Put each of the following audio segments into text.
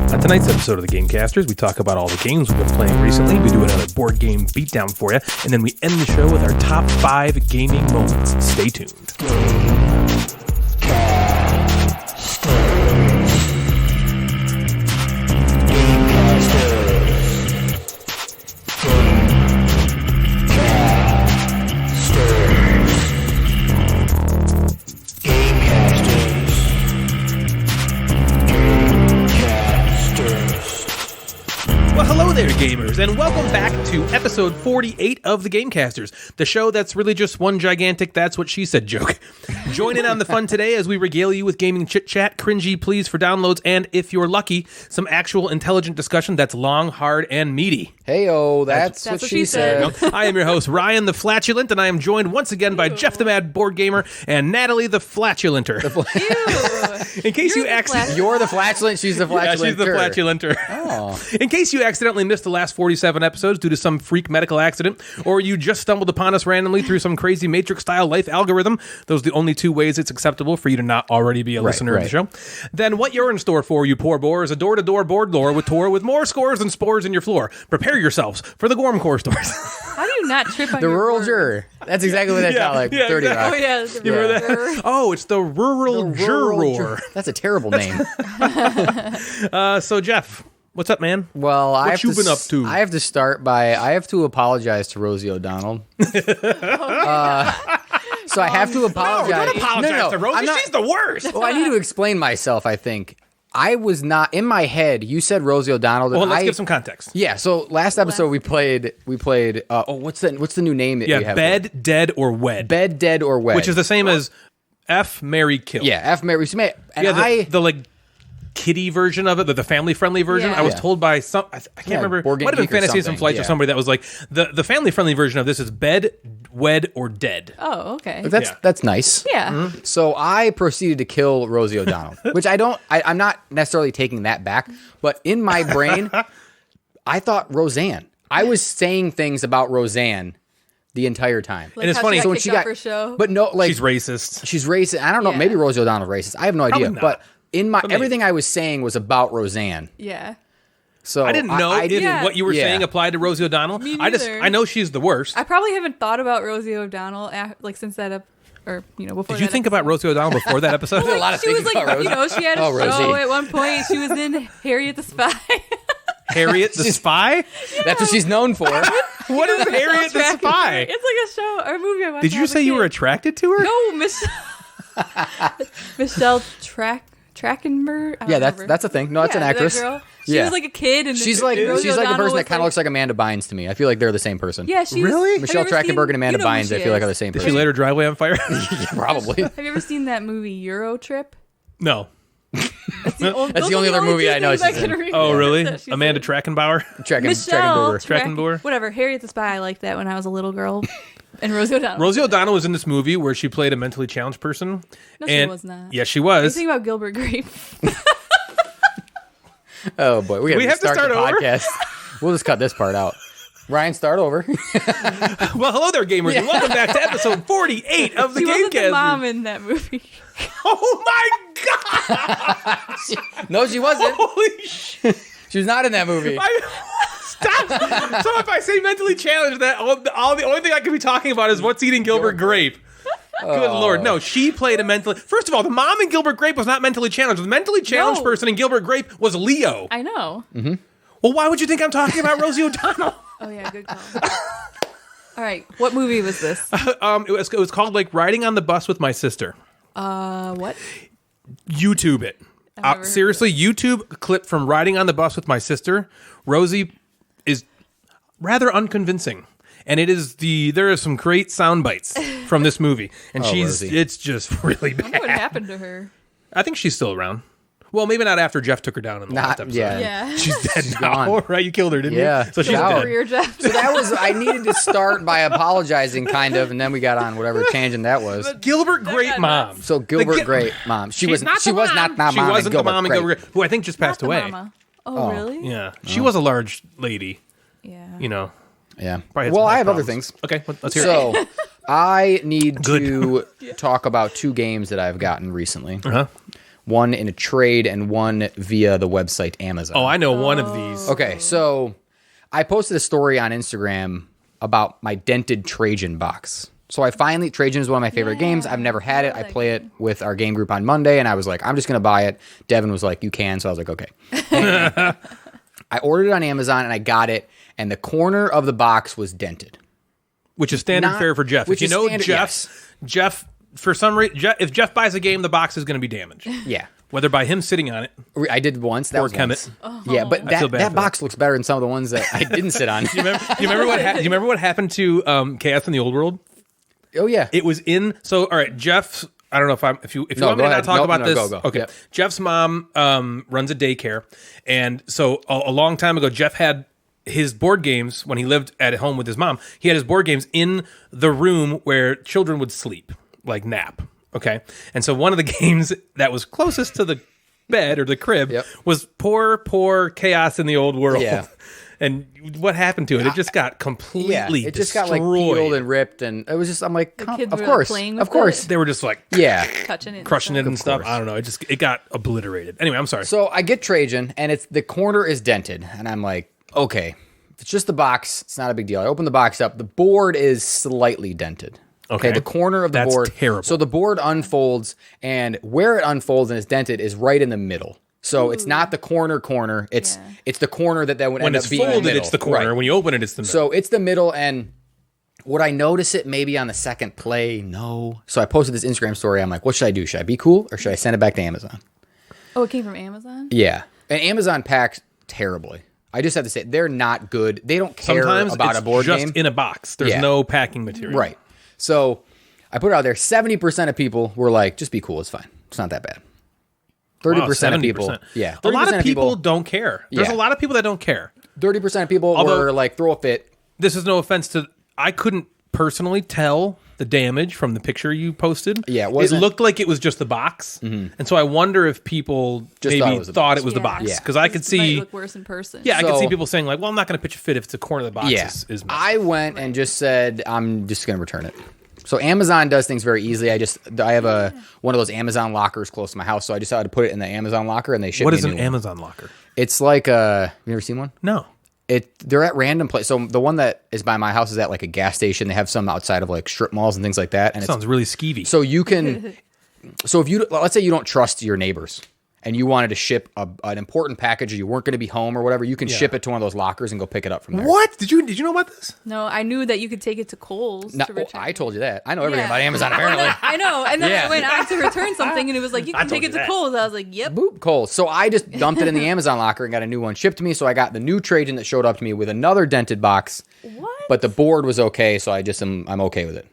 On tonight's episode of the Gamecasters, we talk about all the games we've been playing recently. We do another board game beatdown for you, and then we end the show with our top 5 gaming moments. Stay tuned. Hello there, gamers, and welcome back to episode 48 of the Gamecasters, the show that's really just one gigantic "that's what she said" joke. Join in on the fun today as we regale you with gaming chit-chat, cringy pleas for downloads, and, if you're lucky, some actual intelligent discussion that's long, hard, and meaty. Hey-oh, that's what she said. I am your host, Ryan the Flatulent, and I am joined once again by Jeff the Mad Board Gamer and Natalie the Flatulenter. In case you accidentally... You're the flatulent, she's the flatulenter. Yeah, she's the flatulenter. Oh. In case you accidentally missed the last 47 episodes due to some freak medical accident, or you just stumbled upon us randomly through some crazy Matrix-style life algorithm, those are the only two ways it's acceptable for you to not already be a listener of the show, then what you're in store for, you poor boar, is a door-to-door board lore with tour with more scores than spores in your floor. Prepare yourselves for the Gormcore stores. How do you not trip on the your rural word? Juror. That's exactly what that sounds like. 30 Rock. Oh, yeah. You remember that? Oh, it's the rural juror. That's a terrible name. So, Jeff, what's up, man? Well, what you been up to? I have to start by, I have to apologize to Rosie O'Donnell. So I have to apologize. No, don't apologize to Rosie. She's the worst. Well, I need to explain myself, I think. I was not, in my head, you said Rosie O'Donnell. Well, let's give some context. Yeah, so last episode we played, what's the new name that you have? Bed, Dead, or Wed. Bed, Dead, or Wed. Which is the same as F, Marry, Kill. Yeah, F, Marry, Kill. And the like kiddie version of it, the family-friendly version. Yeah. I was told by some, I can't remember, Boardgame might have been Geek or Fantasies and something. Flights or somebody that was like, the family-friendly version of this is Bed, Wed, or Dead. Oh, okay. That's nice. Yeah. Mm-hmm. So I proceeded to kill Rosie O'Donnell, which I'm not necessarily taking that back, but in my brain, I thought Roseanne. I was saying things about Roseanne the entire time. Like And it's how funny, she so got kicked off her show. But no, like She's racist. she's racist. I don't know. Yeah. Maybe Rosie O'Donnell's racist. I have no idea. Probably not. But in my Maybe. everything I was saying was about Roseanne. Yeah. So I didn't know Yeah. what you were Yeah. saying applied to Rosie O'Donnell. Me I neither. know she's the worst. I probably haven't thought about Rosie O'Donnell since that before. Did you think about Rosie O'Donnell before that episode? a lot of She was things like, about Rosie. she had a Oh, show Rosie. at one point. She was in Harriet the Spy. Harriet the Spy? That's what she's known for. What is Harriet the Spy? It's like a show or a movie I watched. Did you say you were attracted to her? No, Michelle Trachtenberg. Yeah, that's a thing. No, that's an actress. That girl. She Yeah. was like a kid, and She's like Rosie a O'Donnell person that was kind of looks like Amanda Bynes to me. I feel like they're the same person. Yeah, she Really? Was, Michelle have you ever Trachtenberg seen- and Amanda you know who Bynes, she I feel like is. are the same Did person. she light her driveway on fire? Yeah, probably. Have you ever seen that movie Euro Trip? No. That's the only other movie I know Disney she's I can in. remember Oh, really? that she's Amanda in. Trachtenbauer? Michelle Trachtenberger. Whatever. Harriet the Spy. I liked that when I was a little girl. And Rosie O'Donnell. Rosie O'Donnell was in this movie where she played a mentally challenged person. No, she was not. Yes, she Are you was. thinking about Gilbert Grape? Oh boy, we have to start the over? podcast. We'll just cut this part out. Ryan, start over. Well, hello there, gamers, and welcome back to episode 48 of the She wasn't the Gamecasters. mom in that movie. Oh my God! No, she wasn't. Holy shit! She was not in that movie. Stop! So if I say mentally challenged, the only thing I could be talking about is what's eating Gilbert Grape. Good Lord. No, she played a mentally... First of all, the mom in Gilbert Grape was not mentally challenged. The mentally challenged person in Gilbert Grape was Leo. I know. Mm-hmm. Well, why would you think I'm talking about Rosie O'Donnell? Oh, yeah, good call. All right, what movie was this? It was called, like, Riding on the Bus with My Sister. What? YouTube it. I've never heard Seriously, YouTube a clip from Riding on the Bus with My Sister. Rosie is rather unconvincing. And there are some great sound bites from this movie. And Rosie. it's just really I wonder bad. what happened to her. I think she's still around. Well, maybe not after Jeff took her down in the last episode. Yeah. Yeah. She's dead now, gone. right? You killed her, didn't Yeah. you? So she's Wow. dead. Career Jeff. So that was, I needed to start by apologizing, kind of, and then we got on whatever tangent that was. Gilbert Grape got mom. nuts. So Gilbert Grape mom. She was not She mom wasn't in the mom in Grape. Gilbert Grape, who I think just passed Not the away. mama. Oh, really? Yeah. She was a large lady, Yeah. you know. Yeah. Probably had Well, some I have health other problems. things. Okay, let's hear it. So I need Good. to talk about 2 games that I've gotten recently. Uh-huh. one in a trade, and one via the website Amazon. Oh, I know one of these. Okay, so I posted a story on Instagram about my dented Trajan box. So Trajan is one of my favorite games. I've never had it. I play it with our game group on Monday, and I was like, I'm just going to buy it. Devin was like, you can. So I was like, okay. I ordered it on Amazon, and I got it, and the corner of the box was dented. Which is standard fare for Jeff. If you know Jeff, for some reason, if Jeff buys a game, the box is going to remember damaged. Yeah. Whether by him sitting on it. I did once. That was once. Oh. Yeah, but that box looks better than some of the ones that I didn't sit on. Do you remember what happened to Chaos in the Old World? Oh yeah, it was in. So all right, Jeff's. I don't know if you want me to talk about this. Go. Okay, yep. Jeff's mom runs a daycare, and so a long time ago, Jeff had his board games when he lived at home with his mom. He had his board games in the room where children would sleep, like nap. Okay, and so one of the games that was closest to the bed or the crib was poor Chaos in the Old World. Yeah. And what happened to it? It just got completely it just destroyed. got like peeled and ripped, and it was just. I'm like, of course, it. They were just like, touching it, crushing it and stuff. I don't know. It got obliterated. Anyway, I'm sorry. So I get Trajan, and the corner is dented, and I'm like, okay, if it's just the box, it's not a big deal. I open the box up. The board is slightly dented. Okay, the corner of the board. That's terrible. So the board unfolds, and where it unfolds and is dented is right in the middle. So it's not the corner. It's the corner that would end up being folded, the middle. it's the corner. Right. When you open it, it's the middle. So it's the middle, and would I notice it maybe on the second play? No. So I posted this Instagram story. I'm like, what should I do? Should I be cool, or should I send it back to Amazon? Oh, it came from Amazon? Yeah. And Amazon packs terribly. I just have to say, they're not good. They don't care about a board game. Just in a box. There's no packing material. Right. So I put it out there. 70% of people were like, just be cool. It's fine. It's not that bad. 30% of people. Yeah. A lot of people don't care. There's a lot of people that don't care. 30% of people were like, throw a fit. This is no offense to... I couldn't personally tell the damage from the picture you posted. Yeah, it looked like it was just the box. Mm-hmm. And so I wonder if people just thought it was the box. Because I could see... It might look worse in person. Yeah, I could see people saying like, well, I'm not going to pitch a fit if the corner of the box is messy. I went and just said, I'm just going to return it. So Amazon does things very easily. I have one of those Amazon lockers close to my house, so I decided to put it in the Amazon locker, and they ship me a new one. What is an Amazon locker? It's like you ever seen one? No. They're at random places. So the one that is by my house is at like a gas station. They have some outside of like strip malls and things like that. And sounds really skeevy. So you can. So if let's say you don't trust your neighbors, and you wanted to ship an important package, or you weren't going to be home or whatever, you can ship it to one of those lockers and go pick it up from there. What? Did you know about this? No, I knew that you could take it to Kohl's to return. I told you that. I know everything about Amazon, apparently. I know. And then I went out to return something, and it was like, you can take it to Kohl's. I was like, yep. Boop, Kohl's. So I just dumped it in the Amazon locker and got a new one shipped to me. So I got the new Trajan that showed up to me with another dented box. What? But the board was okay, so I'm okay with it.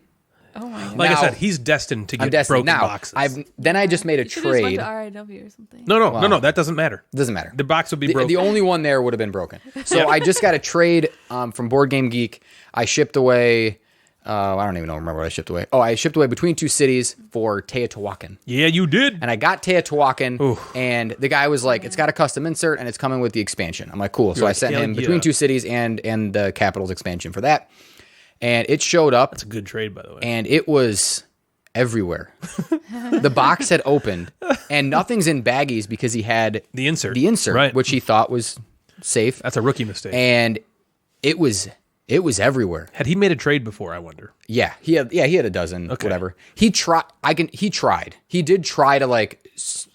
Oh my God. Like I said, he's destined to get broken boxes. I just made a trade. Just went to RIW or something. No, that doesn't matter. Doesn't matter. The box would be broken. The only one there would have been broken. So I just got a trade from Board Game Geek. I shipped away. I don't even remember what I shipped away. Oh, I shipped away Between Two Cities for Teotihuacan. Yeah, you did. And I got Teotihuacan, and the guy was like, it's got a custom insert, and it's coming with the expansion. I'm like, cool. So I sent him Between Two Cities and the Capitals expansion for that. And it showed up. That's a good trade, by the way. And it was everywhere. The box had opened, and nothing's in baggies because he had the insert, right, which he thought was safe. That's a rookie mistake. And it was everywhere. Had he made a trade before, I wonder? Yeah, he had a dozen, whatever. He tried. He did try to like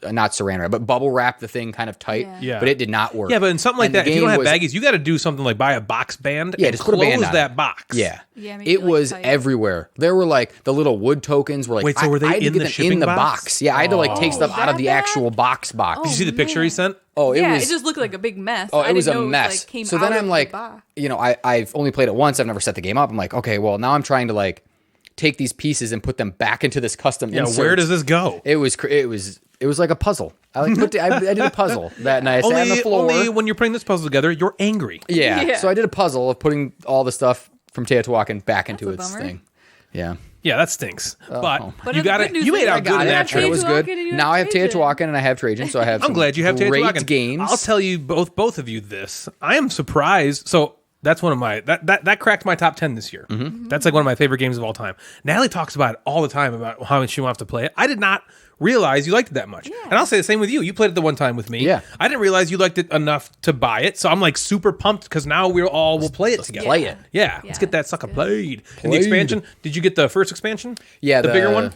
not saran wrap, but bubble wrap the thing kind of tight. Yeah. But it did not work. Yeah, but in something like that, if you don't have baggies, you got to do something like buy a box band. Yeah, and just put a band on that box. Yeah. It was everywhere. There were like the little wood tokens were like. Wait, so were they in the shipping box? Yeah, I had to like take stuff out of the actual box. Did you see the picture he sent? Oh, it was. It just looked like a big mess. Oh, it was a mess. So then I'm like, I've only played it once. I've never set the game up. I'm like, okay, well now I'm trying to like take these pieces and put them back into this custom insert. Where does this go? It was like a puzzle. I did a puzzle that night. I sat on the floor. Only when you're putting this puzzle together, you're angry. Yeah. So I did a puzzle of putting all the stuff from Teotihuacan back into its thing. Yeah. Yeah, that stinks. But you made I out good in that trade. It was good. Now I have Teotihuacan and I have Trajan, so I have. I'm glad you have great Teotihuacan. games. I'll tell you both of you this. I am surprised. So That's one of my that cracked my top 10 this year. That's like one of my favorite games of all time. Natalie talks about it all the time about how much she wants to play it. I did not realize you liked it that much. And I'll say the same with you. You played it the one time with me. Yeah. I didn't realize you liked it enough to buy it. So I'm like super pumped because now we'll play it together. Play it. Yeah. Let's get that sucker played. And the expansion, did you get the first expansion? Yeah. The bigger one?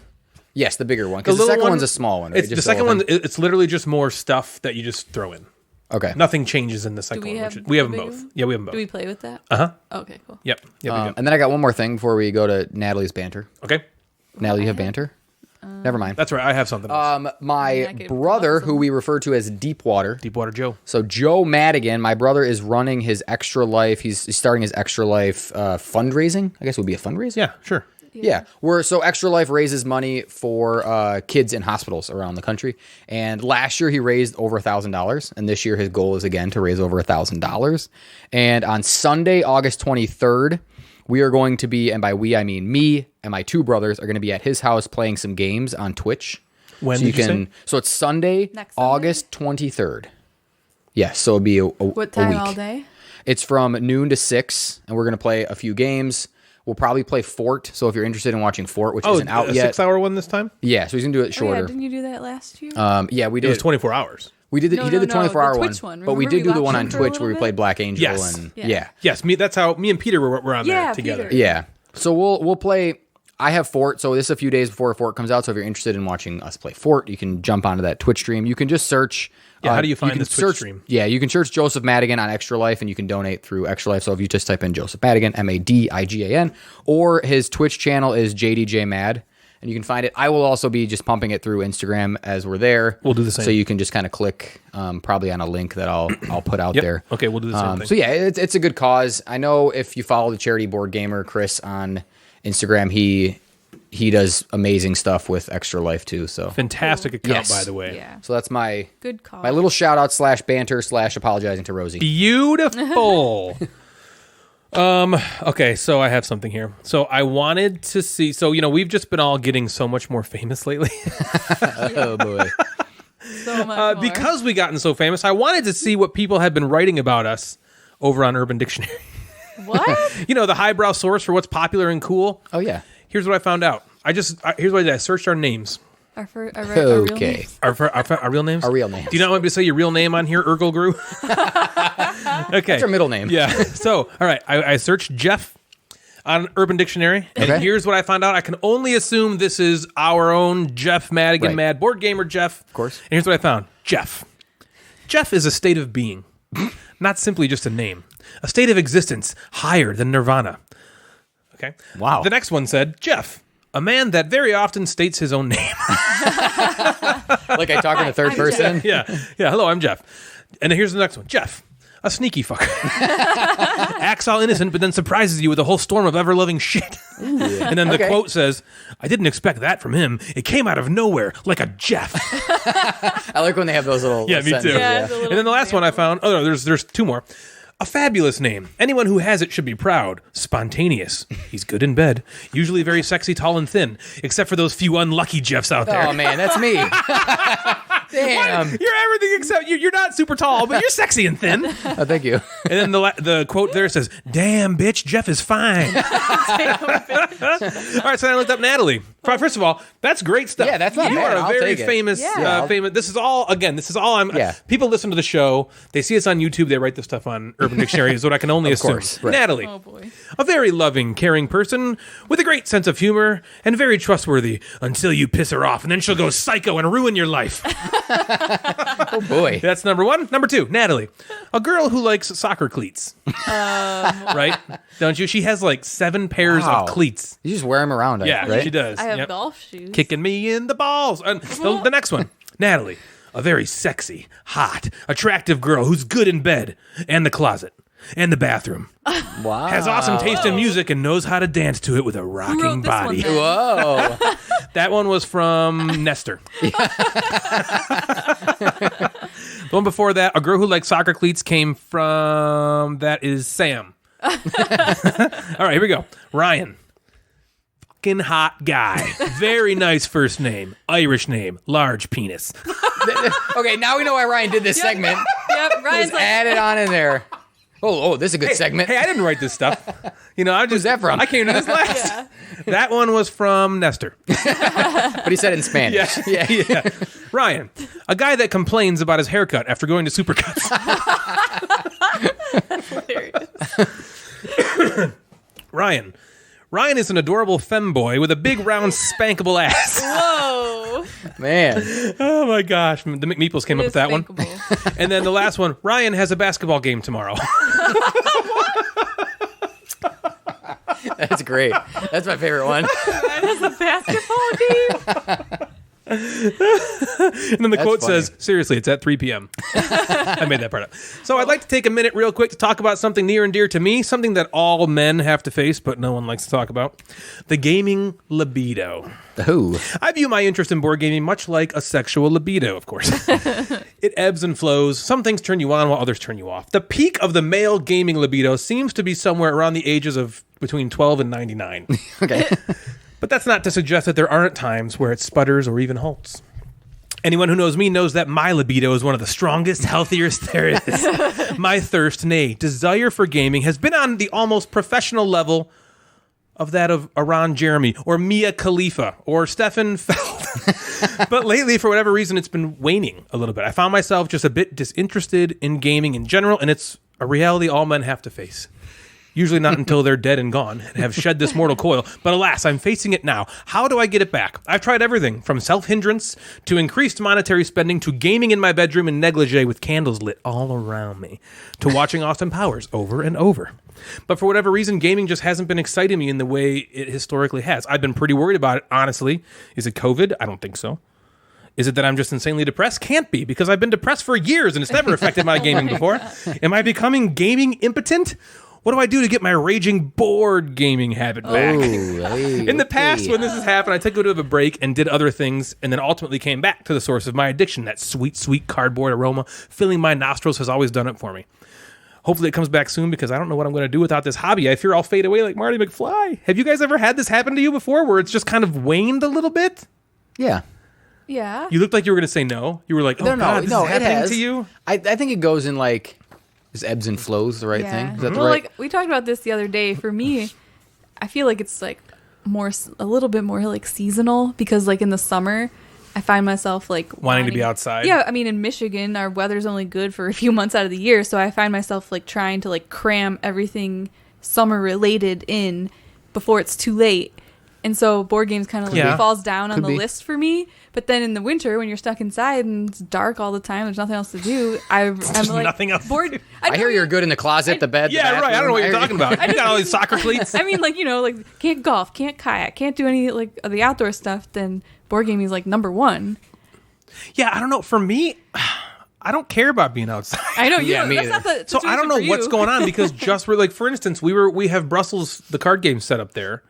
Yes, the bigger one. Because the second one's a small one, right? The second one, it's literally just more stuff that you just throw in. Okay. Nothing changes in the second one. We have them both. Yeah, we have them both. Do we play with that? Okay, cool. Yep. We do. And then I got one more thing before we go to Natalie's banter. Okay. Natalie, you have banter? Never mind. That's right. I have something else. My brother, who we refer to as Deepwater. Deepwater Joe. So Joe Madigan, my brother, is running his Extra Life. He's starting his Extra Life fundraising. I guess it would be a fundraiser. Yeah, sure. Yeah. So Extra Life raises money for kids in hospitals around the country. And last year he raised over $1,000. And this year his goal is again to raise over $1,000. And on Sunday, August 23rd, we are going to be, and by we I mean me and my two brothers, are going to be at his house playing some games on Twitch. When did you say? So it's Sunday, Next Sunday? August 23rd. Yes, so it'll be a What time week. all day? It's from noon to 6, and we're going to play a few games. We'll probably play Fort. So if you're interested in watching Fort, which isn't out a yet. 6-hour one this time? Yeah, so he's going to do it Oh, shorter. yeah, didn't you do that last year? Yeah, we It did. was 24 hours. We did. No, He did the 24-hour the one, Twitch one. but we Remember did we do the one watched on him for a Twitch where we little played bit? Black Angel. Yes. And Yeah. Yes, me and Peter were on there together. Peter. Yeah. So we'll play. I have Fort, so this is a few days before Fort comes out. So if you're interested in watching us play Fort, you can jump onto that Twitch stream. You can just search. Yeah, how do you find can this Twitch search, stream? Yeah, you can search Joseph Madigan on Extra Life, and you can donate through Extra Life. So if you just type in Joseph Madigan, Madigan, or his Twitch channel is JDJ Mad, and you can find it. I will also be just pumping it through Instagram as we're there. We'll do the same. So you can just kind of click probably on a link that I'll put out there. Okay, we'll do the same thing. So yeah, it's a good cause. I know if you follow the charity Board Gamer Chris on Instagram, he does amazing stuff with Extra Life too. So Fantastic account, Yes. by the way. Yeah. so that's my Good call. my little shout out / banter / apologizing to Rosie. Beautiful. Okay, so I have something here. So I wanted to see. So we've just been all getting so much more famous lately Oh boy. So much more. because we gotten so famous. I wanted to see what people had been writing about us over on Urban Dictionary. What? The highbrow source for what's popular and cool. Oh yeah. Here's what I found out. Here's what I did. I searched our names. Our real Okay. names? Our real names? Our real names. Do you not want me to say your real name on here, Urkel Grew? Okay. What's your middle name? Yeah. So, all right. I searched Jeff on Urban Dictionary, and Okay. here's what I found out. I can only assume this is our own Jeff Madigan, Right. Mad Board Gamer Jeff. Of course. And here's what I found. Jeff. Jeff is a state of being, not simply just a name. A state of existence higher than nirvana. Okay. Wow. The next one said, Jeff, a man that very often states his own name. Like I talk in the third I'm person. Yeah. Hello, I'm Jeff. And then here's the next one. Jeff, a sneaky fucker. Acts all innocent, but then surprises you with a whole storm of ever-loving shit. And then the Okay. quote says, I didn't expect that from him. It came out of nowhere, like a Jeff. I like when they have those little Yeah, me too. sentences, Yeah, And then the last one I found, there's two more. A fabulous name. Anyone who has it should be proud. Spontaneous. He's good in bed. Usually very sexy, tall, and thin. Except for those few unlucky Jeffs out there. Oh man, that's me. Damn. You're everything except you're not super tall, but you're sexy and thin. Oh, thank you. And then the quote there says, "Damn, bitch, Jeff is fine." All right, so I looked up Natalie. First of all, that's great stuff. Yeah, that's not You bad. are a I'll very take it. famous, Yeah. famous. This is all Yeah. People listen to the show. They see us on YouTube. They write the stuff on Urban Dictionary. Is what I can only assume. course, right. Natalie, Oh boy. a very loving, caring person with a great sense of humor and very trustworthy until you piss her off, and then she'll go psycho and ruin your life. Oh boy. That's number one. Number two, Natalie, a girl who likes soccer cleats. Right? Don't you? She has like 7 pairs Wow. of cleats. You just wear them around. Yeah, right? she does. I have Yep. golf shoes. Kicking me in the balls. And the next one, Natalie, a very sexy, hot, attractive girl who's good in bed and the closet and the bathroom. Wow. Has awesome taste in music and knows how to dance to it with a Who rocking wrote this one body. then? Whoa. That one was from Nestor. The one before that, a girl who likes soccer cleats, came from, that is Sam. All right, here we go. Ryan. Fucking hot guy. Very nice first name. Irish name. Large penis. Okay, now we know why Ryan did this segment. Yep, Ryan's Just like, add it on in there. Oh, this is a good segment. Hey, I didn't write this stuff. Who's that from? I came to this last. Yeah. That one was from Nestor. But he said it in Spanish. Yeah. Ryan, a guy that complains about his haircut after going to Supercuts. Ryan is an adorable femboy with a big, round, spankable ass. Whoa. Man. Oh my gosh, the McMeeples came up with that one. And then the last one, Ryan has a basketball game tomorrow. That's great. That's my favorite one. That is a basketball game. And then the quote funny. says, seriously, it's at 3 p.m. I made that part up. So I'd like to take a minute real quick to talk about something near and dear to me, something that all men have to face, but no one likes to talk about. The gaming libido. Ooh. I view my interest in board gaming much like a sexual libido, of course. It ebbs and flows. Some things turn you on while others turn you off. The peak of the male gaming libido seems to be somewhere around the ages of between 12 and 99. Okay. But that's not to suggest that there aren't times where it sputters or even halts. Anyone who knows me knows that my libido is one of the strongest, healthiest there is. My thirst, nay, desire for gaming has been on the almost professional level of that of Iran Jeremy or Mia Khalifa or Stefan Feld. But lately, for whatever reason, it's been waning a little bit. I found myself just a bit disinterested in gaming in general, and it's a reality all men have to face. Usually not until they're dead and gone and have shed this mortal coil. But alas, I'm facing it now. How do I get it back? I've tried everything from self-hindrance to increased monetary spending to gaming in my bedroom in negligee with candles lit all around me to watching Austin Powers over and over. But for whatever reason, gaming just hasn't been exciting me in the way it historically has. I've been pretty worried about it, honestly. Is it COVID? I don't think so. Is it that I'm just insanely depressed? Can't be, because I've been depressed for years and it's never affected my gaming before. Am I becoming gaming impotent? What do I do to get my raging board gaming habit back? In the past, when this has happened, I took a bit of a break and did other things and then ultimately came back to the source of my addiction. That sweet, sweet cardboard aroma filling my nostrils has always done it for me. Hopefully it comes back soon because I don't know what I'm going to do without this hobby. I fear I'll fade away like Marty McFly. Have you guys ever had this happen to you before where it's just kind of waned a little bit? Yeah. Yeah. You looked like you were going to say no. You were like, oh, God, this is happening to you? I think it goes in like... Is ebbs and flows the right thing? Is that the well, right? like we talked about this the other day. For me, I feel like it's like a little bit more like seasonal because like in the summer, I find myself like wanting to be outside. Yeah, I mean in Michigan, our weather's only good for a few months out of the year, so I find myself like trying to like cram everything summer related in before it's too late. And so board games kind of like falls down on the list for me. But then in the winter, when you're stuck inside and it's dark all the time, there's nothing else to do. I'm like nothing else. Bored. I hear you're good in the closet, the bed. Yeah, the right. I don't know what you're talking about. You got all these soccer cleats. I mean, like like can't golf, can't kayak, can't do any like of the outdoor stuff. Then board gaming is like number one. Yeah, I don't know. For me, I don't care about being outside. I know you. Yeah, me that's not the So I don't know situation what's for going on because just for like, for instance, we have Brussels, the card game set up there,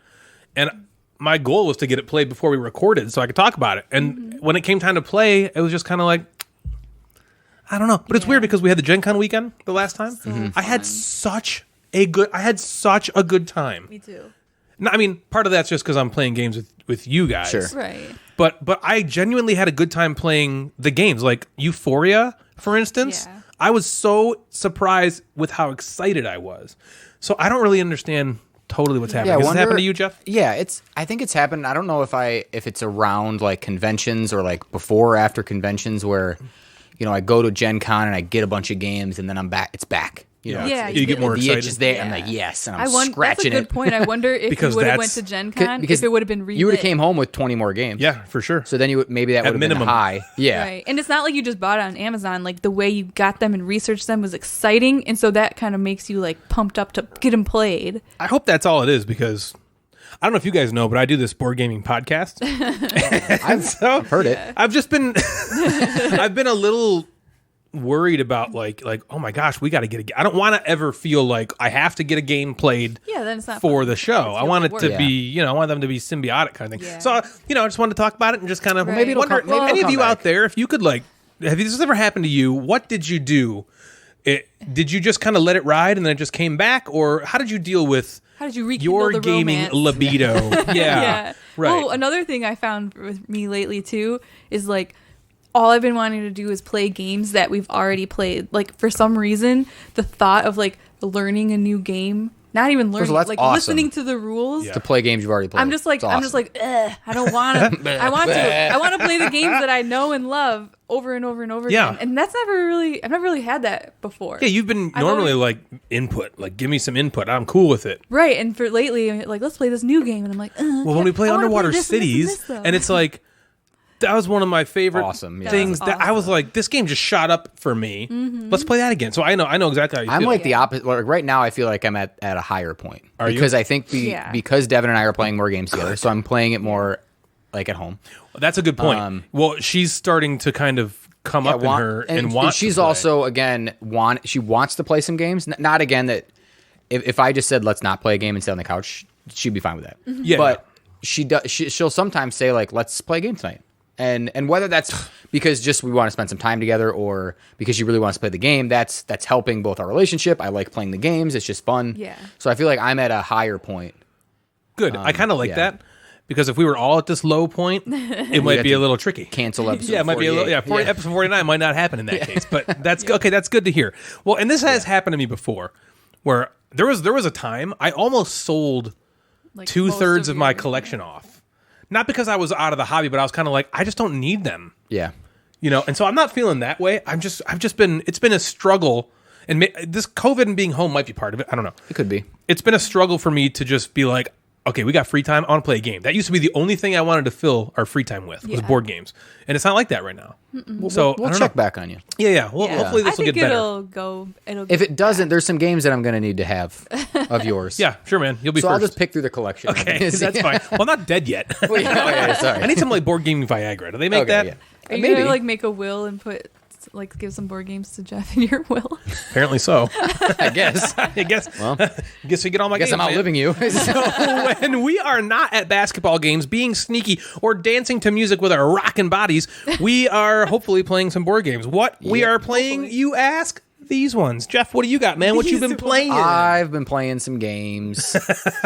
and my goal was to get it played before we recorded so I could talk about it. And when it came time to play, it was just kind of like, I don't know. But it's weird because we had the Gen Con weekend the last time. I had such a good time. Me too. No, I mean, part of that's just because I'm playing games with you guys. Sure. Right. But I genuinely had a good time playing the games. Like Euphoria, for instance. Yeah. I was so surprised with how excited I was. So I don't really understand totally what's happening. Has this happened to you, Jeff? Yeah, I think it's happened. I don't know if it's around like conventions or like before or after conventions where, I go to Gen Con and I get a bunch of games and then I'm back. It's back. Yeah, you get more the excited. itch is there. I'm like, yes, and I'm That's scratching a good point. I wonder if you would have went to Gen Con, if it would have been relit. You would have came home with 20 more games. Yeah, for sure. So then maybe that would have been high. Yeah. Right. And it's not like you just bought it on Amazon. Like the way you got them and researched them was exciting. And so that kind of makes you like pumped up to get them played. I hope that's all it is because I don't know if you guys know, but I do this board gaming podcast. I've heard it. I've just been, I've been a little worried about like oh my gosh, we got to get I don't want to ever feel like I have to get a game played then it's not for fun. the show. I want it to work. be I want them to be symbiotic kind of thing. Yeah. So I just wanted to talk about it and just kind of Maybe it'll wonder come- maybe any it'll of you come out back. there, if you could like, have this ever happened to you? What did you do? Did you just kind of let it ride and then it just came back, or how did you deal with How did you rekindle your the gaming romance? libido? Yeah. Right. Oh, another thing I found with me lately too is like all I've been wanting to do is play games that we've already played. Like for some reason, the thought of like learning a new game. Not even learning, that's like awesome. listening to the rules. To play games you've already played. I'm just like, I don't want to. I want to play the games that I know and love over and over and over again. And that's I've never really had that before. Yeah, you've been normally like input, like give me some input. I'm cool with it. Right, and for lately, I'm like, let's play this new game, and I'm like, well, when we play Underwater Cities, and it's like, that was one of my favorite things. That I was like, this game just shot up for me. Mm-hmm. Let's play that again. So I know exactly how you feel. I'm like the opposite. Like right now, I feel like I'm at a higher point. Are you? Because I think because Devin and I are playing more games together, so I'm playing it more like at home. That's a good point. Well, she's starting to kind of come up in her and want. She's also she wants to play some games. Not again that if I just said let's not play a game and sit on the couch, she'd be fine with that. Mm-hmm. Yeah, but she'll sometimes say like let's play a game tonight. And whether that's because just we want to spend some time together or because she really wants to play the game, that's helping both our relationship. I like playing the games. It's just fun. Yeah. So I feel like I'm at a higher point. Good. I kind of like that because if we were all at this low point, it might be a little tricky. Cancel episode. Yeah, it might be a little. Yeah, episode 49 might not happen in that case, but that's okay. That's good to hear. Well, and this has happened to me before, where there was a time I almost sold like 2/3 of my collection off. Not because I was out of the hobby, but I was kind of like, I just don't need them. Yeah. You know, and so I'm not feeling that way. I've just been, it's been a struggle. And this COVID and being home might be part of it. I don't know. It could be. It's been a struggle for me to just be like, okay, we got free time. I want to play a game. That used to be the only thing I wanted to fill our free time with was board games. And it's not like that right now. So we'll check back on you. Yeah. Well, hopefully this will get better. It'll if it doesn't, there's some games that I'm going to need to have of yours. Yeah, sure, man. You'll be so first. I'll just pick through the collection. Okay, that's fine. Well, I'm not dead yet. Sorry. I need some like board gaming Viagra. Do they make that? Yeah. Are you gonna like make a will and give some board games to Jeff in your will? Apparently so. I guess. Well, guess we get all my games. I'm outliving you. So when we are not at basketball games, being sneaky, or dancing to music with our rockin' bodies, we are hopefully playing some board games. What we are playing, you ask? These ones. Jeff, what do you got, man? What you been playing? I've been playing some games.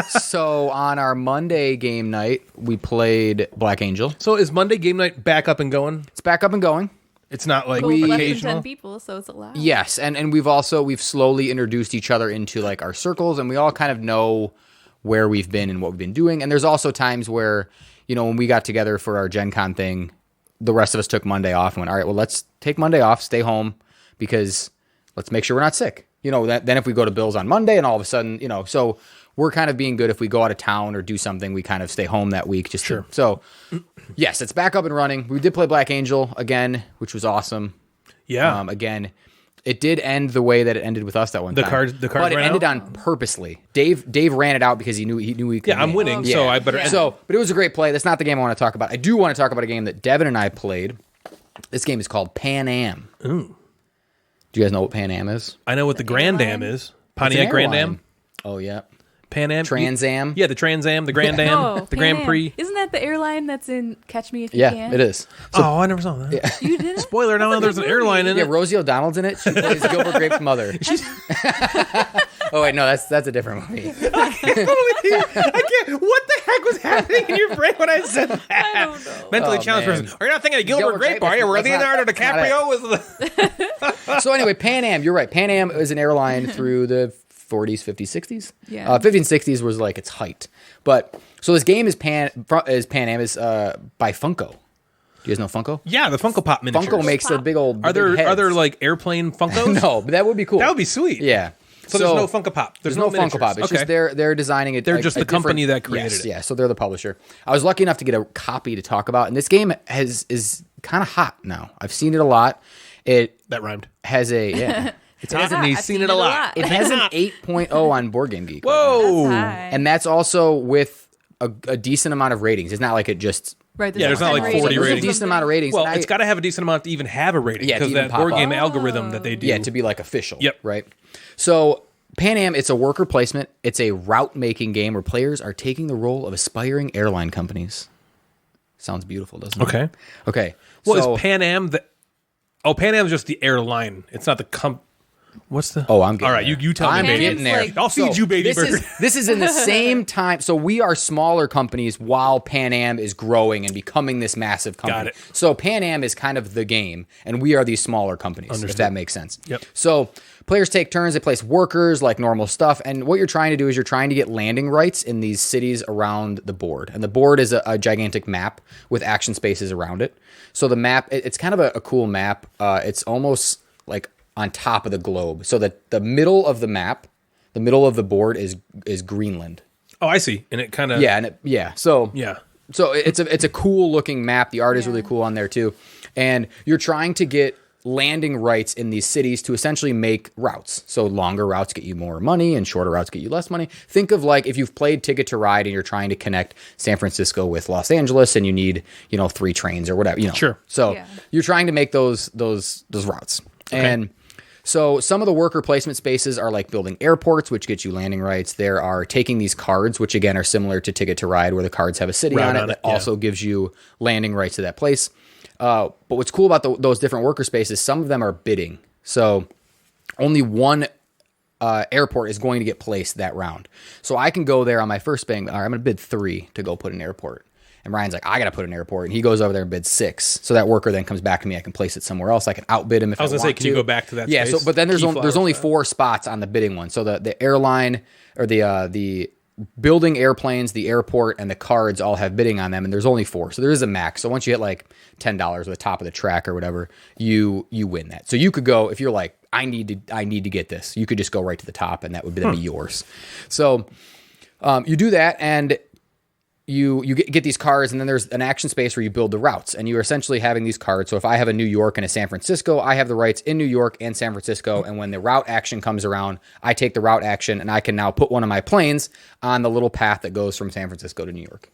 So on our Monday game night, we played Black Angel. So is Monday game night back up and going? It's back up and going. It's not like less than occasional. 10 people, so it's allowed. Yes, and we've slowly introduced each other into like our circles, and we all kind of know where we've been and what we've been doing. And there's also times where, you know, when we got together for our Gen Con thing, the rest of us took Monday off and went, all right, well, let's take Monday off, stay home, because let's make sure we're not sick. You know, then if we go to Bill's on Monday and all of a sudden, you know, so we're kind of being good if we go out of town or do something, we kind of stay home that week. So, yes, it's back up and running. We did play Black Angel again, which was awesome. Yeah. Again, it did end the way that it ended with us that one time. The card but it ran ended out? on purposely. Dave ran it out because he knew he could. Yeah, I'm winning, so I better end. But it was a great play. That's not the game I want to talk about. I do want to talk about a game that Devin and I played. This game is called Pan Am. Ooh. Do you guys know what Pan Am is? I know what the Grand Am is. Pontiac Grand Am. Oh, yeah. Pan Am. Trans Am. Yeah, the Trans Am, the Grand Am, the Grand Prix. Isn't that the airline that's in Catch Me If You Can? Yeah, it is. I never saw that. Yeah. You didn't? Spoiler, now there's an airline in Yeah, it. Rosie O'Donnell's in it. She plays Gilbert Grape's mother. Oh, wait, no, that's a different movie. I can't. What the heck was happening in your brain when I said that? I don't know. Mentally challenged man. person. Are you not thinking of Gilbert Grape, are you? Where Leonardo DiCaprio was the... So anyway, Pan Am, you're right. Pan Am is an airline through the 40s, 50s, 60s. Yeah. 50s and 60s was like its height. But so this game is Pan Am by Funko. Do you guys know Funko? Yeah, the Funko Pop miniatures. Funko makes a big old. Are there heads. like airplane Funkos? No, but that would be cool. That would be sweet. Yeah. So there's no Funko Pop. There's no Funko Pop. It's just they're designing it. They're just the company that created it. Yeah, so they're the publisher. I was lucky enough to get a copy to talk about, and this game is kind of hot now. I've seen it a lot. That rhymed. Has a It's hot and he's seen it a lot. It has an 8.0 on Boardgame Geek. Whoa. And that's also with a decent amount of ratings. It's not like it just. Right, there's not like 40 There's ratings. a decent amount of ratings. Well, it's got to have a decent amount to even have a rating. Yeah, because that board game algorithm that they do. Yeah, to be like official. Yep. Right. So Pan Am, it's a worker placement. It's a route making game where players are taking the role of aspiring airline companies. Sounds beautiful, doesn't it? Okay. Well, so, is Pan Am the... Oh, Pan Am is just the airline. It's not the What's the... Oh, I'm getting All right, there. you tell me, I'm baby. getting there. Like- I'll feed you, baby bird. This is in the same time. So we are smaller companies while Pan Am is growing and becoming this massive company. Got it. So Pan Am is kind of the game, and we are these smaller companies, if that makes sense. Yep. So Players take turns. They place workers like normal stuff. And what you're trying to do is you're trying to get landing rights in these cities around the board. And the board is a gigantic map with action spaces around it. So the map, it's kind of a cool map. It's almost like on top of the globe. So that the middle of the map, the middle of the board is Greenland. Oh, I see. And it kind of... So Yeah. So it's a cool looking map. The art is really cool on there too. And you're trying to get landing rights in these cities to essentially make routes. So longer routes get you more money and shorter routes get you less money. Think of like if you've played Ticket to Ride and you're trying to connect San Francisco with Los Angeles and you need, 3 trains or whatever, Sure. So you're trying to make those routes. Okay. And so some of the worker placement spaces are like building airports, which gets you landing rights. There are taking these cards, which again are similar to Ticket to Ride, where the cards have a city on it that also gives you landing rights to that place. But what's cool about those different worker spaces, some of them are bidding. So only one airport is going to get placed that round. So I can go there on my first bang. All right, I'm going to bid 3 to go put an airport. And Ryan's like, I got to put an airport. And he goes over there and bids 6. So that worker then comes back to me. I can place it somewhere else. I can outbid him if I want to. I was going to say, can you go back to that space? Yeah, but then there's only 4 spots on the bidding one. So the airline or the building airplanes, the airport, and the cards all have bidding on them. And there's only 4. So there is a max. So once you hit like $10 at the top of the track or whatever, you win that. So you could go, if you're like, I need to get this, you could just go right to the top and that would be yours. So you do that and you get these cards, and then there's an action space where you build the routes, and you're essentially having these cards. So if I have a New York and a San Francisco, I have the rights in New York and San Francisco, and when the route action comes around, I take the route action, and I can now put one of my planes on the little path that goes from San Francisco to New York.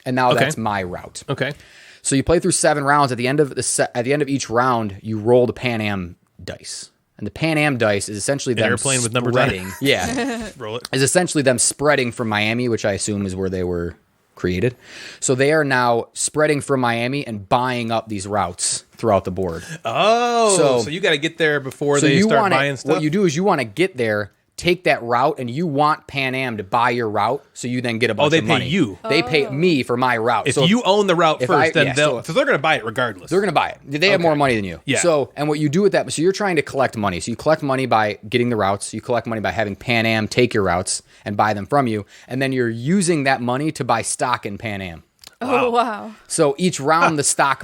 And now that's my route. Okay. So you play through 7 rounds. At the end of each round, you roll the Pan Am dice. And the Pan Am dice is essentially them airplane with numbers on it. Yeah. Roll it. Is essentially them spreading from Miami, which I assume is where they were created. So they are now spreading from Miami and buying up these routes throughout the board. Oh, so you got to get there before they start buying stuff? What you do is you want to get there, take that route, and you want Pan Am to buy your route, so you then get a bunch of money. They pay you. They pay me for my route. If you own the route first, then so they're going to buy it regardless. They're going to buy it. They have more money than you. Yeah. So, and what you do with that, so you're trying to collect money. So you collect money by getting the routes. You collect money by having Pan Am take your routes and buy them from you. And then you're using that money to buy stock in Pan Am. Oh, wow. So each round the stock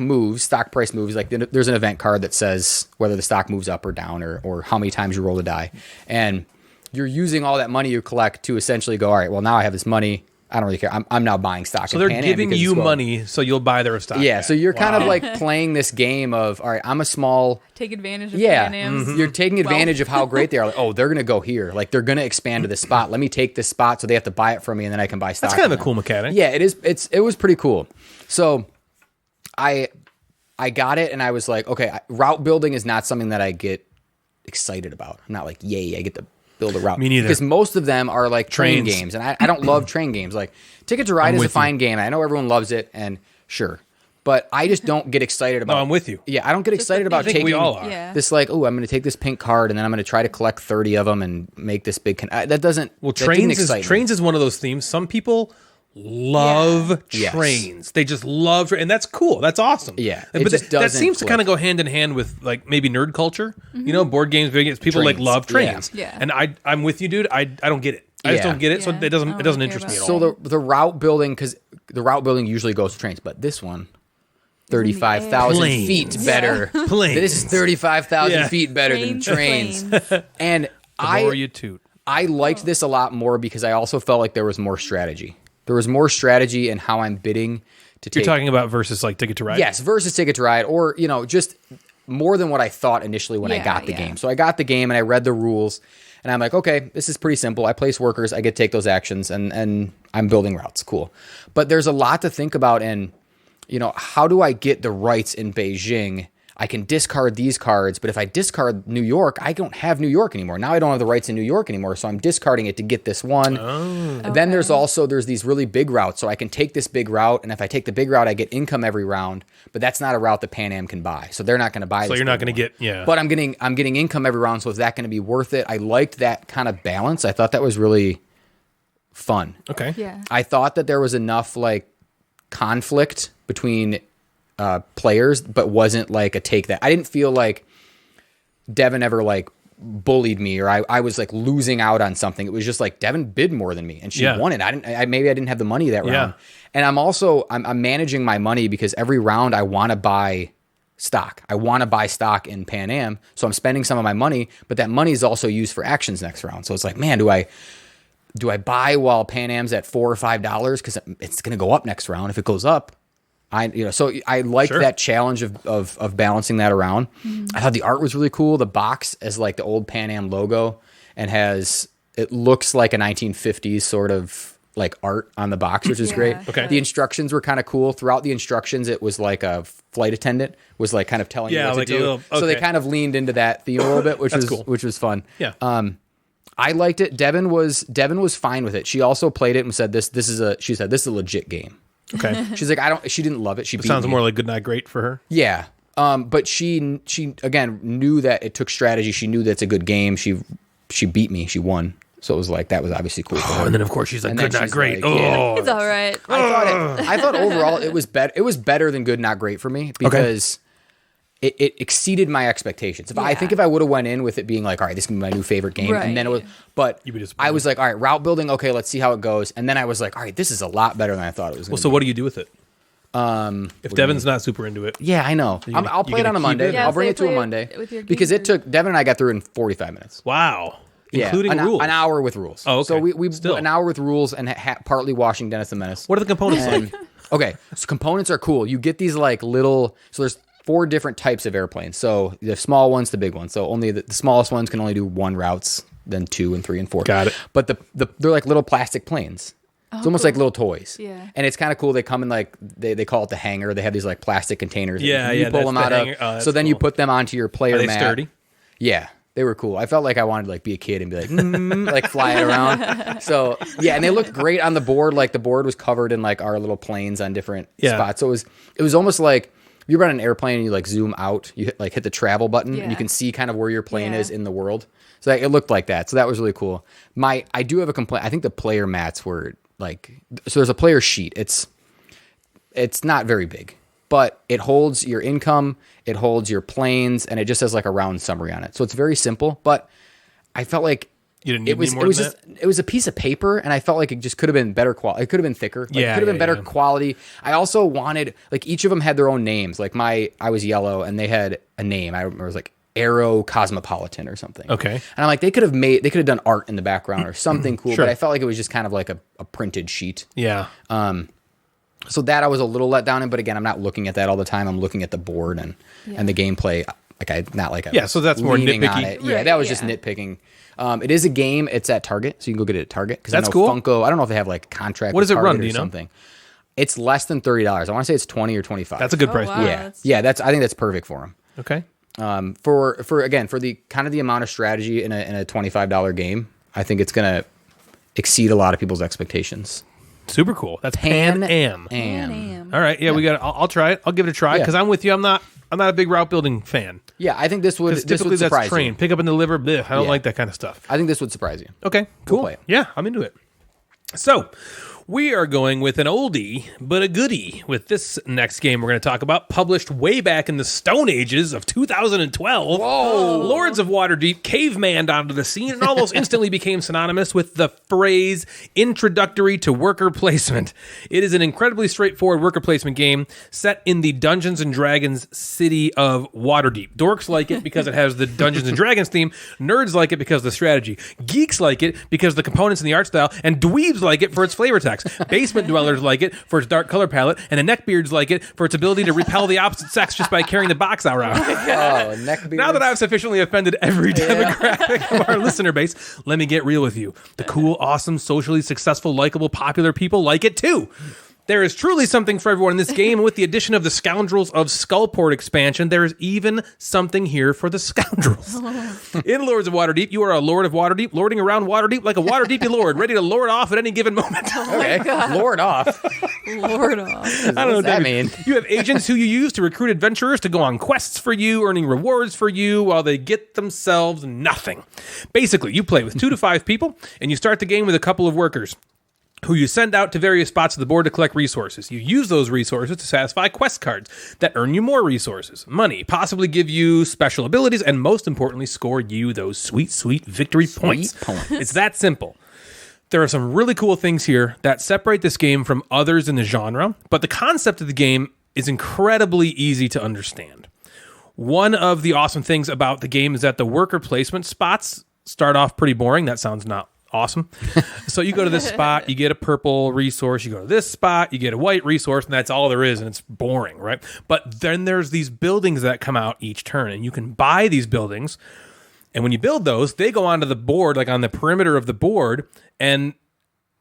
price moves. Like there's an event card that says whether the stock moves up or down or how many times you roll the die. And you're using all that money you collect to essentially go, all right, well, now I have this money. I don't really care. I'm now buying stock. So they're giving you money so you'll buy their stock. Yeah, so you're kind of like playing this game of, all right, I'm a small... Take advantage of Pan Am's You're taking advantage of how great they are. Like, oh, they're going to go here. Like, they're going to expand to this spot. Let me take this spot so they have to buy it from me, and then I can buy stock. That's kind of a cool mechanic. Yeah, it is. It was pretty cool. So I got it, and I was like, okay, route building is not something that I get excited about. I'm not like, yay, I get to build a route. Me neither. Because most of them are like train games, and I don't love train games. Like Ticket to Ride is a fine game. I know everyone loves it, and sure, but I just don't get excited about. No, I'm with you. Yeah, I don't get excited about taking. We all are. Yeah. This like, oh, I'm going to take this pink card, and then I'm going to try to collect 30 of them and make this big. That doesn't. Well, that didn't excite me. trains is one of those themes. Some people love Yes. trains. They just love, and that's cool. That's awesome. Yeah, but that seems to kind of go hand in hand with like maybe nerd culture. You know, board games, video games. People like love trains. Yeah. And I'm with you, dude. I don't get it. I just don't get it. So it doesn't interest me at all. So the route building, because the route building usually goes to trains, but this one, 35,000 feet better. Planes. This is 35,000 feet better than trains. And the more you toot. I liked this a lot more because I also felt like there was more strategy. There was more strategy in how I'm bidding to take. You're talking about versus like Ticket to Ride? Yes, versus Ticket to Ride, or just more than what I thought initially when I got the game. So I got the game and I read the rules, and I'm like, okay, this is pretty simple. I place workers, I get to take those actions, and I'm building routes. Cool. But there's a lot to think about in, how do I get the rights in Beijing? I can discard these cards, but if I discard New York, I don't have New York anymore. Now I don't have the rights in New York anymore, so I'm discarding it to get this one. Oh. And then there's these really big routes, so I can take this big route, and if I take the big route, I get income every round, but that's not a route that Pan Am can buy, so they're not going to buy. So this you're not going to get, But I'm getting income every round, so is that going to be worth it? I liked that kind of balance. I thought that was really fun. Okay. Yeah. I thought that there was enough like conflict between players, but wasn't like a take that. I didn't feel like Devin ever like bullied me or I was like losing out on something. It was just like Devin bid more than me and she won it. Maybe I didn't have the money that round. And I'm managing my money because every round I want to buy stock. I want to buy stock in Pan Am. So I'm spending some of my money, but that money is also used for actions next round. So it's like, man, do I buy while Pan Am's at $4 or $5? Because it's going to go up next round. If it goes up, so I like that challenge of balancing that around. I thought the art was really cool. The box is like the old Pan Am logo and it looks like a 1950s sort of like art on the box, which is great. Okay. The instructions were kind of cool. Throughout the instructions, it was like a flight attendant was like kind of telling you what to do. So they kind of leaned into that theme a little bit, which was cool. Which was fun. Yeah. I liked it. Devin was fine with it. She also played it and said this is a legit game. Okay. She's like, she didn't love it. She beat sounds me. more like good not great for her. Yeah. But she again knew that it took strategy. She knew that's a good game. She beat me. She won. So it was like, that was obviously cool for her. And then of course she's like, good not great. Like, It's all right. I thought overall it was better than good not great for me because it exceeded my expectations. I think if I would have went in with it being like, all right, this is gonna be my new favorite game, and then it was, but I was like, all right, route building, okay, let's see how it goes, and then I was like, all right, this is a lot better than I thought it was. So what do you do with it? If Devin's not super into it, I know. I'll play it on a Monday. I'll bring it to a Monday because it took Devin and I got through in 45 minutes. Wow. Including rules. An hour with rules. Oh, okay. So we an hour with rules and partly watching Dennis the Menace. What are the components like? Okay, so components are cool. You get these like little. So there's 4 different types of airplanes. So the small ones to big ones. So only the smallest ones can only do 1 routes, then 2 and 3 and 4. Got it. But they're like little plastic planes. It's almost like little toys. Yeah. And it's kind of cool. They come in like, they call it the hangar. They have these like plastic containers. Yeah, you pull them out of. So then you put them onto your player mat. Are they sturdy? Yeah. They were cool. I felt like I wanted to like be a kid and be like, like fly it around. So yeah, and they looked great on the board. Like the board was covered in like our little planes on different spots. So it was almost like you run an airplane and you like zoom out, you hit the travel button and you can see kind of where your plane is in the world. So it looked like that. So that was really cool. I do have a complaint. I think the player mats were like, so there's a player sheet. It's not very big, but it holds your income, it holds your planes, and it just has like a round summary on it. So it's very simple, but I felt like you didn't need more than that? It was a piece of paper, and I felt like it just could have been better quality. It could have been thicker. It could have been better quality. I also wanted, like, each of them had their own names. Like I was yellow, and they had a name. I remember it was like Aero Cosmopolitan or something. Okay. And I'm like, they could have done art in the background or something cool, but I felt like it was just kind of like a printed sheet. Yeah. So that I was a little let down in, but again, I'm not looking at that all the time. I'm looking at the board and the gameplay. So that's more nitpicky. Yeah, that was just nitpicking. It is a game. It's at Target, so you can go get it at Target. That's cool. Funko, I don't know if they have like a contract. What does it run? Do you know? Something. It's less than $30. I want to say it's $20 or $25. That's a good price. Wow, Yeah. I think that's perfect for them. Okay. For the kind of the amount of strategy in a $25 game, I think it's gonna exceed a lot of people's expectations. Super cool. That's Pan Am. All right. Yeah, we got. I'll try it. I'll give it a try because I'm with you. I'm not a big route building fan. Yeah, I think this would surprise that's train, pick up and deliver. Bleh, I don't like that kind of stuff. I think this would surprise you. Okay, cool. We'll play it. Yeah, I'm into it. So, we are going with an oldie but a goodie with this next game we're going to talk about, published way back in the Stone Ages of 2012. Whoa! Lords of Waterdeep cavemaned onto the scene and almost instantly became synonymous with the phrase introductory to worker placement. It is an incredibly straightforward worker placement game set in the Dungeons & Dragons city of Waterdeep. Dorks like it because it has the Dungeons & Dragons theme, nerds like it because of the strategy, geeks like it because of the components and the art style, and dweebs like it for its flavor text. Basement dwellers like it for its dark color palette, and the neckbeards like it for its ability to repel the opposite sex just by carrying the box around. Neckbeards. Now that I've sufficiently offended every demographic of our listener base, let me get real with you. The cool, awesome, socially successful, likable, popular people like it too. There is truly something for everyone in this game, and with the addition of the Scoundrels of Skullport expansion, there is even something here for the Scoundrels. In Lords of Waterdeep, you are a Lord of Waterdeep, lording around Waterdeep like a Waterdeepy lord, ready to lord off at any given moment. Okay, lord off. Lord off. I don't know what that mean. You have agents who you use to recruit adventurers to go on quests for you, earning rewards for you while they get themselves nothing. Basically, you play with 2 to 5 people, and you start the game with a couple of workers. who you send out to various spots of the board to collect resources. You use those resources to satisfy quest cards that earn you more resources, money, possibly give you special abilities, and most importantly, score you those sweet, sweet victory points. It's that simple. There are some really cool things here that separate this game from others in the genre, but the concept of the game is incredibly easy to understand. One of the awesome things about the game is that the worker placement spots start off pretty boring. That sounds not awesome. So you go to this spot, you get a purple resource, you go to this spot, you get a white resource, and that's all there is, and it's boring, right? But then there's these buildings that come out each turn, and you can buy these buildings, and when you build those, they go onto the board, like on the perimeter of the board, and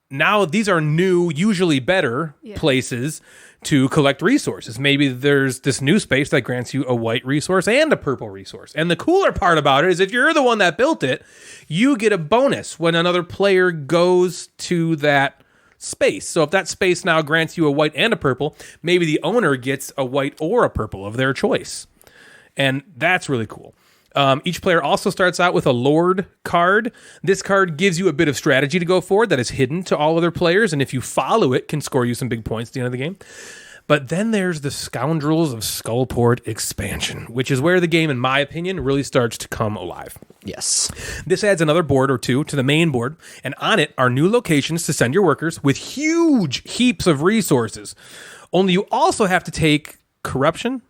now these are new, usually better places to collect resources. Maybe there's this new space that grants you a white resource and a purple resource. And the cooler part about it is if you're the one that built it, you get a bonus when another player goes to that space. So if that space now grants you a white and a purple, maybe the owner gets a white or a purple of their choice. And that's really cool. Each player also starts out with a Lord card. This card gives you a bit of strategy to go forward that is hidden to all other players, and if you follow it, can score you some big points at the end of the game. But then there's the Scoundrels of Skullport expansion, which is where the game, in my opinion, really starts to come alive. Yes. This adds another board or two to the main board, and on it are new locations to send your workers with huge heaps of resources. Only you also have to take corruption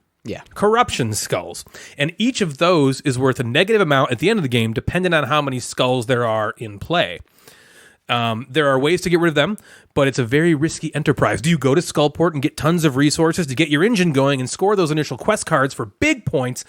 skulls. And each of those is worth a negative amount at the end of the game, depending on how many skulls there are in play. There are ways to get rid of them, but it's a very risky enterprise. Do you go to Skullport and get tons of resources to get your engine going and score those initial quest cards for big points,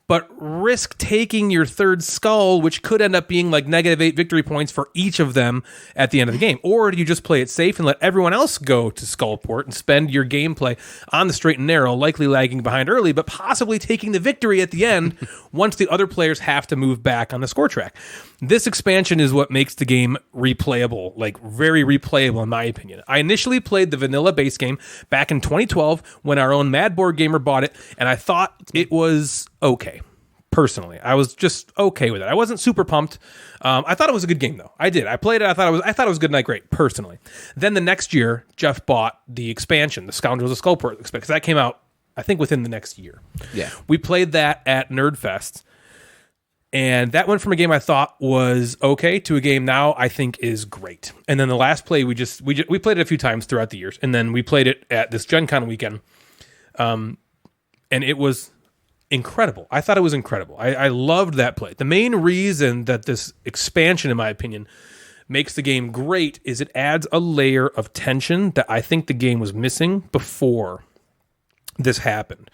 but risk taking your third skull, which could end up being like -8 victory points for each of them at the end of the game? Or do you just play it safe and let everyone else go to Skullport and spend your gameplay on the straight and narrow, likely lagging behind early, but possibly taking the victory at the end once the other players have to move back on the score track? This expansion is what makes the game replayable, like very replayable in my opinion. I initially played the vanilla base game back in 2012 when our own Mad Board Gamer bought it, and I thought it was okay. Personally, I was just okay with it. I wasn't super pumped. I thought it was a good game, though. I did. I played it. I thought it was good and great. Personally, then the next year, Jeff bought the expansion, the Scoundrels of Skullport expansion, because that came out, I think, within the next year. Yeah, we played that at Nerdfest, and that went from a game I thought was okay to a game now I think is great. And then the last play we played it a few times throughout the years, and then we played it at this Gen Con weekend, and it was incredible. I thought it was incredible. I loved that play. The main reason that this expansion, in my opinion, makes the game great is it adds a layer of tension that I think the game was missing before this happened.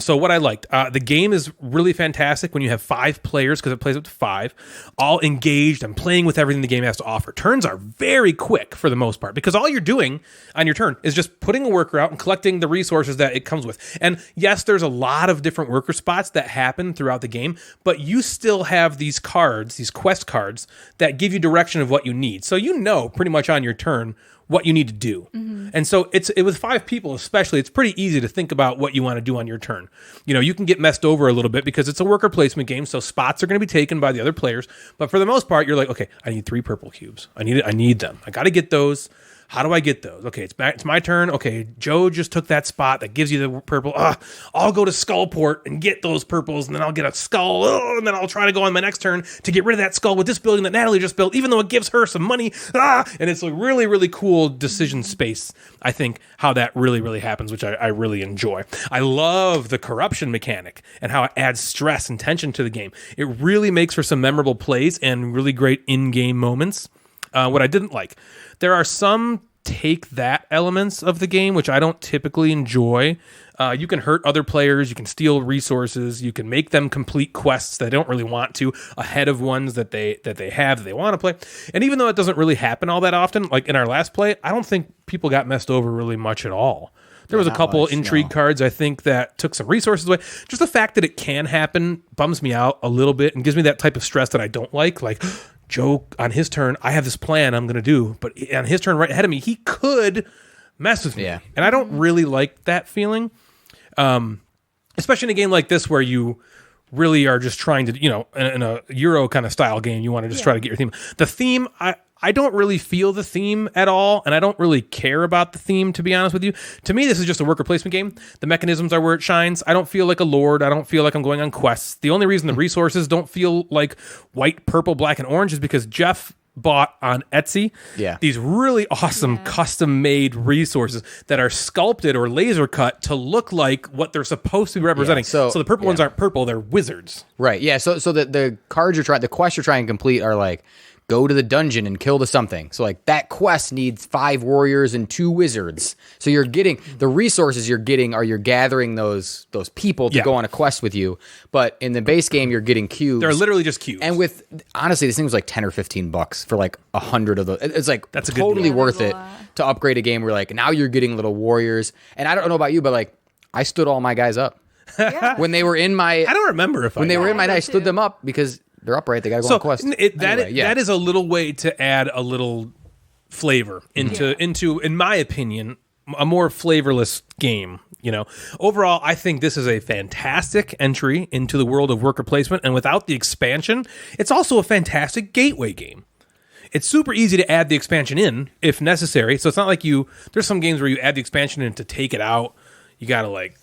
So what I liked, the game is really fantastic when you have 5 players, because it plays up to 5, all engaged and playing with everything the game has to offer. Turns are very quick for the most part, because all you're doing on your turn is just putting a worker out and collecting the resources that it comes with. And yes, there's a lot of different worker spots that happen throughout the game, but you still have these cards, these quest cards, that give you direction of what you need. So you know pretty much on your turn what you need to do. Mm-hmm. And so it with 5 people especially, it's pretty easy to think about what you want to do on your turn. You know, you can get messed over a little bit because it's a worker placement game, so spots are going to be taken by the other players. But for the most part, you're like, okay, I need 3 purple cubes. I need them. I got to get those. How do I get those? Okay, it's my turn. Okay, Joe just took that spot that gives you the purple. I'll go to Skullport and get those purples, and then I'll get a skull, and then I'll try to go on my next turn to get rid of that skull with this building that Natalie just built, even though it gives her some money. And it's a really, really cool decision space, I think, how that really, really happens, which I really enjoy. I love the corruption mechanic and how it adds stress and tension to the game. It really makes for some memorable plays and really great in-game moments. What I didn't like, there are some take that elements of the game, which I don't typically enjoy. You can hurt other players, you can steal resources, you can make them complete quests that they don't really want to ahead of ones that they want to play. And even though it doesn't really happen all that often, like in our last play, I don't think people got messed over really much at all. There was a couple intrigue cards, I think, that took some resources away. Just the fact that it can happen bums me out a little bit and gives me that type of stress that I don't like. Like, Joe, on his turn, I have this plan I'm going to do, but on his turn right ahead of me, he could mess with me. Yeah. And I don't really like that feeling, especially in a game like this where you really are just trying to, in a Euro kind of style game, you want to just try to get your theme. The theme, I don't really feel the theme at all, and I don't really care about the theme, to be honest with you. To me, this is just a worker placement game. The mechanisms are where it shines. I don't feel like a lord. I don't feel like I'm going on quests. The only reason the resources don't feel like white, purple, black, and orange is because Jeff bought on Etsy these really awesome custom-made resources that are sculpted or laser cut to look like what they're supposed to be representing. So the purple ones aren't purple, they're wizards. Right, yeah. So the cards the quests you're trying to complete are like, go to the dungeon and kill the something. So like that quest needs 5 warriors and 2 wizards. So you're getting the resources you're gathering those people to go on a quest with you. But in the base game, you're getting cubes. They're literally just cubes. And honestly, this thing was like $10 or $15 for like 100 of those. It's like that's totally worth it to upgrade a game where like now you're getting little warriors. And I don't know about you, but like I stood all my guys up. When they were in my I don't remember if when they were in my I stood them up because they're upright. They got to go on quest. That is a little way to add a little flavor into, in my opinion, a more flavorless game. You know, overall, I think this is a fantastic entry into the world of worker placement, and without the expansion, it's also a fantastic gateway game. It's super easy to add the expansion in if necessary. So it's not like there's some games where you add the expansion in to take it out. You got to like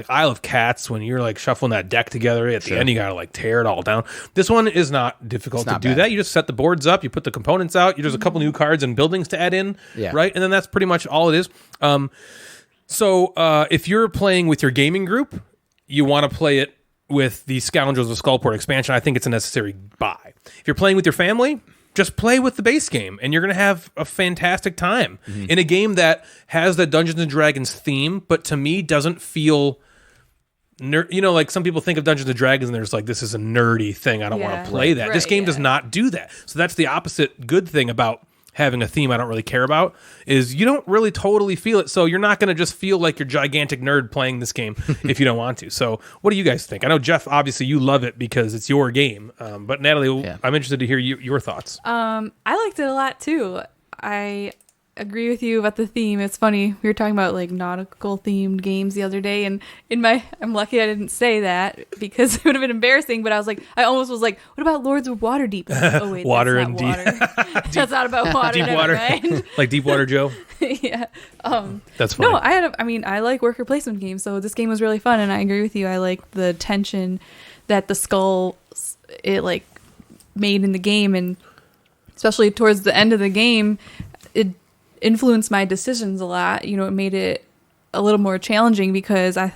Isle of Cats, when you're like shuffling that deck together at the end, you gotta like tear it all down. This one is not difficult to do that. You just set the boards up, you put the components out, there's a couple new cards and buildings to add in, right? And then that's pretty much all it is. So if you're playing with your gaming group, you want to play it with the Scoundrels of Skullport expansion. I think it's a necessary buy. If you're playing with your family, just play with the base game, and you're going to have a fantastic time in a game that has the Dungeons and Dragons theme, but to me doesn't feel like some people think of Dungeons and Dragons and there's like, this is a nerdy thing. I don't want to play that. This game does not do that. So that's the opposite good thing about having a theme I don't really care about, is you don't really totally feel it. So you're not going to just feel like you're gigantic nerd playing this game if you don't want to. So what do you guys think? I know, Jeff, obviously you love it because it's your game. But Natalie, I'm interested to hear your thoughts. I liked it a lot too. I agree with you about the theme. It's funny, we were talking about like nautical themed games the other day, and I'm lucky I didn't say that because it would have been embarrassing, but I almost was like, what about Lords of Waterdeep? Like, oh wait, water that's and not water. That's not about water. Deep water. Right? Like Deepwater Joe. Yeah. That's funny. No, I like worker placement games, so this game was really fun, and I agree with you. I like the tension that the skull it like made in the game, and especially towards the end of the game, it influenced my decisions a lot. You know, it made it a little more challenging because I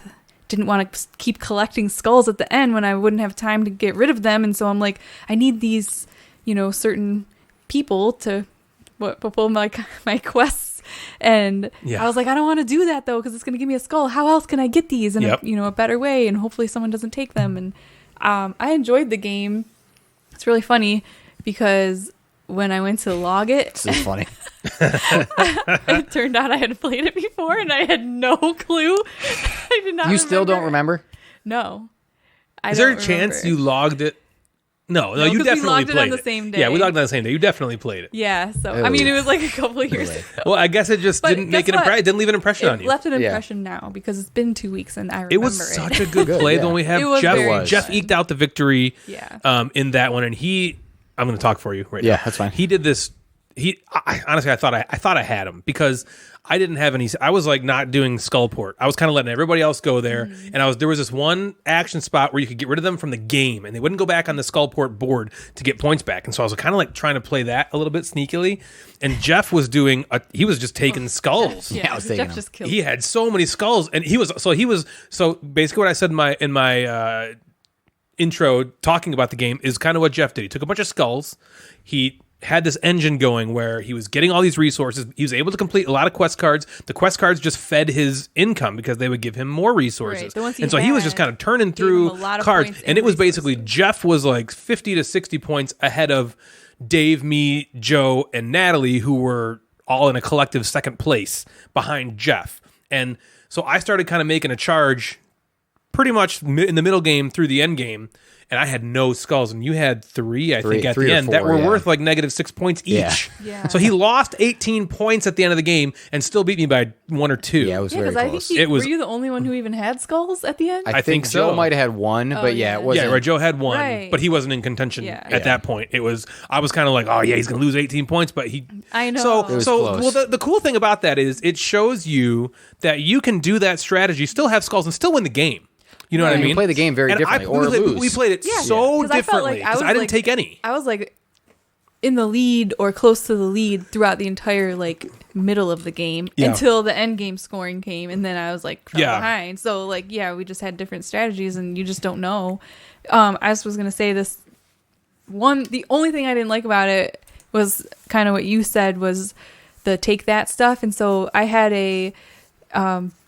didn't want to keep collecting skulls at the end when I wouldn't have time to get rid of them. And so I'm like, I need these, certain people to fulfill my quests. And I was like, I don't want to do that though, because it's going to give me a skull. How else can I get these in a better way? And hopefully someone doesn't take them. And I enjoyed the game. It's really funny because when I went to log it, this is funny. It turned out I had played it before and I had no clue. I did not. You still don't remember? No. Is there a chance you logged it? No, you definitely we logged played it on the same day. Yeah, we logged it on the same day. You definitely played it. Yeah, so I mean, it was like a couple of years ago. Well, I guess it just didn't make it didn't leave an impression on you. It left an impression now because it's been 2 weeks and I remember it. Was such a good play. Then we have Jeff eked out the victory in that one, and I'm going to talk for you right now. Yeah, that's fine. He did this. Honestly, I thought I had him because I didn't have any. I was like not doing Skullport. I was kind of letting everybody else go there, and there was this one action spot where you could get rid of them from the game, and they wouldn't go back on the Skullport board to get points back. And so I was kind of like trying to play that a little bit sneakily. And Jeff was he was just taking skulls. I was taking Jeff just killed. He had so many skulls, and he was basically what I said in my intro talking about the game is kind of what Jeff did. He took a bunch of skulls. He had this engine going where he was getting all these resources. He was able to complete a lot of quest cards. The quest cards just fed his income because they would give him more resources. Right. And so he was just kind of turning through cards. And it was basically Jeff was like 50 to 60 points ahead of Dave, me, Joe, and Natalie, who were all in a collective second place behind Jeff. And so I started kind of making a charge pretty much in the middle game through the end game and I had no skulls, and you had three, I think, at three the or end four, that were yeah. worth like -6 points each. Yeah. So he lost 18 points at the end of the game and still beat me by 1 or 2. Yeah, it was very because I close. think It was- were you the only one who even had skulls at the end? I think so. Joe might have had one, but yeah, yeah. it wasn't. Yeah, right. Joe had one, Right. but he wasn't in contention Yeah. at that point. I was kind of like, oh yeah, he's gonna lose 18 points, but he. I know. So It was close. well, the cool thing about that is it shows you that you can do that strategy, still have skulls, and still win the game. You know what I You mean? play the game very And differently, or lose. We played it Yeah. so 'Cause I felt differently like I because was I didn't like- take any. I was like in the lead or close to the lead throughout the entire like middle of the game Yeah. until the end game scoring came, and then I was like fell Yeah. behind. So like we just had different strategies, and you just don't know. I just was gonna say this one. The only thing I didn't like about it was kind of what you said was the take that stuff, and so I had a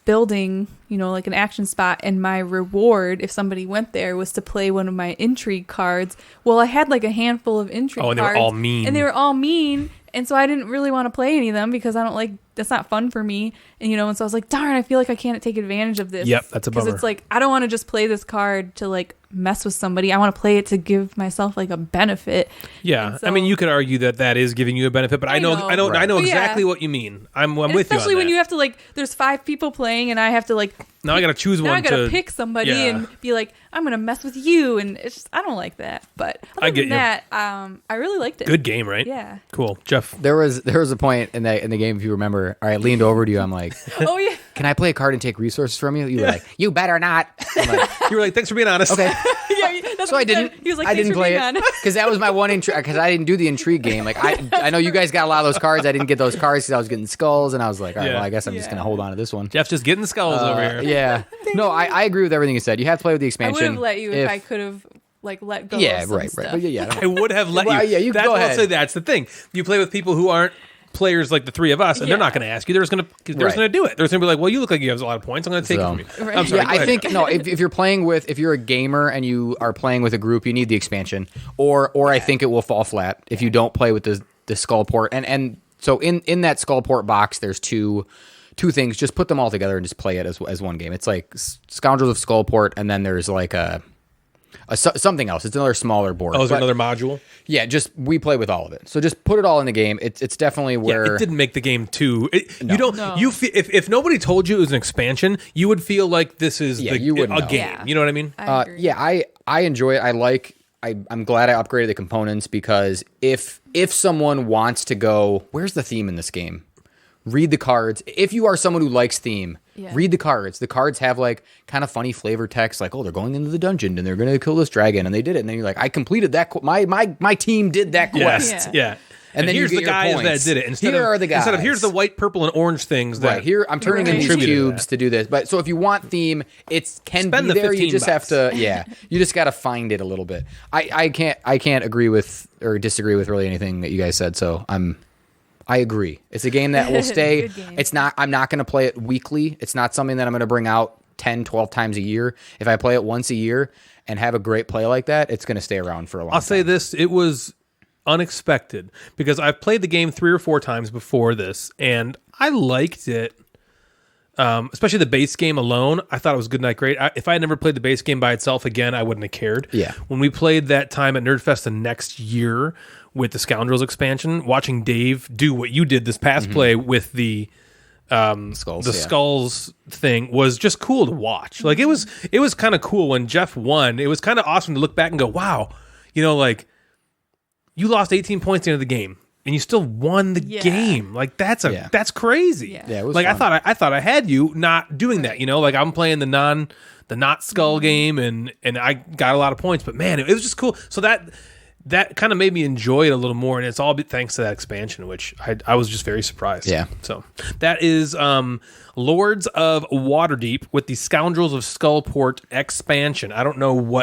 building, like an action spot, and my reward if somebody went there was to play one of my intrigue cards. Well, I had like a handful of intrigue cards. Oh, and they were all mean. And so I didn't really want to play any of them because I don't like, that's not fun for me. And and so I was like, darn, I feel like I can't take advantage of this. Yep, that's a bummer. Because it's like, I don't want to just play this card to like mess with somebody. I want to play it to give myself like a benefit. Yeah, And so- I mean, you could argue that is giving you a benefit, but I know Right. But yeah. exactly what you mean. I'm And with you on especially when that. you have to like, there's 5 people playing, and I have to like, Now I got to choose now one. I gotta to pick somebody yeah. and be like, I'm gonna mess with you, and it's just, I don't like that. But other I get than you. that, I really liked it. Good game, right? Yeah. Cool, Jeff. There was a point in the game, if you remember. All right, I leaned over to you. I'm like, Oh yeah. "Can I play a card and take resources from you?" You were like, "You better not." I'm like, You were like, thanks for being honest. okay. Yeah, that's So what I he said. didn't. He was like, I "Thanks didn't for play being it honest." because that was my one intrigue. Because I didn't do the intrigue game. Like I know you guys got a lot of those cards. I didn't get those cards because I was getting skulls, and I was like, all right, Yeah. well, I guess I'm just Yeah. gonna hold on to this one. Jeff's just getting skulls over here. Yeah. No, I agree with everything you said. You have to play with the I expansion. would have let you if I could have like let go. Yeah, of some right. stuff. But yeah. I would have let Well, you. yeah, you that's go what I'll ahead. say. That's the thing. You play with people who aren't players like the three of us, and they're Yeah. not going to ask you. They're just going to Right. do it. They're just going to be like, "Well, you look like you have a lot of points. I'm going to take it from you." Right. I'm sorry. Yeah, go I ahead. think no. If you're playing with, if you're a gamer and you are playing with a group, you need the expansion. Or I think it will fall flat if you don't play with the skull port. And so in that skull port box, there's two things. Just put them all together and just play it as one game. It's like Scoundrels of Skullport, and then there's like a something else. It's another smaller board. Oh, is there But, another module? Yeah, just we play with all of it. So just put it all in the game. It's definitely where Yeah, it didn't make the game too. You don't. No. You feel, if nobody told you it was an expansion, you would feel like this is you wouldn't a know. game. Yeah. You know what I mean? I agree. yeah, I enjoy it. I'm glad I upgraded the components because if someone wants to go, where's the theme in this game? Read the cards. If you are someone who likes theme, Yeah. read the cards. The cards have like kind of funny flavor text, like, oh, they're going into the dungeon and they're going to kill this dragon, and they did it. And then you're like, I completed that. My team did that quest. Yes. Yeah. Yeah. And then you here's get the your guys points. that did it. Here are the Instead of guys. here's the white, purple, and orange things. That Right here, I'm turning in these contributed to cubes that. to do this. But so if you want theme, it can Spend be the there. You 15 just have bucks. to, yeah. You just got to find it a little bit. I can't agree with or disagree with really anything that you guys said. So I agree. It's a game that will stay. Good game. It's not. I'm not going to play it weekly. It's not something that I'm going to bring out 10, 12 times a year. If I play it once a year and have a great play like that, it's going to stay around for a long time. I'll say this: it was unexpected because I've played the game 3 or 4 times before this, and I liked it. Especially the base game alone, I thought it was good night great. If I had never played the base game by itself again, I wouldn't have cared. Yeah. When we played that time at Nerdfest the next year with the Scoundrels expansion, watching Dave do what you did this past play with the Skulls. the yeah. skulls thing was just cool to watch. Like it was kind of cool when Jeff won. It was kind of awesome to look back and go, wow, like you lost 18 points at the end of the game and you still won the Yeah. game. Like that's crazy. Yeah. Yeah, it was like fun. I thought I had you not doing that. Like I'm playing the not skull game and I got a lot of points. But man, it was just cool. So that kind of made me enjoy it a little more, and it's all thanks to that expansion, which I was just very surprised. Yeah. So that is Lords of Waterdeep with the Scoundrels of Skullport expansion. I don't know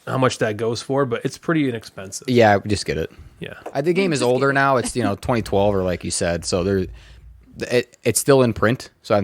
how much that goes for, but it's pretty inexpensive. Yeah, just get it. Yeah. The game is older now. It's 2012 or like you said, so it's still in print. So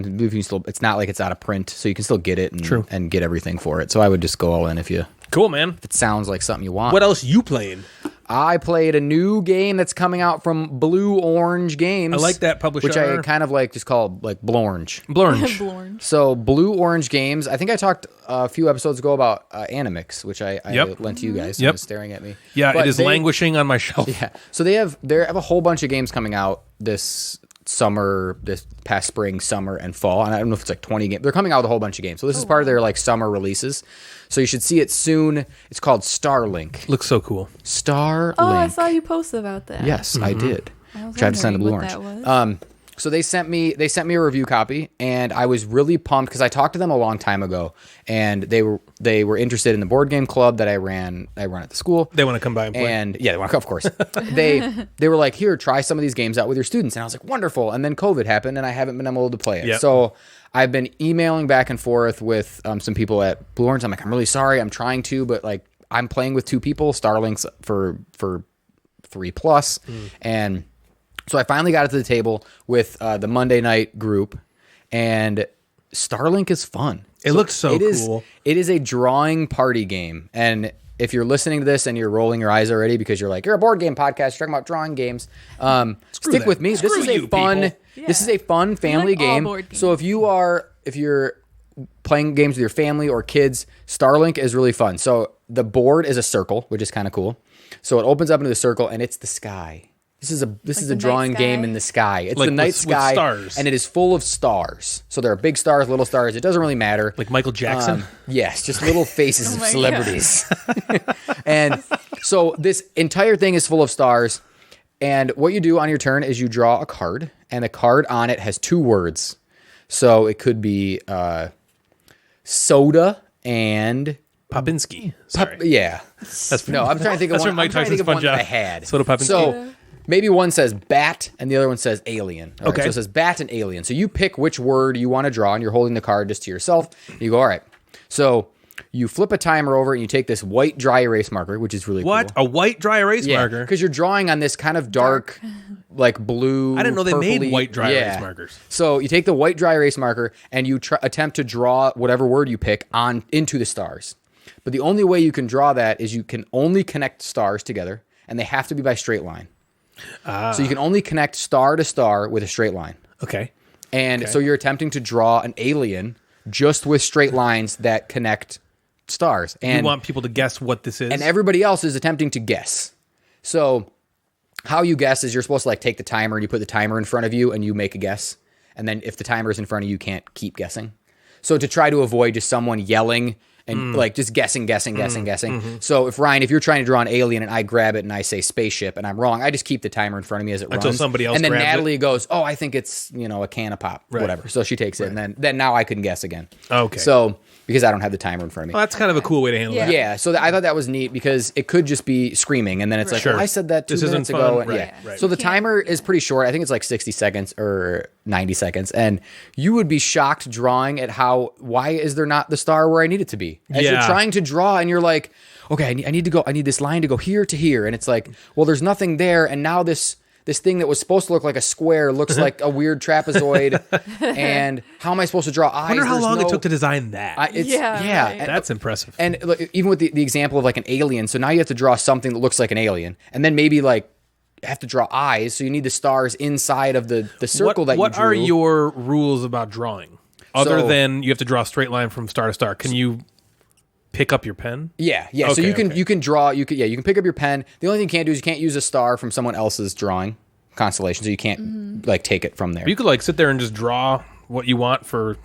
it's not like it's out of print, so you can still get it and get everything for it. So I would just go all in if you Cool, man. If it sounds like something you want. What else you playing? I played a new game that's coming out from Blue Orange Games. I like that publisher. Which I kind of like just call like Blornge. Blornge. So Blue Orange Games. I think I talked a few episodes ago about Animix, which I lent to you guys. So staring at me. Yeah, but it is languishing on my shelf. Yeah. So they have a whole bunch of games coming out this summer, this past spring, summer, and fall. And I don't know if it's like 20 games. They're coming out with a whole bunch of games. So this is part of their like summer releases. So you should see it soon. It's called Starlink. Looks so cool. Starlink. Oh, I saw you post about that. Yes, I did. I was Tried to send a Blue wondering Orange. what that was. So they sent me a review copy, and I was really pumped because I talked to them a long time ago, and they were interested in the board game club that I run at the school. They want to come by and play. And yeah, they want to, of course. they were like, here, try some of these games out with your students, and I was like, wonderful. And then COVID happened, and I haven't been able to play it. Yep. So I've been emailing back and forth with some people at Blue Orange. I'm like, I'm really sorry, I'm trying to, but like I'm playing with 2 people. Starlink's for 3+, and so I finally got it to the table with the Monday night group, and Starlink is fun. It looks so cool. It is a drawing party game, and if you're listening to this and you're rolling your eyes already because you're like, you're a board game podcast, you're talking about drawing games, stick with me. This is a fun family like all game. board games. So if you're playing games with your family or kids, Starlink is really fun. So the board is a circle, which is kind of cool. So it opens up into the circle, and it's the sky. This is a drawing game in the sky. It's like the night with sky, stars. and it is full of stars. So there are big stars, little stars. It doesn't really matter. Like Michael Jackson. Yes, just little faces of my celebrities. And so this entire thing is full of stars. And what you do on your turn is you draw a card, and the card on it has 2 words. So it could be soda and Popinski. Sorry. yeah. That's No, I'm trying to think of That's one. from Mike I'm trying to think Tyson's of one that I Punch-Out. had. Soda Popinski. So maybe one says bat and the other one says alien. All right, Okay. so it says bat and alien. So you pick which word you want to draw, and you're holding the card just to yourself. You go, all right. So you flip a timer over, and you take this white dry erase marker, which is really What? cool. A white dry erase marker? Because you're drawing on this kind of dark, like blue. I didn't know they made purpley- white dry erase markers. So you take the white dry erase marker, and you attempt to draw whatever word you pick into the stars. But the only way you can draw that is you can only connect stars together, and they have to be by straight line. So you can only connect star to star with a straight line. Okay. And so you're attempting to draw an alien just with straight lines that connect stars. And You want people to guess what this is? and everybody else is attempting to guess. So how you guess is you're supposed to like take the timer, and you put the timer in front of you, and you make a guess. And then if the timer is in front of you, you can't keep guessing. So to try to avoid just someone yelling and like just guessing. So if you're trying to draw an alien, and I grab it and I say spaceship and I'm wrong, I just keep the timer in front of me as it runs. Until somebody else And then grabs Natalie goes, oh, I think it's, a can of pop, whatever. So she takes it, and then now I can guess again. Okay. So because I don't have the timer in front of me. Well, that's kind of a cool way to handle that. Yeah, so I thought that was neat because it could just be screaming, and then it's like, Sure. well, I said that 2 This isn't minutes ago. fun. And, Right, yeah. right. So the timer is pretty short. I think it's like 60 seconds or 90 seconds, and you would be shocked drawing at why is there not the star where I need it to be? As you're Yeah. trying to draw, and you're like, okay, I need to go. I need this line to go here to here, and it's like, well, there's nothing there, and now this thing that was supposed to look like a square looks like a weird trapezoid, and how am I supposed to draw eyes? I wonder how There's long no- it took to design that. Yeah, right. and- That's impressive. and look, even with the example of like an alien, so now you have to draw something that looks like an alien, and then maybe like have to draw eyes, so you need the stars inside of the circle that you drew. What are your rules about drawing? Other So- than you have to draw a straight line from star to star. Can you pick up your pen? Yeah. So Okay, you can okay. you can draw. You can pick up your pen. The only thing you can't do is you can't use a star from someone else's drawing constellation, so you can't like take it from there. You could like sit there and just draw what you want for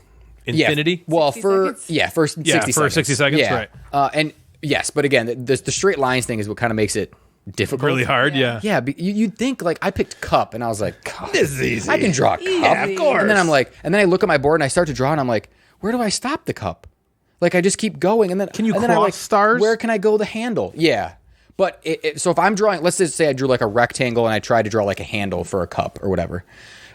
infinity. Well, 60 for seconds? for 60 seconds. for 60 seconds, Yeah. right. And yes, but again, the straight lines thing is what kind of makes it difficult. Really hard, yeah. Yeah, but you'd think like I picked cup, and I was like, God, This is easy. I can draw a cup. Yeah, of course. And then I'm like, and then I look at my board and I start to draw, and I'm like, where do I stop the cup? Like I just keep going, and then Can you and then I, cross like, stars? Where can I go the handle? Yeah. But so if I'm drawing, let's just say I drew like a rectangle and I tried to draw like a handle for a cup or whatever.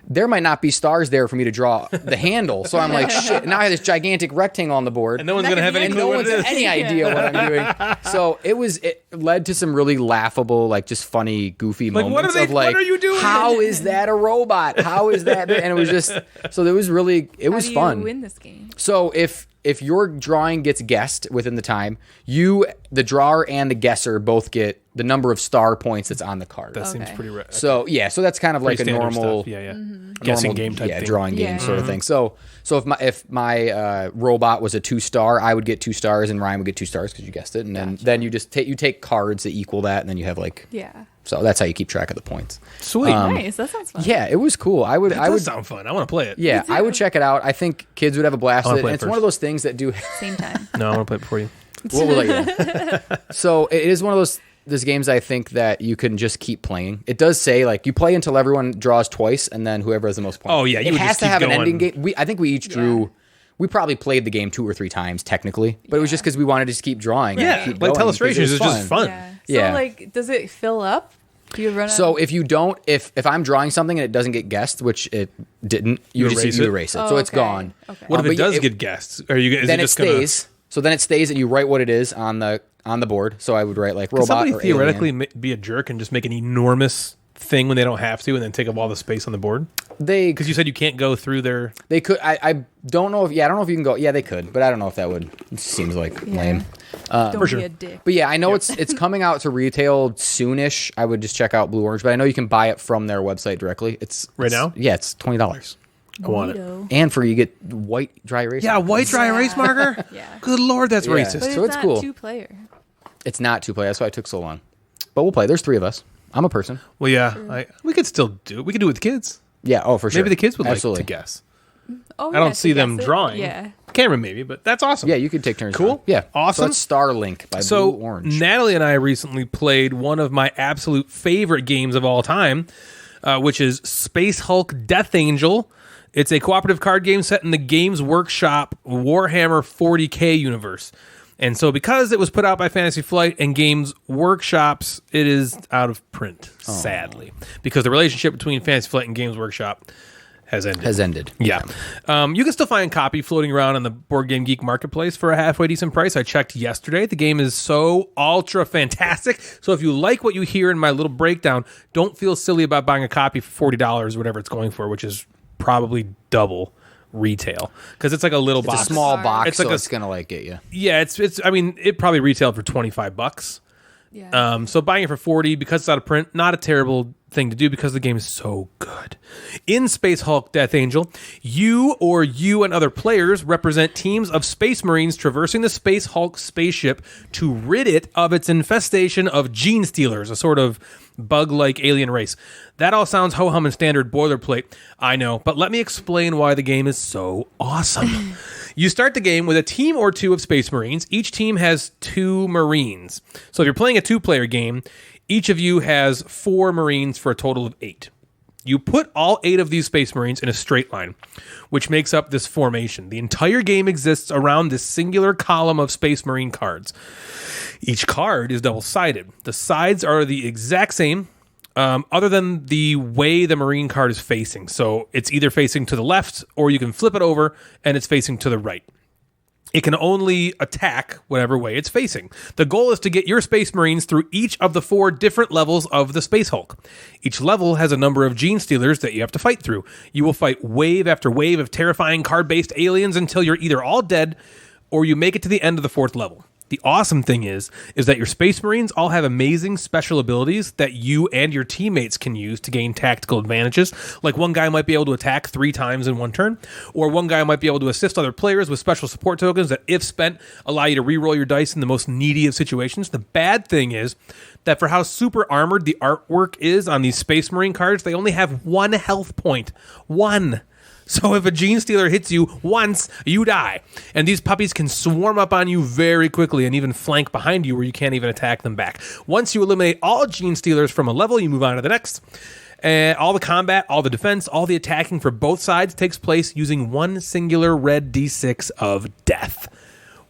There might not be stars there for me to draw the handle. So I'm like, shit. Now I have this gigantic rectangle on the board. And no one's going to have any and clue no what one's it is. any idea what I'm doing. So it led to some really laughable, like just funny, goofy Like, what moments are they- of like, what are you doing? How is that a robot? How is that? And it was just, so it was really, it was How do fun. you win this game? So if if your drawing gets guessed within the time, the drawer and the guesser both get the number of star points that's on the card. That seems pretty rare. So so that's kind of like a normal, Guessing game type thing. drawing game sort of thing. So if my robot was a 2-star, I would get 2 stars, and Ryan would get 2 stars because you guessed it, and then you just take cards that equal that, and then you have like So that's how you keep track of the points. Sweet, nice. That sounds fun. Yeah, it was cool. I would sound fun. I want to play it. Yeah, I would check it out. I think kids would have a blast with it. And it's one of those things that do same time. No, I want to play it before you. We'll let you know. So it is one of those games I think that you can just keep playing. It does say like you play until everyone draws twice, and then whoever has the most points. Oh yeah, it has to have an ending game. I think we each drew. We probably played the game 2 or 3 times technically, but it was just because we wanted to just keep drawing. Yeah, keep like going, Telestrations is just fun. So like, does it fill up? Do you run out? So if you don't, if I'm drawing something and it doesn't get guessed, which it didn't, you erase it. Oh, so it's gone. Okay. What if it does get guessed? Are you? Then it stays. So then it stays, and you write what it is on the board. So I would write like robot. Somebody or theoretically alien. be a jerk and just make an enormous thing when they don't have to, and then take up all the space on the board. Because you said you can't go through their. They could. I don't know if. Yeah, I don't know if you can go. Yeah, they could, but I don't know if that would. It seems like lame. Don't for sure. be a dick. But yeah, I know it's coming out to retail soonish. I would just check out Blue Orange, but I know you can buy it from their website directly. It's now. Yeah, it's $20. I want it. And you get white dry erase. Yeah, white dry erase marker. Yeah. Good lord, that's Yeah. racist. But So it's not cool. 2-player. It's not 2-player. That's why it took so long. But we'll play. There's 3 of us. I'm a person. Well, yeah, we could still do it. We could do it with kids. Yeah. Oh, for sure. Maybe the kids would Absolutely. like to guess. Oh, I don't see them guess it. drawing. Yeah. Cameron maybe, but that's awesome. Yeah, you could take turns. Cool. Drawing. Yeah. Awesome. So that's Starlink by So Blue Orange. Natalie and I recently played one of my absolute favorite games of all time, which is Space Hulk Death Angel. It's a cooperative card game set in the Games Workshop Warhammer 40K universe. And so because it was put out by Fantasy Flight and Games Workshops, it is out of print, sadly. Because the relationship between Fantasy Flight and Games Workshop has ended. Yeah. You can still find a copy floating around on the Board Game Geek marketplace for a halfway decent price. I checked yesterday. The game is so ultra fantastic. So if you like what you hear in my little breakdown, don't feel silly about buying a copy for $40 or whatever it's going for, which is probably double retail, because it's like a little box. It's a small box, it's like so it's gonna like get you. Yeah, it's. I mean, it probably retailed for $25. Yeah. So buying it for $40 because it's out of print, not a terrible thing to do because the game is so good. In Space Hulk Death Angel, you and other players represent teams of Space Marines traversing the Space Hulk spaceship to rid it of its infestation of gene stealers, a sort of bug-like alien race. That all sounds ho-hum and standard boilerplate, I know, but let me explain why the game is so awesome. You start the game with a team or 2 of Space Marines. Each team has 2 Marines. So if you're playing a 2-player game, each of you has 4 Marines for a total of 8. You put all 8 of these Space Marines in a straight line, which makes up this formation. The entire game exists around this singular column of Space Marine cards. Each card is double-sided. The sides are the exact same, other than the way the Marine card is facing. So it's either facing to the left, or you can flip it over, and it's facing to the right. It can only attack whatever way it's facing. The goal is to get your Space Marines through each of the 4 different levels of the Space Hulk. Each level has a number of gene stealers that you have to fight through. You will fight wave after wave of terrifying card-based aliens until you're either all dead or you make it to the end of the 4th level. The awesome thing is that your Space Marines all have amazing special abilities that you and your teammates can use to gain tactical advantages. Like one guy might be able to attack 3 times in one turn, or one guy might be able to assist other players with special support tokens that, if spent, allow you to reroll your dice in the most needy of situations. The bad thing is that for how super armored the artwork is on these Space Marine cards, they only have 1 health point. 1. So if a gene stealer hits you once, you die. And these puppies can swarm up on you very quickly and even flank behind you where you can't even attack them back. Once you eliminate all gene stealers from a level, you move on to the next. And all the combat, all the defense, all the attacking for both sides takes place using one singular red D6 of death.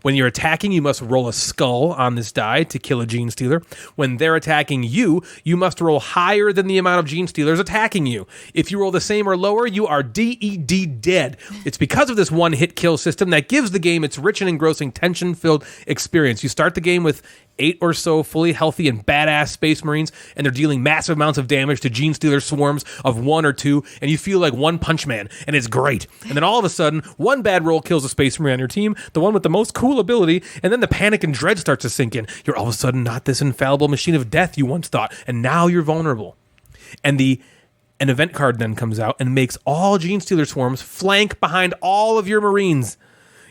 When you're attacking, you must roll a skull on this die to kill a Gene Stealer. When they're attacking you, you must roll higher than the amount of Gene Stealers attacking you. If you roll the same or lower, you are DED dead. It's because of this one-hit kill system that gives the game its rich and engrossing tension-filled experience. You start the game with 8 or so fully healthy and badass Space Marines, and they're dealing massive amounts of damage to Gene Stealer swarms of 1 or 2, and you feel like One Punch Man, and it's great. And then all of a sudden, one bad roll kills a Space Marine on your team, the one with the most cool ability, and then the panic and dread starts to sink in. You're all of a sudden not this infallible machine of death you once thought, and now you're vulnerable. And an event card then comes out and makes all Gene Stealer swarms flank behind all of your Marines.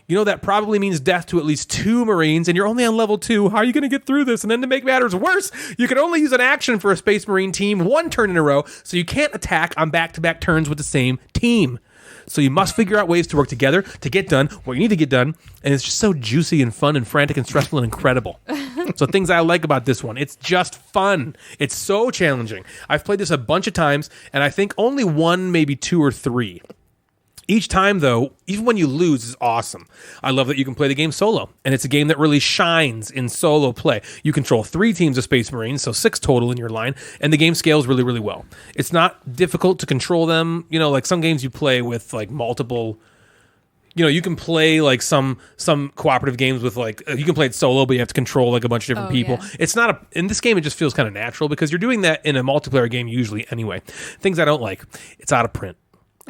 You know, that probably means death to at least 2 Marines, and you're only on level 2. How are you going to get through this? And then to make matters worse, you can only use an action for a Space Marine team 1 turn in a row, so you can't attack on back-to-back turns with the same team. So you must figure out ways to work together to get done what you need to get done, and it's just so juicy and fun and frantic and stressful and incredible. So things I like about this one, it's just fun. It's so challenging. I've played this a bunch of times, and I think only 1, maybe 2 or 3. Each time, though, even when you lose, is awesome. I love that you can play the game solo, and it's a game that really shines in solo play. You control 3 teams of Space Marines, so 6 total in your line, and the game scales really, really well. It's not difficult to control them. You know, like some games you play with like multiple... You know, you can play like some cooperative games with like you can play it solo, but you have to control like a bunch of different people. Yeah. It's not in this game. It just feels kind of natural because you're doing that in a multiplayer game usually anyway. Things I don't like. It's out of print.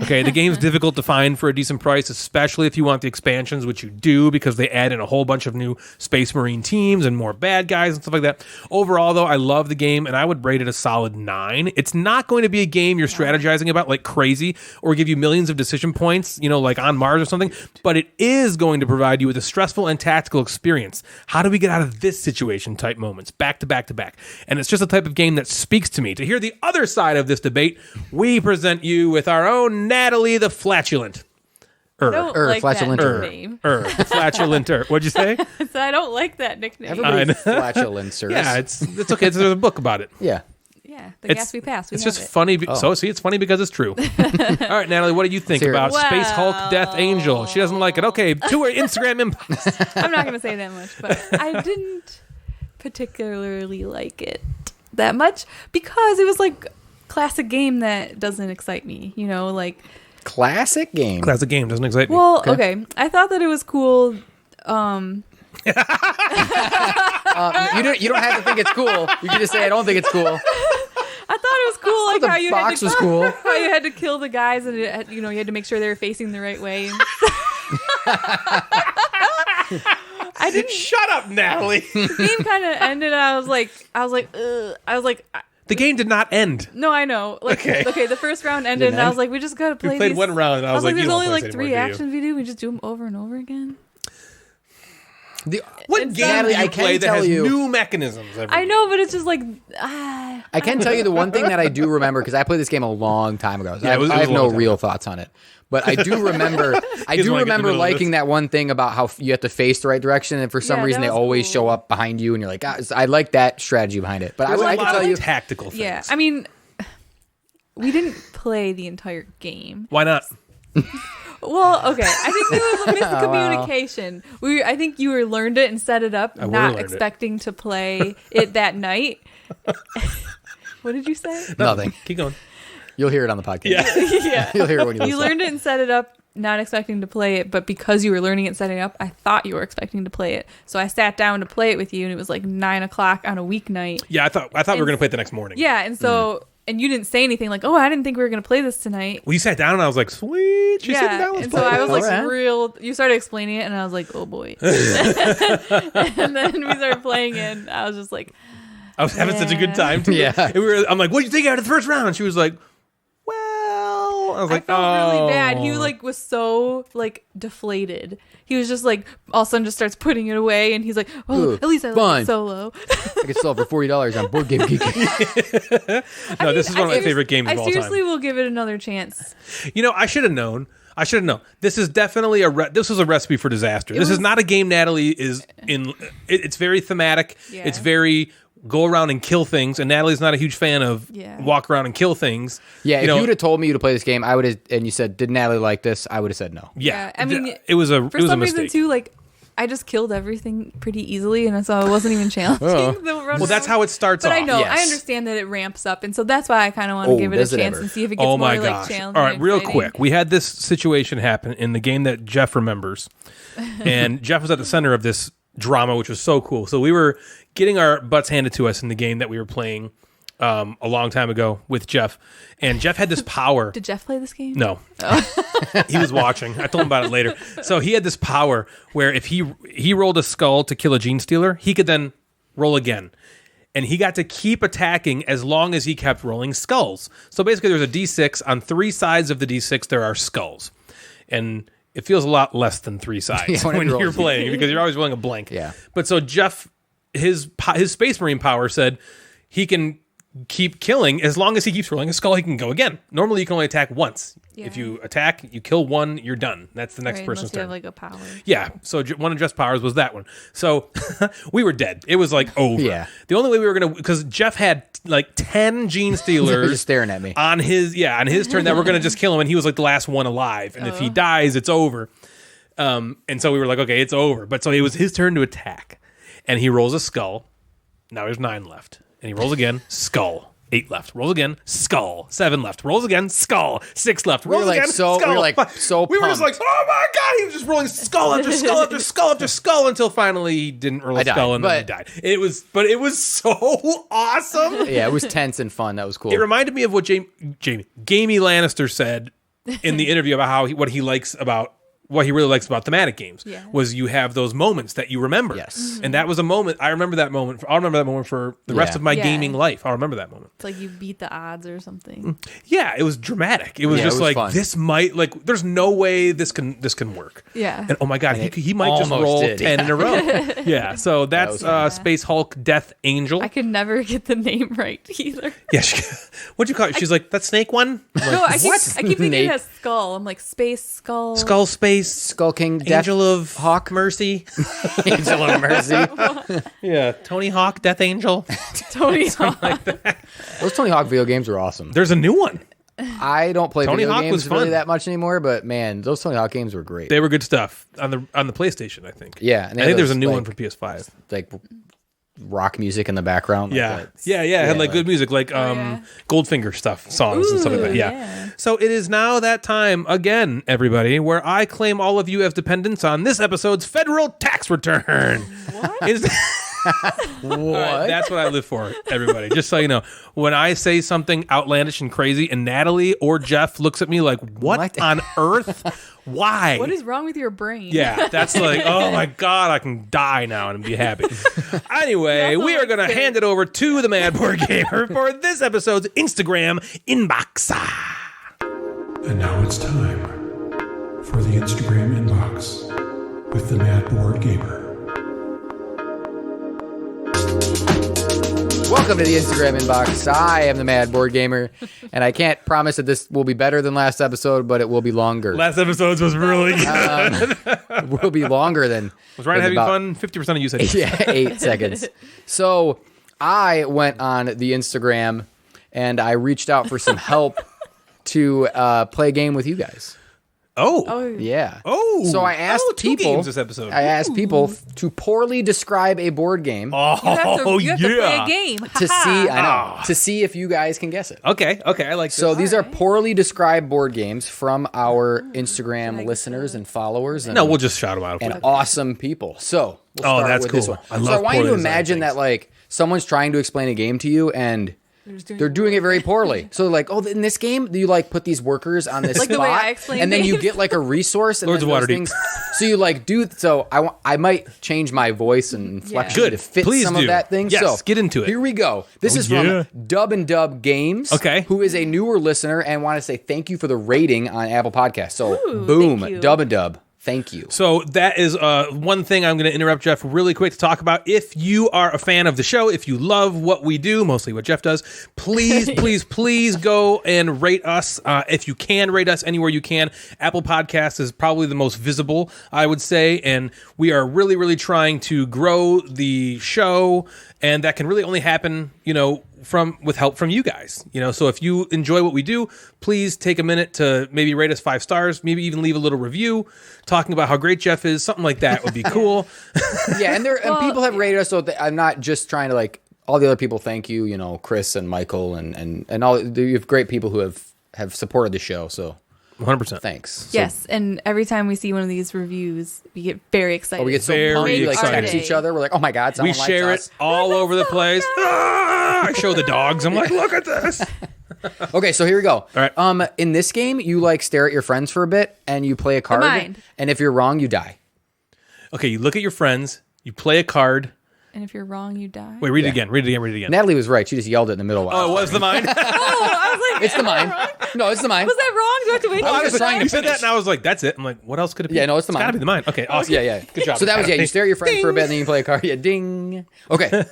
Okay, the game's difficult to find for a decent price, especially if you want the expansions, which you do because they add in a whole bunch of new Space Marine teams and more bad guys and stuff like that. Overall, though, I love the game, and I would rate it a solid 9. It's not going to be a game you're strategizing about like crazy or give you millions of decision points, you know, like on Mars or something, but it is going to provide you with a stressful and tactical experience. How do we get out of this situation type moments, back to back to back? And it's just a type of game that speaks to me. To hear the other side of this debate, we present you with our own Natalie the Flatulent. I don't like that nickname. Flatulenter. What'd you say? I don't like that nickname. Everybody's flatulent. Yeah, it's okay. There's a book about it. Yeah, the gas we pass. It's just funny. So see, it's funny because it's true. All right, Natalie, what do you think about Space Hulk Death Angel? She doesn't like it. Okay, to her Instagram inbox. I'm not going to say that much, but I didn't particularly like it that much because it was like classic game that doesn't excite me, you know, like classic game doesn't excite me. Well, okay. I thought that it was cool. You don't have to think it's cool. You can just say I don't think it's cool. I thought it was cool, like how you box was cool. How you had to kill the guys, and it, you know, you had to make sure they were facing the right way. I didn't. Shut up, Natalie. The game kind of ended. And I was like, ugh. The game did not end. No, I know. Like, okay, the first round ended, and I was like, we just gotta play. We played one round, and I was like, there's only like 3 actions we do. We just do them over and over again. What game do you play that has new mechanisms? I know, but it's just like... I can tell you the one thing that I do remember, because I played this game a long time ago. So I have no real thoughts on it. But I do remember liking that one thing about how you have to face the right direction, and for some reason they always show up behind you, and you're like, I like that strategy behind it. But I can tell you tactical things. Yeah, I mean, we didn't play the entire game. Why not? Well, okay. I think there was a miscommunication. Wow. I think you learned it and set it up, not expecting to play it that night. What did you say? Nothing. Keep going. You'll hear it on the podcast. Yeah. You'll hear it when you listen. You learned it and set it up, not expecting to play it, but because you were learning it and setting it up, I thought you were expecting to play it. So I sat down to play it with you, and it was like 9:00 on a weeknight. Yeah, I thought we were going to play it the next morning. Yeah, and so... And you didn't say anything like, oh, I didn't think we were going to play this tonight. Well, you sat down and I was like, sweet. She's sitting down. And so I was like, you started explaining it and I was like, oh boy. And then we started playing it and I was just like, I was having such a good time too. Yeah. And I'm like, what do you think out of the first round? And she was like, well, I was like, I felt really bad. He was so deflated. He was just like, all of a sudden just starts putting it away, and he's like, "Oh, at least I like it solo." I could sell it for $40 on Boardgame Geek. This is one of my favorite games of all time. I seriously will give it another chance. You know, I should have known. This is definitely this was a recipe for disaster. This is not a game Natalie is in. It's very thematic. Yeah. It's very go around and kill things, and Natalie's not a huge fan of walk around and kill things. Yeah, if you would have told me to play this game, I would have, and you said, did Natalie like this? I would have said no. Yeah. I mean, it was a for some mistake. reason too, like I just killed everything pretty easily, and so I wasn't even challenging the run. Well, that's how it starts But off. I know, Yes. I understand that it ramps up, and so that's why I kind of want to give it a does it chance ever? and see if it gets Oh my more gosh. like challenging. All right, and real exciting. quick. We had this situation happen in the game that Jeff remembers. And Jeff was at the center of this drama, which was so cool. So we were getting our butts handed to us in the game that we were playing a long time ago with Jeff. And Jeff had this power. Did Jeff play this game? No. He was watching. I told him about it later. So he had this power where if he rolled a skull to kill a gene stealer, he could then roll again. And he got to keep attacking as long as he kept rolling skulls. So basically there's a D6. On 3 sides of the D6, there are skulls. And it feels a lot less than 3 sides when you're playing because you're always rolling a blank. Yeah. But so Jeff, his Space Marine power said he can keep killing as long as he keeps rolling a skull. He can go again. Normally, you can only attack once. Yeah. If you attack, you kill one, you're done. That's the next Right, person's unless you turn. have like a power. Yeah, so one of Jeff's powers was that one. So we were dead. It was like over. Yeah. The only way we were gonna, because Jeff had like 10 gene They're stealers just staring at me. on his turn that we're gonna just kill him, and he was like the last one alive. And if he dies, it's over. And so we were like, okay, it's over. But so it was his turn to attack, and he rolls a skull. Now there's 9 left, and he rolls again, skull. 8 left. Rolls again. Skull. 7 left. Rolls again. Skull. 6 left. Rolls again. Skull. We were so we were just like, pumped. oh my god! He was just rolling skull after skull after skull after skull until finally he didn't roll a skull and then he died. It was so awesome. Yeah, it was tense and fun. That was cool. It reminded me of what Gamey Lannister said in the interview about what he really likes about thematic games was you have those moments that you remember. Yes. And that was a moment. I remember that moment. I'll remember that moment for the rest of my gaming life. I'll remember that moment. It's like you beat the odds or something. Yeah, it was dramatic. It was just it was like fun. this might there's no way this can work. Yeah. And oh my god, he might just almost roll did. 10 in a row. Yeah. So that's Space Hulk Death Angel. I could never get the name right either. Yeah. What'd you call it? She's like, that snake one? I'm No, like, I keep thinking Snake? it has skull. I'm like space skull. Skull Space. Skull King, Angel of Hawk Mercy. Angel of Mercy. Yeah. Tony Hawk Death Angel. Tony Hawk. Those Tony Hawk video games were awesome. There's a new one. I don't play Tony video Hawk games was really fun. that much anymore, but man, those Tony Hawk games were great. They were good stuff on the PlayStation, I think. Yeah, and they I think had there's a those, new like- one for PS5. like rock music in the background. Yeah. Like that. Yeah, it had like good music, like yeah. Goldfinger songs and stuff like that. Yeah. So it is now that time again, everybody, where I claim all of you as dependents on this episode's federal tax return. What? What? That's what I live for, everybody. Just so you know, when I say something outlandish and crazy, and Natalie or Jeff looks at me like, "What on earth? Why? What is wrong with your brain? Yeah, that's like, oh my god, I can die now and be happy. Anyway, we are going to hand it over to the Mad Board Gamer for this episode's Instagram inbox. And now it's time for the Instagram inbox with the Mad Board Gamer. Welcome to the Instagram inbox. I am the Mad Board Gamer, and I can't promise that this will be better than last episode, but it will be longer. Last episode was really good. Will be longer than. Was Ryan having fun? 50% of you said yes. 8 seconds. So I went on the Instagram and I reached out for some help to play a game with you guys. Oh. Yeah. Oh. So I asked two people. games this episode. I asked people to poorly describe a board game You have to play a game. to see. I know to see if you guys can guess it. Okay, I like So this. these are poorly described board games from our Instagram listeners and followers. And, No, we'll just shout them out. and awesome people. So we'll start that's with this cool. one. I So love I want you to poorly designed imagine things. that like someone's trying to explain a game to you and they're doing it very poorly. So like, oh, in this game, you like put these workers on this Like the spot, way I explain and then you games. get like a resource. And Lords then of those Waterdeep. things, so you like do. So I might change my voice and inflection Good. to fit Please some do. of that thing. Yes, so get into it. Here we go. This is yeah. from Dub and Dub Games. Okay. Who is a newer listener and want to say thank you for the rating on Apple Podcasts. So Ooh, boom, thank you. Dub and Dub. Thank you. So that is one thing I'm going to interrupt Jeff really quick to talk about. If you are a fan of the show, if you love what we do, mostly what Jeff does, please go and rate us. If you can rate us anywhere you can. Apple Podcasts is probably the most visible, I would say, and we are really, really trying to grow the show, and that can really only happen, with help from you guys. So if you enjoy what we do, please take a minute to maybe rate us 5 stars, maybe even leave a little review talking about how great Jeff is. Something like that would be cool. Yeah, and people have rated us, so I'm not just trying to like all the other people. Thank you, Chris and Michael and all. You have great people who have supported the show. So 100%. Thanks. Yes, and every time we see one of these reviews, we get very excited. We get so pumped. We like text each other. We're like, oh my god, someone likes share us. it all over the place. I show the dogs. I'm like, look at this. Okay, so here we go. All right. In this game, you like stare at your friends for a bit, and you play a card. And if you're wrong, you die. Okay, you look at your friends. You play a card. And if you're wrong, you die. Wait, read it again. Read it again. Natalie was right. She just yelled it in the middle. Oh, it was the mine? Oh, I was like, it's the mine. No, it's the mine. Was that wrong? Do I have to wait? I was trying to said that, and I was like, that's it. I'm like, what else could it be? Yeah, no, it's the mine. It's gotta be the mine. Okay, awesome. Yeah. Good job. So that was, you stare at your friend for a bit, and then you play a card. Yeah, ding. Okay.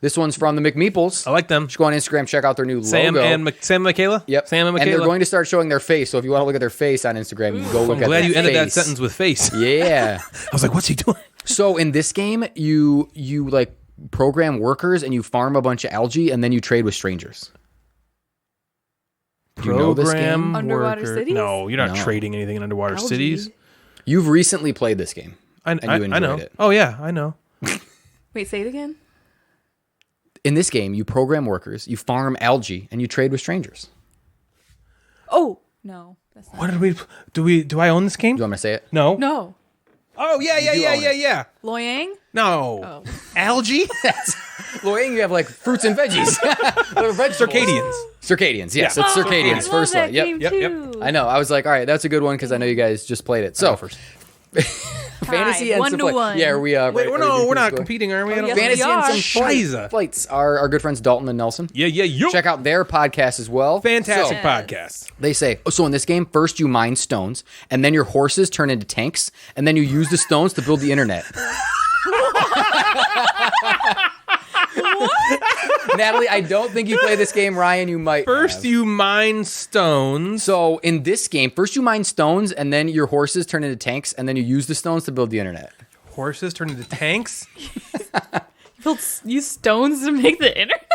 This one's from the McMeeples. I like them. Just go on Instagram, check out their new Sam logo. Sam and Michaela? Yep. Sam and Michaela. And they're going to start showing their face, so if you want to look at their face on Instagram, you can go look at their face. I'm glad you ended that sentence with face. Yeah. I was like, what's he doing? So in this game, you like program workers and you farm a bunch of algae and then you trade with strangers. Do you know this game? Underwater Cities? No, you're not trading anything in Underwater Algae. Cities. You've recently played this game. And you enjoyed know. it. Oh, yeah, I know. Wait, say it again? In this game, you program workers, you farm algae, and you trade with strangers. Oh, no. That's not What did do I own this game? Do you want me to say it? No. No. Oh, yeah. Loyang? No. Oh. Algae? Loyang, you have like fruits and veggies. Circadians. Circadians, yes. It's I Circadians, love first that one. game Yep. too. I know. I was like, all right, that's a good one because I know you guys just played it. So, first. fantasy and 1-1. Yeah, are we? Wait, we're not competing, are we? yes, Fantasy we and are. some Shiza. flights. Our good friends Dalton and Nelson. Yeah. Check out their podcast as well. Fantastic So, podcast. they say, so in this game, first you mine stones, and then your horses turn into tanks, and then you use the stones to build the internet. Natalie, I don't think you play this game. Ryan, you might. First, you mine stones. So in this game, first you mine stones, and then your horses turn into tanks, and then you use the stones to build the internet. Horses turn into tanks. Use stones to make the internet?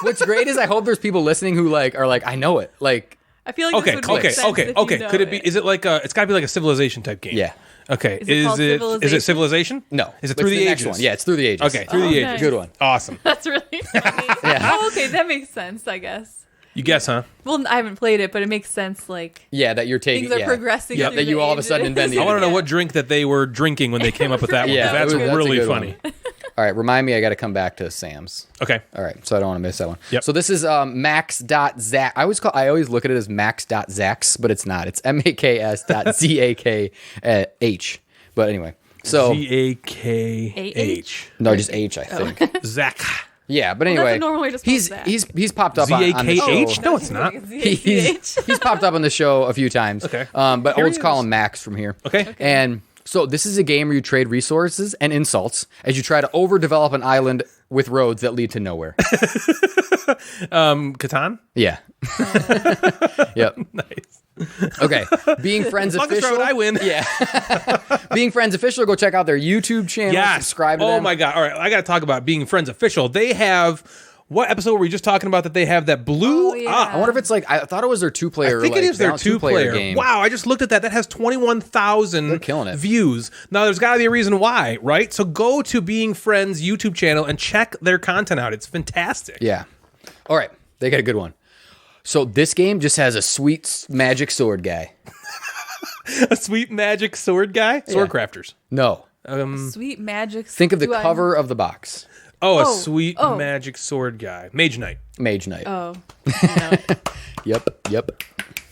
What's great is I hope there's people listening who are like, I know it. Like, I feel like this would make sense if you know Could it be? Is it like it's got to be like a Civilization type game? yeah. Okay. Is it called Is it Civilization? No. Is it Through It's the next Ages? one. Yeah, it's Through the Ages. Okay, Through the Ages. nice. Good one. Awesome. That's really funny. Oh, okay, that makes sense, I guess. You guess, huh? Well, I haven't played it, but it makes sense. Like Yeah, that you're taking. things are yeah. progressing. Yep, through that you the all of a ages. sudden invent the I want to know Yeah. what drink that they were drinking when they came up with that one. Yeah, 'cause that's that's a really good funny. one. All right, remind me, I got to come back to Sam's. Okay. All right, so I don't want to miss that one. Yep. So this is max.zax. I always look at it as max.zax, but it's not. It's maks.zakh. But anyway, so Zakh. no, just H, I think. Zach. Yeah, but that's anyway, a normal way to spell he's Zach. he's popped up on the Zakh? show. No, it's not. He's popped up on the show a few times. Okay. But Here let's he call is. him Max from here. Okay. And so this is a game where you trade resources and insults as you try to overdevelop an island with roads that lead to nowhere. Catan? Yeah. Yep. Nice. Okay. Being Friends Longest official. road, I win. Yeah. Being Friends official. Go check out their YouTube channel. Yes. Subscribe to them. Oh my God. All right. I got to talk about Being Friends Official. They have, what episode were we just talking about that they have that blew Oh, yeah. up? I wonder if it's like, I thought it was their two-player. I think it is their two-player game. Wow, I just looked at that. That has 21,000 They're killing it. views. Now, there's got to be a reason why, right? So go to Being Friends YouTube channel and check their content out. It's fantastic. Yeah. All right. They got a good one. So this game just has a sweet magic sword guy. A sweet magic sword guy? Sword crafters. No. Sweet magic. Think of the Do I- cover of the box. Oh, a Oh, sweet oh. magic sword guy. Mage Knight. Mage Knight. Oh, no. Yep.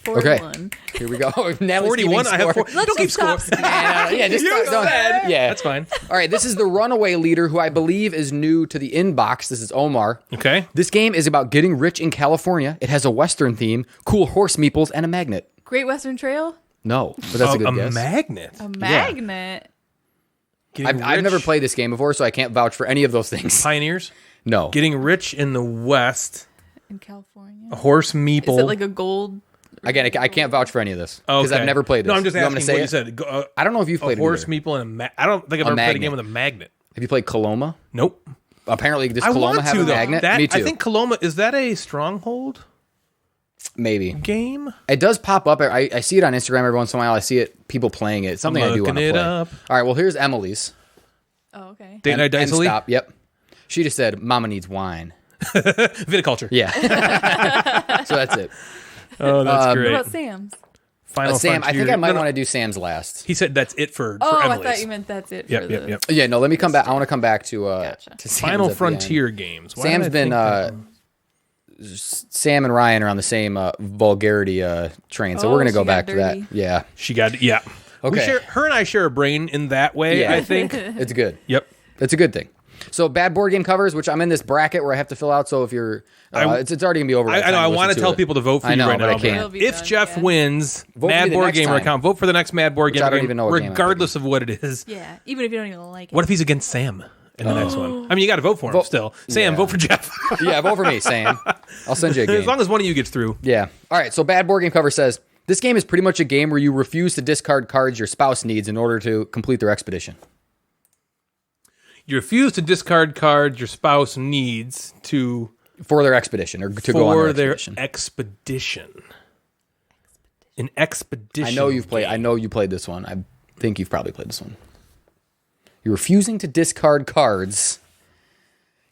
41. Here we go. Natalie's 41? keeping I have score. 4. Let's Don't keep just stop. score. Yeah, just You don't. said. Yeah, That's fine. All right, this is the runaway leader who I believe is new to the inbox. This is Omar. Okay. This game is about getting rich in California. It has a Western theme, cool horse meeples, and a magnet. Great Western Trail? No, but that's a good guess. magnet. A magnet? I've never played this game before, so I can't vouch for any of those things. Pioneers. No. Getting rich in the West. In California? A horse meeple. Is it like a gold? Again, I can't vouch for any of this because Okay. I've never played this. No, I'm just You want me asking to what say you it? said. I don't know if you've A played horse it either. meeple and I don't think I've ever played a magnet. game with a magnet. Have you played Coloma? Nope. apparently, does I Coloma want have to a though. magnet? That, Me too. I think Coloma, is that a Stronghold Maybe. game? It does pop up. I see it on Instagram every once in a while. I see it, people playing it. It's something I do want to Looking play. it up. All right, well, here's Emily's. Oh, okay. Date Night And Dicely? stop. Yep. She just said, Mama needs wine. Viticulture. Yeah. So that's it. Oh, that's What great. about Sam's? Final Sam, I think Frontier. I might No, no. want to do Sam's last. He said that's it for Oh, I Emily's. thought you meant that's it. Yep, for yep, the... yep. Yeah, no, let me come back. I want to come back to Gotcha. to Sam's Final at the end. Frontier games. Why Sam's did I been think Sam and Ryan are on the same vulgarity train, so we're gonna she go got back to dirty. that. Yeah, she got We Okay. share, her and I share a brain in that way. Yeah. I think. it's good. Yep. It's a good thing. So bad board game covers, which I'm in this bracket where I have to fill out. So if you're, it's already gonna be over. by the I know. time I you want listen to tell it. people to vote for I know, you right but now. I can't. It'll be If done, Jeff yeah. wins, Vote for Mad me the Board next Gamer time. account. Vote for the next Mad Board Which Gamer I don't game, even know what game I'm regardless of what it is. Yeah, even if you don't even like it. What if he's against Sam in the next one? I mean, you got to vote for him still. Sam, Yeah. vote for Jeff. Yeah, vote for me, Sam. I'll send you a game. As long as one of you gets through. Yeah. All right. So bad board game cover says this game is pretty much a game where you refuse to discard cards your spouse needs in order to complete their expedition. You refuse to discard cards your spouse needs to For their expedition or to go on for their their expedition. expedition. An expedition. I know you've played. game. I know you played this one. I think you've probably played this one. You're refusing to discard cards.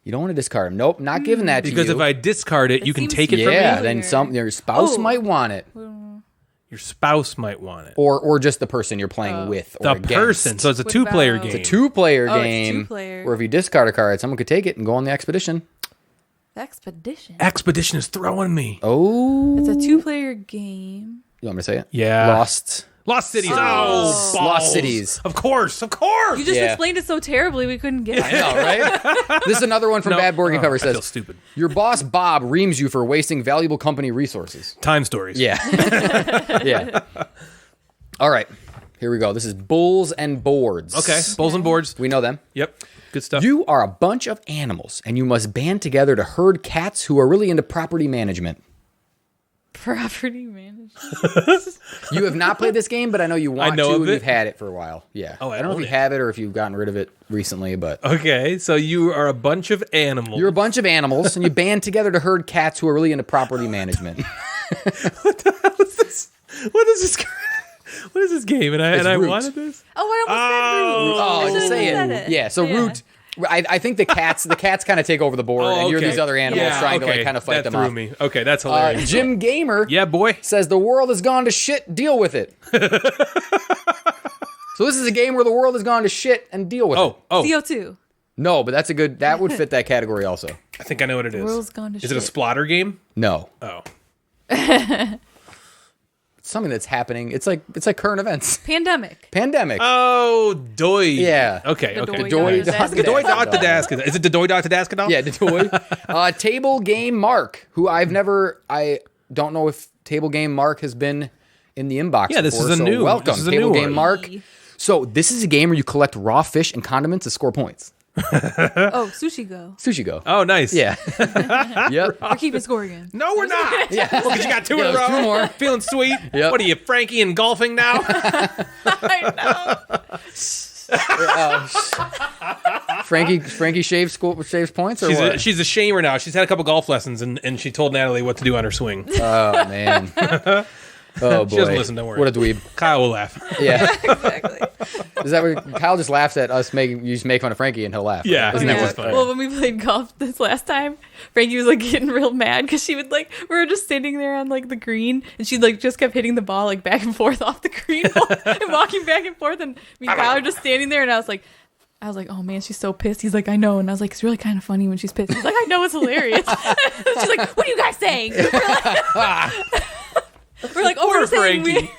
You don't want to discard them. Nope, not giving that to you. Because if I discard it, you can seems take it from yeah, me. then your spouse Oh. might want it, Your spouse might want it. or just the person you're playing with. Or The against. person. So it's a What two-player about- game. It's a two-player Oh, it's game. two-player. Where if you discard a card, someone could take it and go on the expedition. Expedition. Expedition is throwing me. Oh, It's a 2-player game. you want me to say it? Yeah. Lost Cities. Oh. Oh, Lost balls. Cities. Of course. You just Yeah. explained it so terribly we couldn't get I it. know, right? This is another one from No. Bad Board Game Cover. I feel Says stupid. your boss Bob reams you for wasting valuable company resources. Time stories. Yeah. Yeah. All right. Here we go. This is Bulls and Boards. Okay. Bowls and boards. We know them. Yep. Good stuff. You are a bunch of animals, and you must band together to herd cats who are really into property management. Property management. You have not played this game, but I know you want I know to, of and it. you've had it for a while. Yeah. Oh, I don't know if own you it. have it or if you've gotten rid of it recently, but Okay. So you are a bunch of animals. you're a bunch of animals, and you band together to herd cats who are really into property management. What is this? What is this game? And I Root. wanted this. Oh, I almost Oh, said root. just say said it. Yeah. So Root. I think the cats kind of take over the board, and you're okay. these other animals Yeah, trying to okay. like kind of fight that them threw off. me. Okay, that's hilarious. Jim Gamer Yeah, boy. says the world has gone to shit. Deal with it. So this is a game where the world has gone to shit and deal with it. Oh. CO2. No, but that would fit that category also. I think I know what it is. World's gone to Is it a shit. splatter game? No, Oh. it's something that's happening. It's like current events. Pandemic. Pandemic. Oh, Doi. Yeah. Okay. The Okay. Doi. Doi. Doi Dot the Dask. Is it the Doi Dot the Dask? Yeah, Detoy. Table Game Mark, who I don't know if Table Game Mark has been in the inbox. Yeah, this before, is a so new- welcome, this is a Table new Game one. Mark. So this is a game where you collect raw fish and condiments to score points. Oh, Sushi Go. Sushi Go. Oh, nice. Yeah. Yep. We're keeping score again. No, we're not. Yeah. Because you got two in a Yeah, row. two more. Feeling sweet. Yep. What are you, Frankie, in golfing now? I know. Frankie shaves points or what? She's a shamer now. She's had a couple golf lessons, and she told Natalie what to do on her swing. Oh man. Oh boy. She doesn't listen, don't worry. What a dweeb. Kyle will laugh. Yeah. Exactly. Is that what Kyle just laughs at us making you just make fun of Frankie and he'll laugh? Yeah. Right? Isn't that Yeah. what's funny? Well, when we played golf this last time, Frankie was like getting real mad because she would like we were just sitting there on like the green and she like just kept hitting the ball like back and forth off the green and walking back and forth and me and Kyle were just standing there and I was like, oh man, she's so pissed. He's like, I know. And I was like, it's really kind of funny when she's pissed. He's like, I know, it's hilarious. She's like, what are you guys saying? We're like, oh, Poor we're saying Frankie.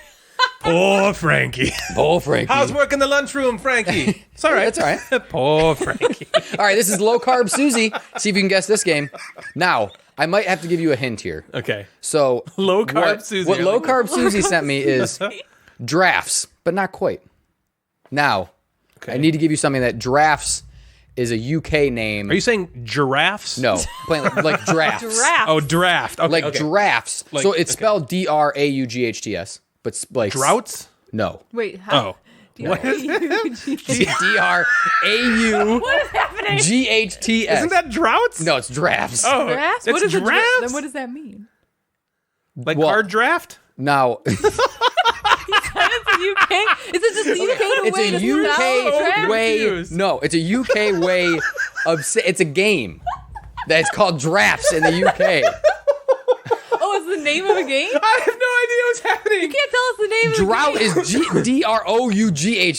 Poor Frankie. Oh, Frankie. How's work in the lunchroom, Frankie? It's all right. That's all right. Poor Frankie. All right, this is Low Carb Susie. See if you can guess this game. Now, I might have to give you a hint here. Okay. So, Low Carb Susie. What I Low like Carb Susie sent me is drafts, but not quite. Now, I need to give you something that drafts is a UK name. Are you saying giraffes? No, plain like drafts. Giraffe. Oh, draft. Okay. Like okay. drafts. Like- so it's okay. spelled DRAUGHTS, but like Droughts? No. Wait, how? Oh. What is D-R-A-U-G. DRAU. What is happening? happening? GHTS. Isn't that droughts? No, it's drafts. Oh, Drafts? it's What is a drafts? Then what does that mean? Like Well- card draft? Now, It's the UK. Is it just the UK it's way a to spell draft? UK way. confused. No, it's a UK way of. It's a game that's called drafts in the UK. Oh, it's the name of a game? I have no idea what's happening. You can't tell us the name of Drought the game. is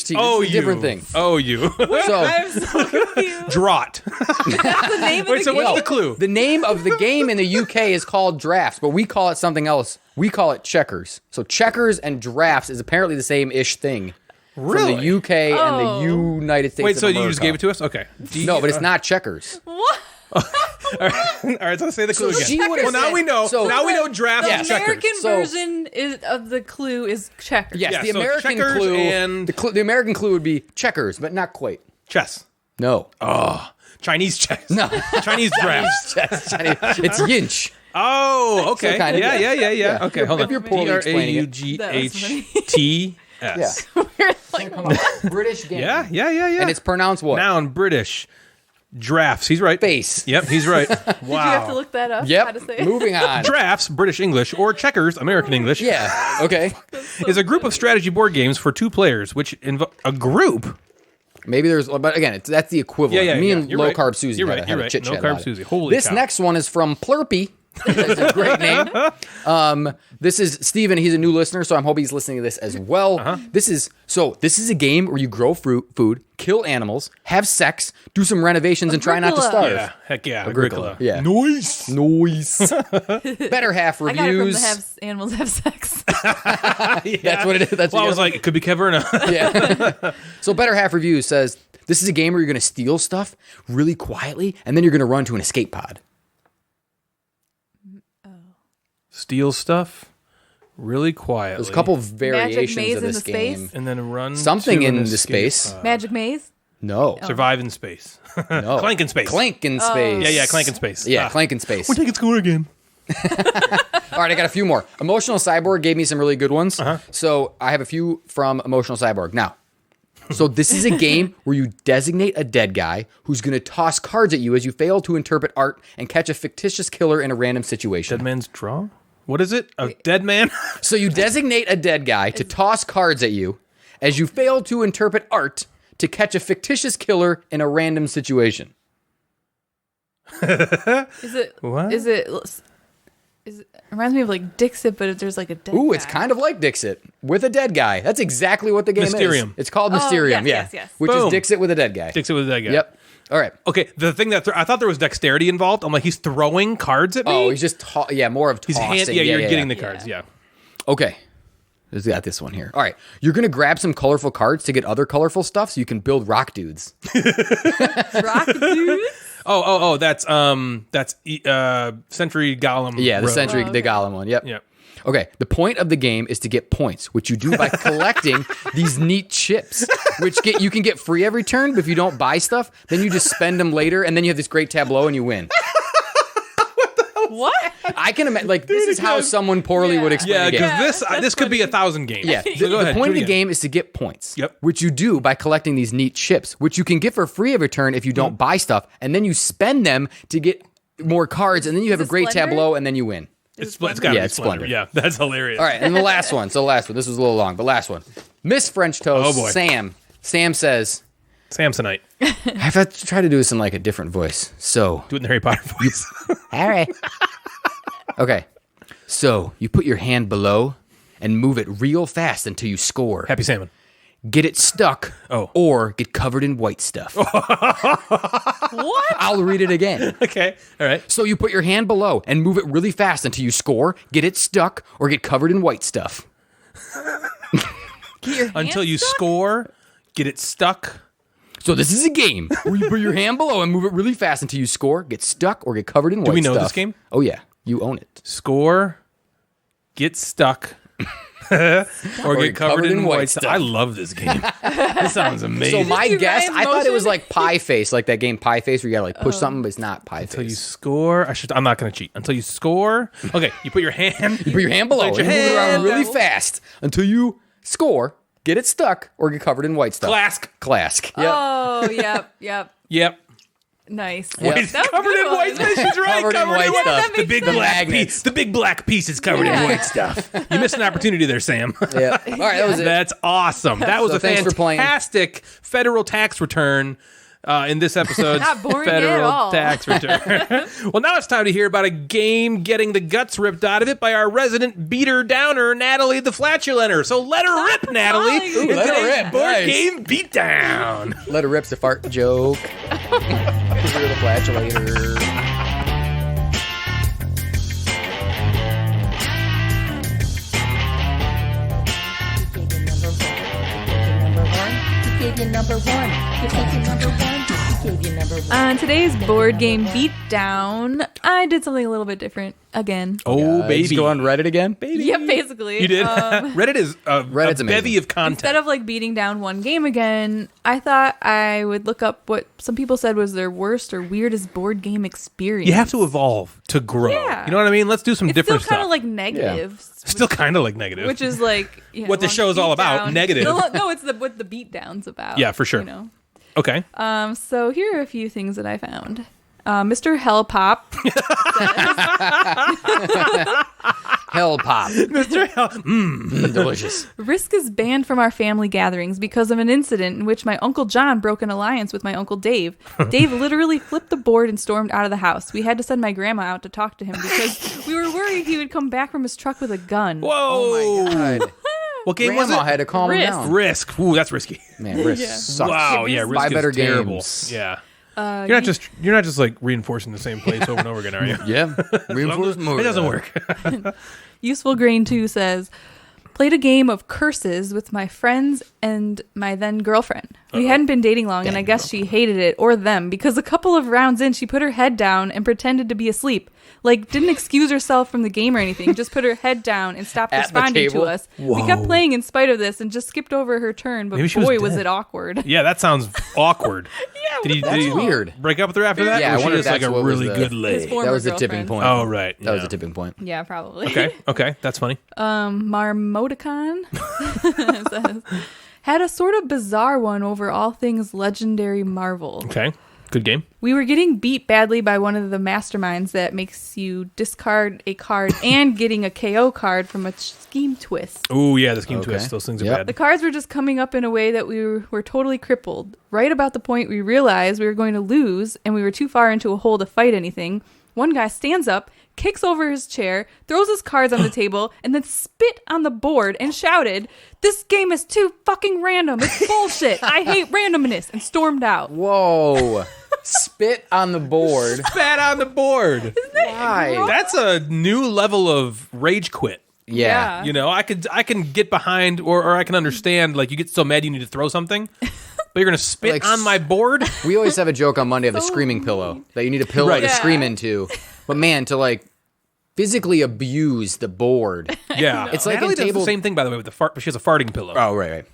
DROUGHT. Oh, It's a different thing. Oh, you. So I'm so confused. Draught. That's the name Wait, of so the what's game. the clue? the name of the game in the UK is called drafts, but we call it something else. We call it checkers. So checkers and drafts is apparently the same-ish thing. Really? From the UK and Oh. the United States. Wait, of so you America. just gave it to us? Okay. No, but it's not checkers. What? All right, so say the clue again. she would've Well, now said- we know. so- now we know drafts The and checkers. American So- version of the clue is checkers. Yes, Yeah, the so American checkers clue. and- The American clue would be checkers, but not quite. Chess. No. Chinese chess. No. Chinese drafts. It's yinch. Oh, okay. So kind of, yeah, yeah. yeah, yeah. Okay, If hold on. you're poorly explaining it. DRAUGHTS. We're like, what? British game. Yeah. And it's pronounced what? Noun, British. Drafts. He's right. Face. Yep, he's right. Wow. Did you have to look that up? How to Yep. say it? Moving on. Drafts, British English, or checkers, American English, Yeah. Okay. is a group of strategy board games for two players, which a group. Maybe there's, but again, that's the equivalent. Yeah, Me yeah. and You're Low right. Carb Susie You're had right, a you're right. chit-chat No Carb about it. Susie. Holy This cow. next one is from Plurpy. That's a great name. This is Steven. He's a new listener, so I'm hoping he's listening to this as well. This is a game where you grow food, kill animals, have sex, do some renovations, and try not to Agricola. starve. Yeah, heck yeah. Agricola. Yeah. Nice. Noise. Better half I got it from reviews. the have animals have sex. That's what it is. That's Well, I what was like, it could be Kevin or not. yeah. So Better Half Reviews says this is a game where you're going to steal stuff really quietly, and then you're going to run to an escape pod. Steal stuff really quietly. There's a couple of variations maze of in this the game. space? And then run Something to in an the escape space. pod. Magic Maze? No. Survive in space. No. Clank in space. Clank in space. Yeah, Clank in space. Yeah, Ah. Clank in space. We're taking score again. All right, I got a few more. Emotional Cyborg gave me some really good ones. So I have a few from Emotional Cyborg. Now, so this is a game where you designate a dead guy who's going to toss cards at you as you fail to interpret art and catch a fictitious killer in a random situation. Dead man's draw? What is it? A dead man? So you designate a dead guy to toss cards at you as you fail to interpret art to catch a fictitious killer in a random situation. Is it? What? Is it? Reminds me of like Dixit, but if there's like a dead Ooh, it's guy. kind of like Dixit with a dead guy. That's exactly what the game Mysterium. is. It's called Mysterium, yes, yeah. yes. Which Boom. is Dixit with a dead guy. Dixit with a dead guy. Yep. All right. Okay, the thing that I thought there was dexterity involved. I'm like, he's throwing cards at me. Oh, he's just more of He's tossing. you're getting the cards. Yeah. Okay. We've got this one here. All right. You're going to grab some colorful cards to get other colorful stuff so you can build rock dudes. Rock dudes. Oh, that's Century Golem. Yeah, the Road. Century, Oh, the okay. Golem one. Yep. Yep. Okay. The point of the game is to get points, which you do by collecting these neat chips, which you can get free every turn, but if you don't buy stuff, then you just spend them later, and then you have this great tableau and you win. What? I can imagine, like, this is how someone poorly would explain Yeah, a game. because Yeah, this could be 1,000 games. Yeah, So go the ahead. point of do the it again. game is to get points. Yep. Which you do by collecting these neat chips, which you can get for free every turn if you don't buy stuff, and then you spend them to get more cards, and then you have a it great Splendor? tableau, and then you win. It's gotta Yeah, be it's Splendor. Splendor. Yeah, that's hilarious. All right, and the last one. So the last one. This was a little long, but last one. Miss French Toast. Oh, boy. Sam. Sam says, Samsonite. I have to try to do this in like a different voice. So, Do it in the Harry Potter voice. all right. Okay. So you put your hand below and move it real fast until you score. Happy Salmon. Get it stuck, Oh. or get covered in white stuff. What? I'll read it again. Okay. All right. So you put your hand below and move it really fast until you score, get it stuck, or get covered in white stuff. Get your Until hands you stuck? score, get it stuck. So this is a game where you put your hand below and move it really fast until you score, get stuck, or get covered in white stuff. we know this game? Oh yeah, you own it. Score, get stuck, or get covered in white stuff. I love this game. This sounds amazing. So my You guess, Ryan's I thought it was motion? like Pie Face, like that game Pie Face, where you gotta like push something, but it's not Pie Until you Face. score, I'm not going to cheat. Until you score, okay, you put your hand. You put your hand below and Put move your it around hand really below. fast until you score, get it stuck, or get covered in white stuff. Clask. Clask. Yep. Oh, yep. Yep. Nice. Yep. It's That was a covered good in white one. stuff. She's right. Covered in white stuff. The big The black magnets. piece. The big black piece is covered in Yeah. white stuff. You missed an opportunity there, Sam. Yeah. All right, that was it. That's awesome. That was So a thanks for playing. fantastic federal tax return. In this episode's Not boring at federal all. tax return. Well, now it's time to hear about a game getting the guts ripped out of it by our resident beater downer, Natalie the Flatulenter. So let her rip, Natalie. Ooh, in let her today's rip. Board Nice. game beatdown. Let her rip's a fart joke. You're the flatulator. On today's board game beatdown, I did something a little bit different again. Oh, Just baby. go on Reddit again? Yep, basically. You did? Reddit is a Reddit's bevy amazing. of content. Instead of like beating down one game again, I thought I would look up what some people said was their worst or weirdest board game experience. You have to evolve to grow. Yeah. You know what I mean? Let's do some It's different still kind stuff. of like negative. Still kind of like negative. Which is like What the show's all about, negative. No, it's what the beatdown's about. Yeah, for sure. You know. Okay. So here are a few things that I found. Mr. Hell Pop says, Hell pop. Mr. Hell. Delicious. Risk is banned from our family gatherings because of an incident in which my Uncle John broke an alliance with my Uncle Dave. Dave literally flipped the board and stormed out of the house. We had to send my grandma out to talk to him because we were worried he would come back from his truck with a gun. Whoa. Oh my God. What game was Grandma it? had to calm him Risk. down. Risk. Ooh, that's risky. Man, Risk Yeah. sucks. Wow. Yeah, Risk Buy is better terrible. games. Yeah. You're not just like reinforcing the same place over and over again, are you? Yeah. It doesn't work. Useful Grain 2 says, played a game of curses with my friends and my then girlfriend. We hadn't been dating long, and I guess she hated it, or them, because a couple of rounds in, she put her head down and pretended to be asleep. Like, didn't excuse herself from the game or anything, just put her head down and stopped At the responding to table? us. We kept playing in spite of this and just skipped over her turn, but Maybe she was boy, was dead. it awkward. Yeah, that sounds awkward. Did he weird. break up with her after that? Yeah, or I was she wonder if just like that's a what was really the- good His lady? former That was the tipping girlfriend. point. Oh, right. That was yeah. a tipping point. Yeah, probably. Okay, that's funny. Marmoticon says, had a sort of bizarre one over all things legendary Marvel. Okay, good game. We were getting beat badly by one of the masterminds that makes you discard a card and getting a KO card from a scheme twist. Oh, yeah, the scheme Okay. twist. Those things are Yep. The bad. cards were just coming up in a way that we were totally crippled. Right about the point we realized we were going to lose and we were too far into a hole to fight anything, one guy stands up, kicks over his chair, throws his cards on the table, and then spit on the board and shouted, "This game is too fucking random. It's bullshit. I hate randomness," and stormed out. Whoa. Spit on the board. Bad on the board. Why? That's a new level of rage quit. Yeah. You know, I can get behind or I can understand, like, you get so mad you need to throw something, but you're going to spit Like, on my board? We always have a joke on Monday of the So screaming pillow. That you need a pillow Right. to Yeah. scream into. But man, to like physically abuse the board. Yeah. It's like Natalie in does table- the same thing, by the way, with the fart, but she has a farting pillow. Oh, right.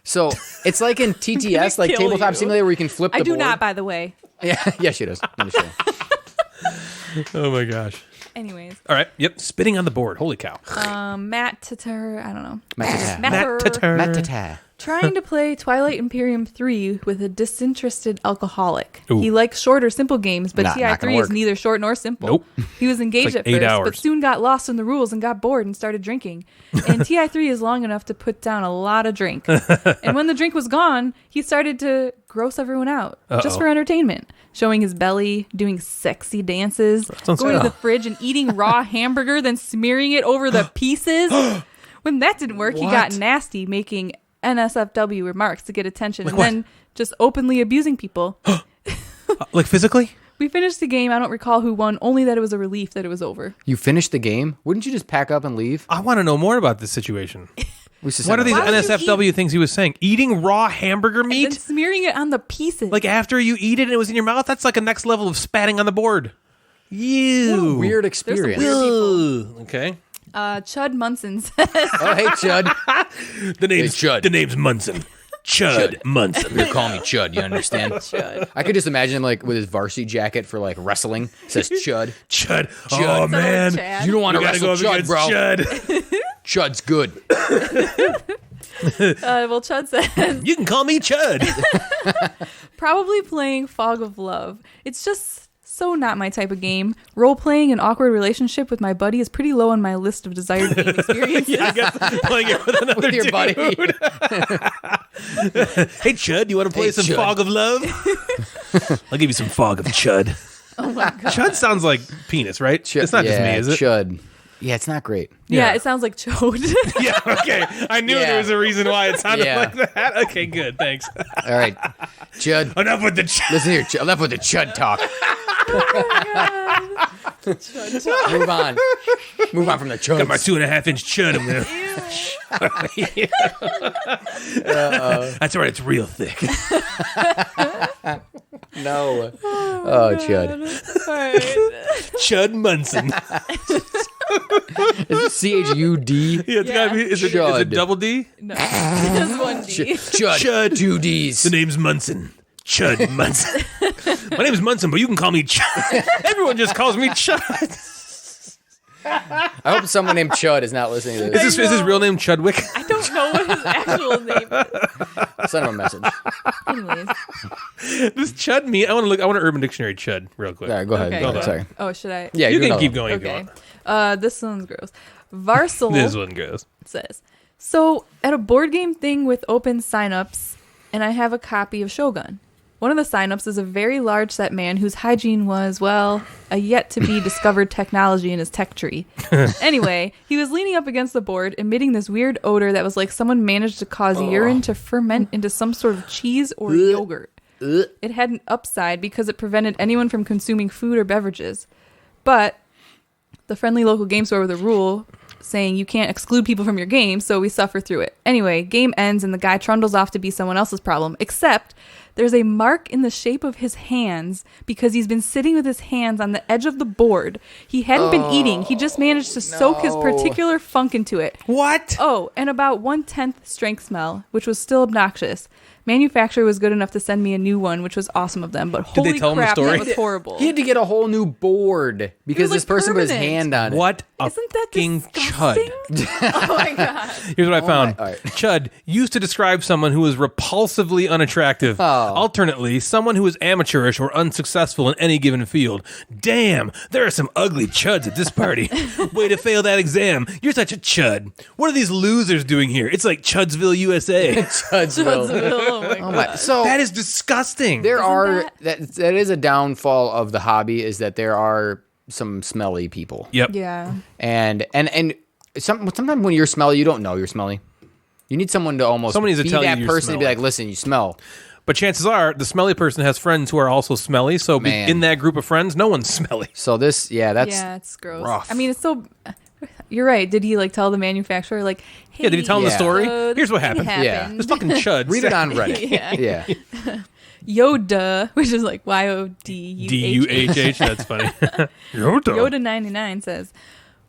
So it's like in TTS, like kill Tabletop you. Simulator, where you can flip the I do board. not, by the way. Yeah, she does. I'm just kidding. Oh, my gosh. Anyways, All right. Yep. Spitting on the board. Holy cow. Matt Tatar, I don't know. Matt Matter. Trying to play Twilight Imperium 3 with a disinterested alcoholic. Ooh. He likes short or simple games, but Not gonna TI3 is work. neither short nor simple. Nope. He was engaged It's like at 8 first, hours. but soon got lost in the rules and got bored and started drinking. And TI3 is long enough to put down a lot of drink. And when the drink was gone, he started to gross everyone out just for entertainment. Showing his belly, doing sexy dances, sounds going to good. the fridge and eating raw hamburger, then smearing it over the pieces. When that didn't work, he got What? nasty, making NSFW remarks to get attention, and what? then just openly abusing people. Like physically? We finished the game. I don't recall who won, only that it was a relief that it was over. You finished the game? Wouldn't you just pack up and leave? I want to know more about this situation. We should What are send these a- Why would you NSFW things he was saying? Eating raw hamburger And then meat? smearing it on the pieces. Like after you eat it and it was in your mouth? That's like a next level of spatting on the board. Ew. Weird some experience. weird- Ugh. Okay. Chud Munson says, Oh, hey, Chud. The name's Chud. The name's Munson. Chud Munson. You call me Chud, you understand? Chud. I could just imagine him like with his varsity jacket for like wrestling. It says Chud. Chud. Oh man. Chad. You don't want You to gotta wrestle go up Chud, against bro. Chud. Chud's good. Well, Chud says, You can call me Chud. Probably playing Fog of Love. It's just so not my type of game. Role-playing an awkward relationship with my buddy is pretty low on my list of desired game experiences. Yeah, I guess playing it with another With your dude. buddy. Hey, Chud, you want to play some Chud. Fog of Love? I'll give you some Fog of Chud. Oh my god. Chud sounds like penis, right? It's not just me, is it? Chud. Yeah, it's not great. Yeah, Yeah. it sounds like chode. Yeah, okay. I knew Yeah. there was a reason why it sounded Yeah. like that. Okay, good. Thanks. All right, Chud. Enough with the Chud. Listen here, enough with the Chud talk. Move on. Move on from the Chud. Got my 2.5-inch Chud. I'm gonna... That's right. It's real thick. No. Oh, Chud. All right. Chud Munson. Is it CHUD? Yeah, it's gotta be. Is it Chud. double D? No, just one D. Chud. 2 Ds. The name's Munson. Chud Munson. My name's Munson, but you can call me Chud. Everyone just calls me Chud. I hope someone named Chud is not listening to this. Is his real name Chudwick? I don't know what his actual name is. Send him a message. Anyways. Does Chud mean? I want to Urban Dictionary Chud real quick. All right, go ahead. Okay. Go Hold ahead. on. Sorry. Oh, should I? Yeah, You do can another keep one. going if you Okay. want. This one's gross. Varsal This one goes. says, so at a board game thing with open signups, and I have a copy of Shogun. One of the signups is a very large set man whose hygiene was, well, a yet-to-be-discovered technology in his tech tree. Anyway, he was leaning up against the board, emitting this weird odor that was like someone managed to cause urine to ferment into some sort of cheese or yogurt. It had an upside because it prevented anyone from consuming food or beverages. But the friendly local game store with a rule saying you can't exclude people from your game, so we suffer through it. Anyway, game ends and the guy trundles off to be someone else's problem, except there's a mark in the shape of his hands because he's been sitting with his hands on the edge of the board. He hadn't been eating. He just managed to soak his particular funk into it. What? Oh, and about 1/10 strength smell, which was still obnoxious. Manufacturer was good enough to send me a new one, which was awesome of them, but Did they holy tell him the crap, story? that was horrible. He had to get a whole new board because like, this person put his permanent. hand on it. What a Isn't that fucking disgusting? Chud. Oh my god. Here's what I found. all right. Chud used to describe someone who is repulsively unattractive. Alternately, someone who is amateurish or unsuccessful in any given field. Damn, there are some ugly chuds at this party. Way to fail that exam. You're such a chud. What are these losers doing here? It's like Chudsville, USA. Chudsville. Oh my Oh god. my. So That is disgusting. there are that- that is a downfall of the hobby is that there are some smelly people. Yep. Yeah. And sometimes when you're smelly, you don't know you're smelly. You need someone to almost Someone needs to be tell you that you're person to be smelly. like, listen, you smell. But chances are the smelly person has friends who are also smelly. So Man. in that group of friends, no one's smelly. So this, that's Yeah, it's gross. rough. I mean, it's so. You're right. Did he like tell the manufacturer like, hey, Yeah, did he tell him the Yeah. story? so Here's what this thing happened. Yeah. This fucking chud. read it on Reddit. Yeah. Yeah. Yoda, which is like YODUHH. D-U-H-H. That's funny. Yoda. Yoda 99 says,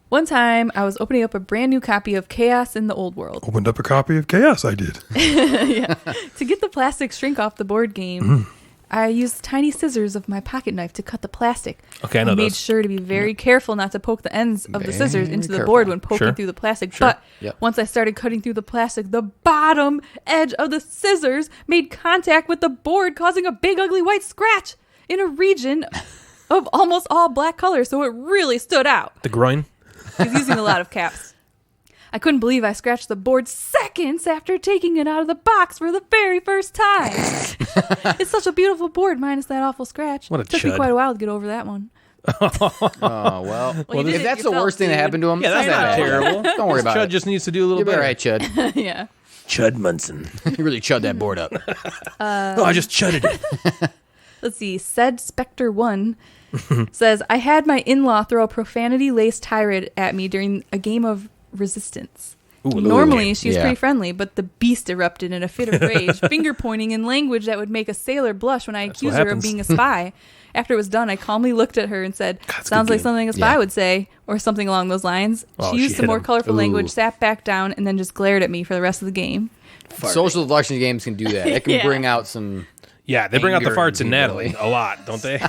one time I was opening up a brand new copy of Chaos in the Old World. Opened up a copy of Chaos, I did. To get the plastic shrink off the board game, I used tiny scissors of my pocket knife to cut the plastic. Okay, I know made those. sure to be very careful not to poke the ends of the scissors Very into the careful. board when poking Sure. through the plastic. But Yep. once I started cutting through the plastic, the bottom edge of the scissors made contact with the board, causing a big ugly white scratch in a region of almost all black color. So it really stood out. The groin. He's using a lot of caps. I couldn't believe I scratched the board seconds after taking it out of the box for the very first time. It's such a beautiful board, minus that awful scratch. What a Took me chud. quite a while to get over that one. Oh well. you did If it that's the yourself, worst thing that dude. happened to him, Yeah, that's it's not bad. terrible. Don't worry about Chud it. just needs to do a little You'll be better. all right, Chud. Yeah. Chud Munson. You really chud that board up. Oh, I just chudded it. Let's see. Said Spectre 1 says, I had my in-law throw a profanity-laced tirade at me during a game of Resistance. Normally, she was Yeah. pretty friendly, but the beast erupted in a fit of rage, finger pointing in language that would make a sailor blush when I accused her of happens. being a spy. After it was done, I calmly looked at her and said, it's a sounds good like game. something a spy Yeah. would say, or something along those lines. Oh, she she used some hit more him. colorful language, Ooh. sat back down, and then just glared at me for the rest of the game. Social deduction games can do that. It can Yeah. bring out some. Yeah, they bring out the Anger farts in in Natalie people. a lot, don't they?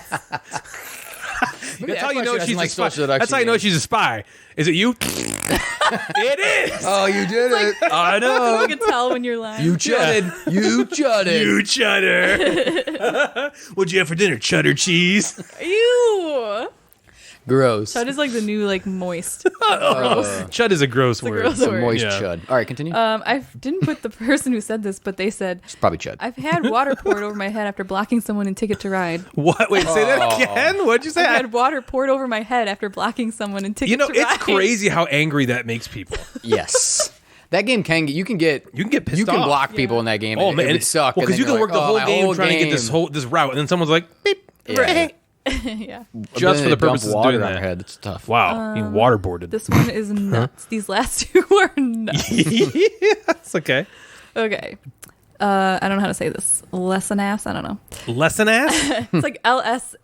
That's how you know Actually, she's a like spy. social deduction That's how you know games. she's a spy. Is it you? It is. Oh, you did it. I know. You can tell when you're lying. You chutted. You chutted. You cheddar. What'd you have for dinner? Cheddar cheese. Ew. Gross. Chud is like the new like moist. Chud is a gross word. gross It's a word. moist Yeah. chud. All right, continue. I didn't put the person who said this, but they said It's probably chud. I've had water poured over my head after blocking someone in Ticket to Ride. What? Wait, say that again? What'd you say? I had water poured over my head after blocking someone in Ticket You know, to it's Ride. crazy how angry that makes people. Yes. That game you can get pissed you can off. block people in that game. Oh and man, it would suck. Well, and because you then can you're work the like, whole my game trying to get game. this route, and then someone's like, beep, Yeah. Yeah. just for the Dump purposes of water doing on that. your head. It's tough. Wow, you waterboarded. This one is nuts. These last two are nuts. It's okay. Okay. I don't know how to say this. Lesson ass. I don't know. Lesson ass. It's like LSANASS.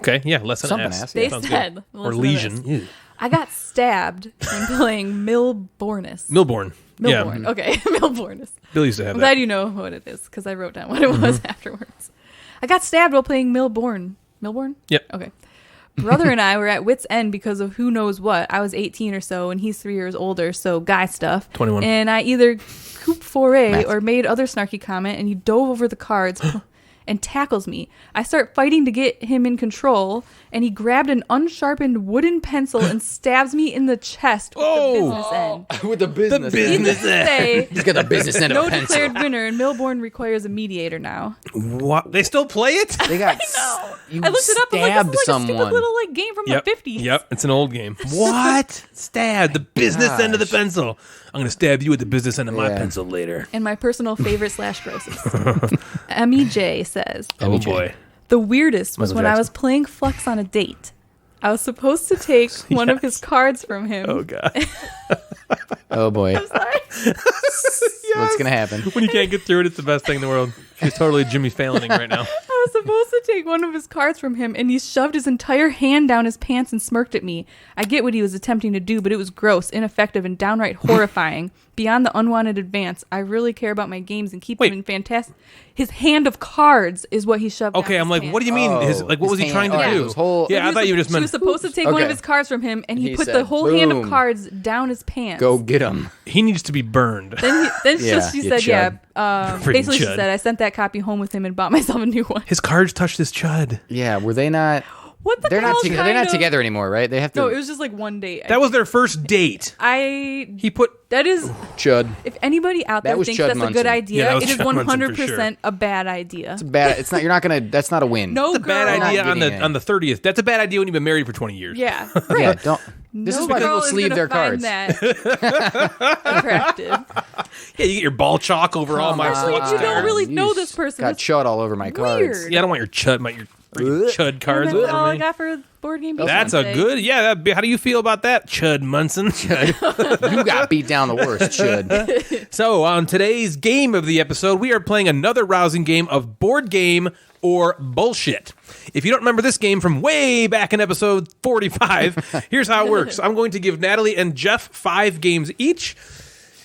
Okay, yeah, lesson Something ass. ass, They Sounds said, good. listen Or to lesion. this. I got stabbed when playing Milbornis. Milborn. Milborn. Yeah, Okay, Milbornis. Bill used to have I'm that. glad you know what it is because I wrote down what it was afterwards. I got stabbed while playing Milborn. Milborn? Yep. Okay. Brother and I were at wit's end because of who knows what. I was 18 or so, and he's 3 years older, so guy stuff. 21. And I either couped foray Math. or made other snarky comment, and he dove over the cards and tackles me. I start fighting to get him in control, and he grabbed an unsharpened wooden pencil and stabs me in the chest with the business end. With the business. Needless to say, He's got the business end of no a pencil. declared winner, and Milborn requires a mediator now. What? They still play it? They got. Mm-hmm. You I looked it up. I'm like, stabbed this is like a someone. stupid little like game from Yep. the 50s. Yep. It's an old game. What? Stab the business end of the Gosh. pencil. I'm gonna stab you with the business end of my Yeah. pencil later. And my personal favorite / grossest. Emmy J says, Oh boy. the weirdest was Michael when I Jackson. was playing Flex on a date. I was supposed to take one of his cards from him. Oh god. Oh boy. Sorry. What's gonna happen? When you can't get through it, it's the best thing in the world. She's totally Jimmy Falloning right now. I was supposed to take one of his cards from him, and he shoved his entire hand down his pants and smirked at me. I get what he was attempting to do, but it was gross, ineffective, and downright horrifying. Beyond the unwanted advance, I really care about my games and keep Wait. them in fantastic. His hand of cards is what he shoved. Okay, down I'm his like, pants. what do you mean? Oh, What was he his trying to hand- do? his whole- Yeah, I thought you just She meant was supposed to take one of Okay. his cards from him, and he He put the said, whole hand of "Boom." cards down his pants. Go get him. he needs to be burned. Then Yeah, she you said, chud. Freaking basically she chud. said, I sent that copy home with him and bought myself a new one. His cards touched his chud. Yeah, were they not? What the They're hell? not. They're kind not of- together anymore, right? They have to. No, it was just like one date. That was their first date. He put That is, Chud. if anybody out there That was thinks Chud that's a Munson. good Yeah, idea, that was it is Chud Munson for 100% a bad idea. It's bad. It's not. You're not gonna. That's not a win. No a girl. bad idea Not on the getting on the 30th. That's a bad idea when you've been married for 20 years. Yeah. Yeah. Don't. This No is why girl people is sleeve gonna their find cards. That attractive. Yeah, you get your ball chalk over all my Especially if flux you don't cards. really know You this person. Got That's chud all over my cards. weird. Yeah, I don't want your chud, your freaking chud And cards that's all over I me. got for board game. That's a good. Yeah, how do you feel about that, Chud Munson? You got beat down the worst, chud. So, on today's game of the episode, we are playing another rousing game of board game or bullshit. If you don't remember this game from way back in episode 45, here's how it works. I'm going to give Natalie and Jeff 5 games each,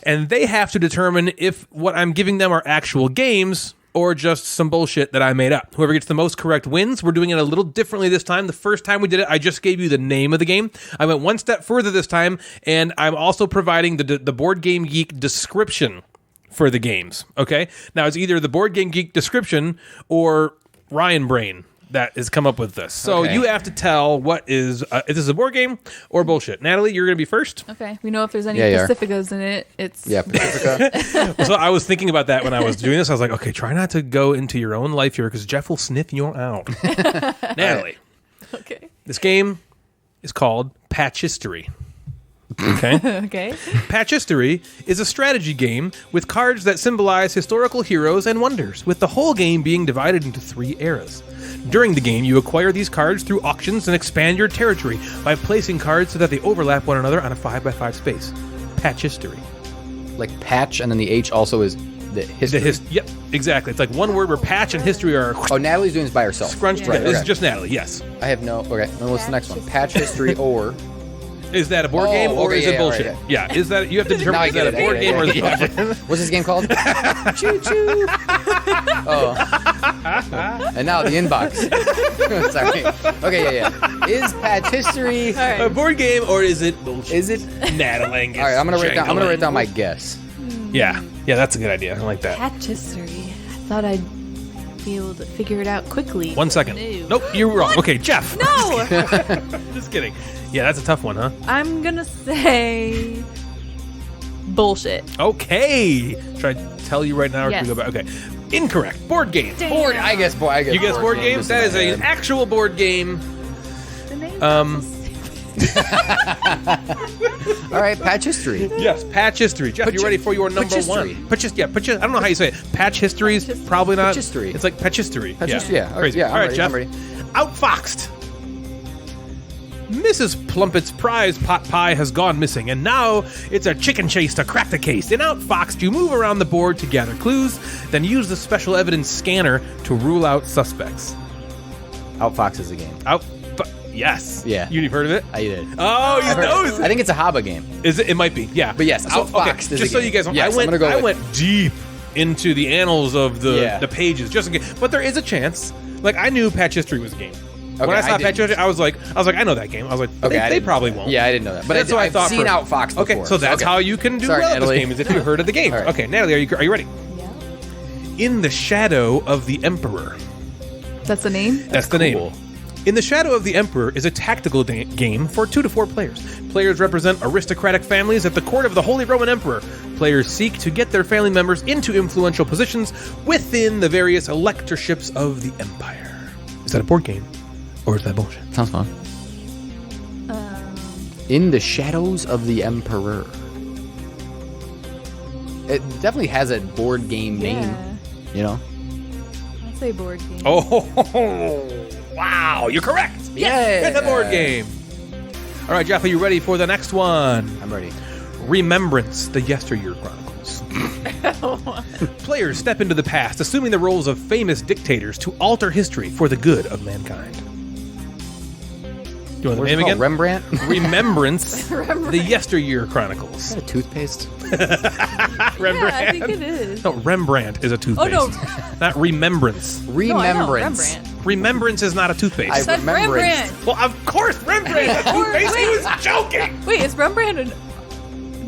and they have to determine if what I'm giving them are actual games or just some bullshit that I made up. Whoever gets the most correct wins. We're doing it a little differently this time. The first time we did it, I just gave you the name of the game. I went one step further this time, and I'm also providing the Board Game Geek description for the games. Okay? Now, it's either the Board Game Geek description or Ryan Brain that has come up with this. So Okay. you have to tell what is, if this is a board game or bullshit. Natalie, you're going to be first. Okay. We know if there's any Yeah, you are. Pacificas in it. It's Yeah, Pacifica. So I was thinking about that when I was doing this. I was like, okay, try not to go into your own life here because Jeff will sniff you out. Natalie, okay. this game is called Patch History. Okay? Okay. Patch History is a strategy game with cards that symbolize historical heroes and wonders, with the whole game being divided into 3 eras. During the game, you acquire these cards through auctions and expand your territory by placing cards so that they overlap one another on a 5x5 space. Patch History. Like patch, and then the H also is the history. Yep, exactly. It's like one word where patch and history are Oh, Natalie's doing this by herself. scrunched Yeah. together. This is okay. just Natalie, yes. I have no. Okay, then what's the next one? Patch history or Is that a board game or okay, is it yeah, bullshit? right, Yeah, is that you have to Now determine I is get that a it. board game or is it Yeah. bullshit? What's this game called? Choo choo. Oh. And now the inbox. Sorry. Okay, yeah. Is patisserie? All right. A board game or is it bullshit? Is it? Natalie? All right, I'm gonna write down my guess. Yeah, that's a good idea. I like that. Patisserie. I thought I'd be able to figure it out quickly. 1 second. No. Nope, you're wrong. Okay, Jeff. No! Just kidding. Yeah, that's a tough one, huh? I'm gonna say bullshit. Okay. Should I tell you right now or Yes. should we go back? Okay. Incorrect. Board game. Damn. Board. I guess. You guess board game? Just That in is my an head. actual board game. The name All right, patch history. Yes, patch history. Jeff, you ready for your number history. one? Patch history. I don't know how you say it. Patch history is probably not. Patch history. It's like patch history. Patch history, yeah. Crazy. Yeah, I'm All right, ready, Jeff. I'm ready. Outfoxed. Mrs. Plumpett's prize pot pie has gone missing, and now it's a chicken chase to crack the case. In Outfoxed, you move around the board to gather clues, then use the special evidence scanner to rule out suspects. Outfox is a game. Yes. Yeah. You've heard of it? I did. Oh, he knows. I think it's a Haba game. Is it? It might be. Yeah. But yes, Outfoxed is just a so game. you guys know, Yes, I'm I gonna go with- went deep into the annals of Yeah. the pages just in case. But there is a chance. Like I knew Patch History was a game. When Okay, I saw I Patch didn't. History, I was like, I know that game. I was like, Okay, I they didn't probably know that. won't. Yeah, I didn't know that. But That's what I I've thought. seen Outfoxed before. Okay, so that's how you can do Sorry, well at this Natalie. game is if you heard of the game. All right. Okay, Natalie, are you ready? Yeah. In the Shadow of the Emperor. That's the name? That's the cool. name. In the Shadow of the Emperor is a tactical game for 2 to 4 players. Players represent aristocratic families at the court of the Holy Roman Emperor. Players seek to get their family members into influential positions within the various electorships of the empire. Is that a board game? Or is that bullshit? Sounds fun. In the Shadows of the Emperor. It definitely has a board game name, Yeah. you know? I'll say board game. Oh, wow, you're correct. Yeah. It's a board game. All right, Jeff, are you ready for the next one? I'm ready. Remembrance, the Yesteryear Chronicles. Players step into the past, assuming the roles of famous dictators to alter history for the good of mankind. Do you want the What's name it called? again? Rembrandt? Is Remembrance, the Yesteryear Chronicles. that a toothpaste? Rembrandt. Yeah, I think it is. No, Rembrandt is a toothpaste. Oh, Not Remembrance. No, I know, Remembrance. Rembrandt. Remembrance is not a toothpaste. I- Said Remembrance. Rembrandt. Well, of course, Rembrandt is a Or- toothpaste. He wait. was joking. Wait, is Rembrandt an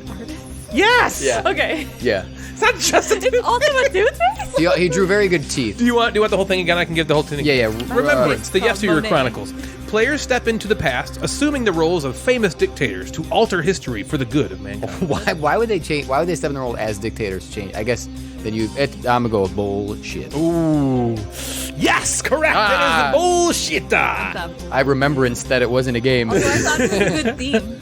artist? Yes. Yeah. Okay. Yeah. It's not just a It's toothpaste. also a toothpaste? He drew very good teeth. Do you want the whole thing again? I can give the whole thing. Yeah, yeah. Remembrance, the Called Yesteryear Monet. Chronicles. Players step into the past, assuming the roles of famous dictators to alter history for the good of mankind. Why would they change? Why would they step in the role as dictators? Change? I guess then I'm gonna go with bullshit. Ooh. Yes, correct. That is bullshit. I remembrance that it wasn't a game. Also, I thought it was a good theme.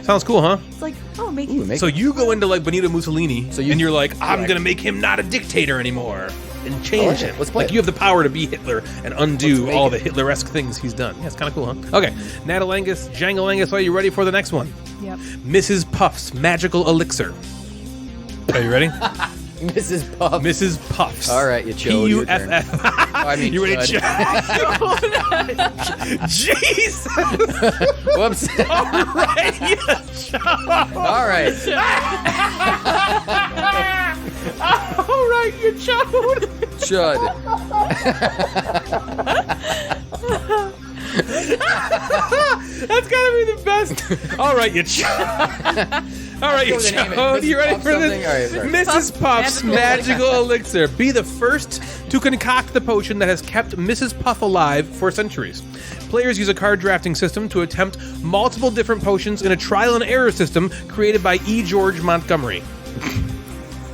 Sounds cool, huh? It's like, oh, make Ooh, it. make- So you go into like Benito Mussolini, So you- and you're like, I'm Correct. gonna make him not a dictator anymore, and change Okay, him. let's play Like it. you have the power to be Hitler and undo Let's make all it. the Hitler-esque things he's done. Yeah, it's kind of cool, huh? Okay, Natalangus, Jangalangus, are you ready for the next one? Yep. Mrs. Puff's Magical Elixir. Are you ready? Mrs. Puff. Mrs. Puffs. All right, you chode, your turn. P-U-F-F. I mean, You ready? chud. Jesus. Whoops. All right. you chode. All right. All right, you chode. Chud. That's gotta be the best. All right, you chode. All right, you Go with the name. chode. You ready Puff for something? this? All right, sorry. Mrs. Puff's Magical Magical Elixir. Be the first to concoct the potion that has kept Mrs. Puff alive for centuries. Players use a card drafting system to attempt multiple different potions in a trial and error system created by E. George Montgomery.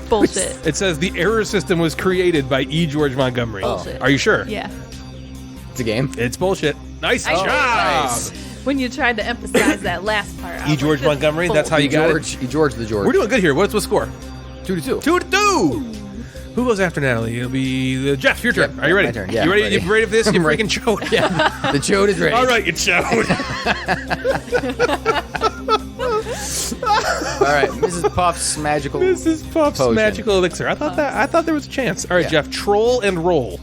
Bullshit. It says the error system was created by E. George Montgomery. Bullshit. Are you sure? Yeah. It's a game. It's bullshit. Nice I job. nice. When you tried to emphasize that last part. I E. was George like, Montgomery, that's how you got it? George the George. We're doing good here. What's the score? 2-2. 2-2. Who goes after Natalie? It'll be Jeff. Your turn. Yep, Are you ready? my turn. Yeah, you ready? I'm ready. You ready for this? You I'm ready. freaking chode. Yeah. The chode is ready. All right, you chode. All right. Mrs. Puff's magical. Mrs. Puff's Potion. Magical Elixir. I thought there was a chance. All right, Yeah. Jeff. Troll and roll.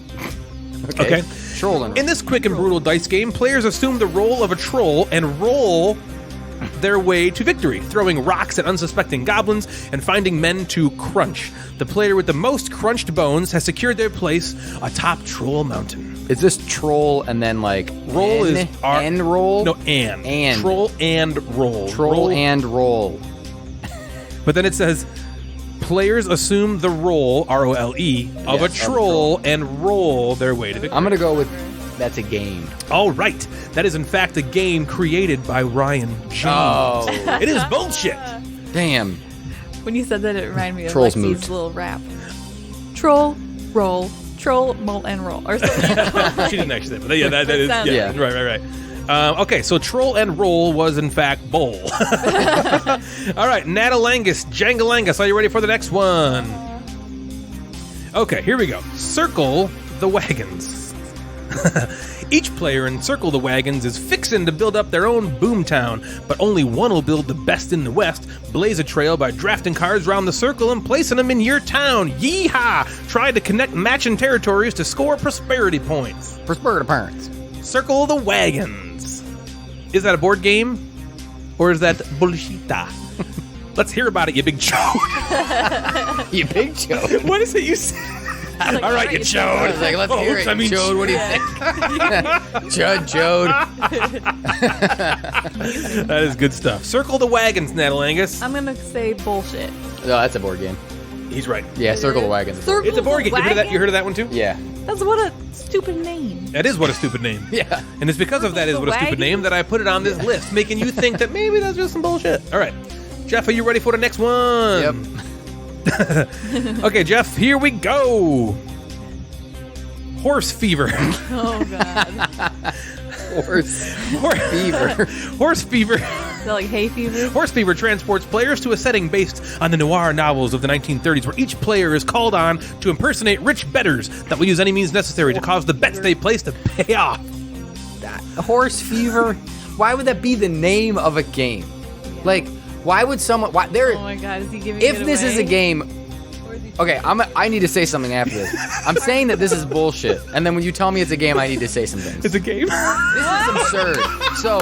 Okay. Trolling. In this quick and brutal dice game, players assume the role of a troll and roll their way to victory, throwing rocks at unsuspecting goblins and finding men to crunch. The player with the most crunched bones has secured their place atop Troll Mountain. Is this troll and then like Roll N, is R- N roll? No, and. And. Troll and roll. Troll and roll. But then it says, players assume the role, R-O-L-E, of a troll and roll their way to victory. I'm going to go with that's a game. All right. That is, in fact, a game created by Ryan James. Oh. It is bullshit. Damn. When you said that, it reminded me of Trolls Lexi's moved. little rap. Troll, roll, troll, molt, and roll. Or something. She didn't actually say it, but yeah, that is, Sounds yeah, good. right. Okay, so troll and roll was, in fact, bowl. All right, Natalangus, Jangalangus, are you ready for the next one? Okay, here we go. Circle the wagons. Each player in Circle the Wagons is fixin' to build up their own boomtown, but only one will build the best in the West, blaze a trail by drafting cards around the circle and placing them in your town. Yeehaw! Try to connect matching territories to score prosperity points. Prosperity parents. Circle the Wagons. Is that a board game? Or is that bullshita? Let's hear about it, you big chode. You big chode. What is it you say? All right, you I chode. was like, let's hear it. I mean, Chode, what do you think? Chode. that is good stuff. Circle the Wagons, Natalangus. I'm going to say bullshit. No, that's a board game. He's right. Yeah, Circle the Wagons. Circle It's a board the game. You Wagon? heard of that one too? Yeah. That's what a stupid name. That is what a stupid name. Yeah. And it's because of that is the what a stupid Wagon? name that I put it on this list, making you think that maybe that's just some bullshit. All right. Jeff, are you ready for the next one? Yep. Okay, Jeff, here we go. Horse fever. Oh, God. Horse fever. Horse fever. Is that like hay fever? Horse fever transports players to a setting based on the noir novels of the 1930s, where each player is called on to impersonate rich bettors that will use any means necessary to cause the bets they place to pay off. Horse fever. Why would that be the name of a game? Like, why would someone? Why there? Oh my God, is he giving If it this is a away? game, Or is he- okay, I need to say something after this. I'm saying that this is bullshit, and then when you tell me it's a game, I need to say some things. It's a game. This is absurd. So,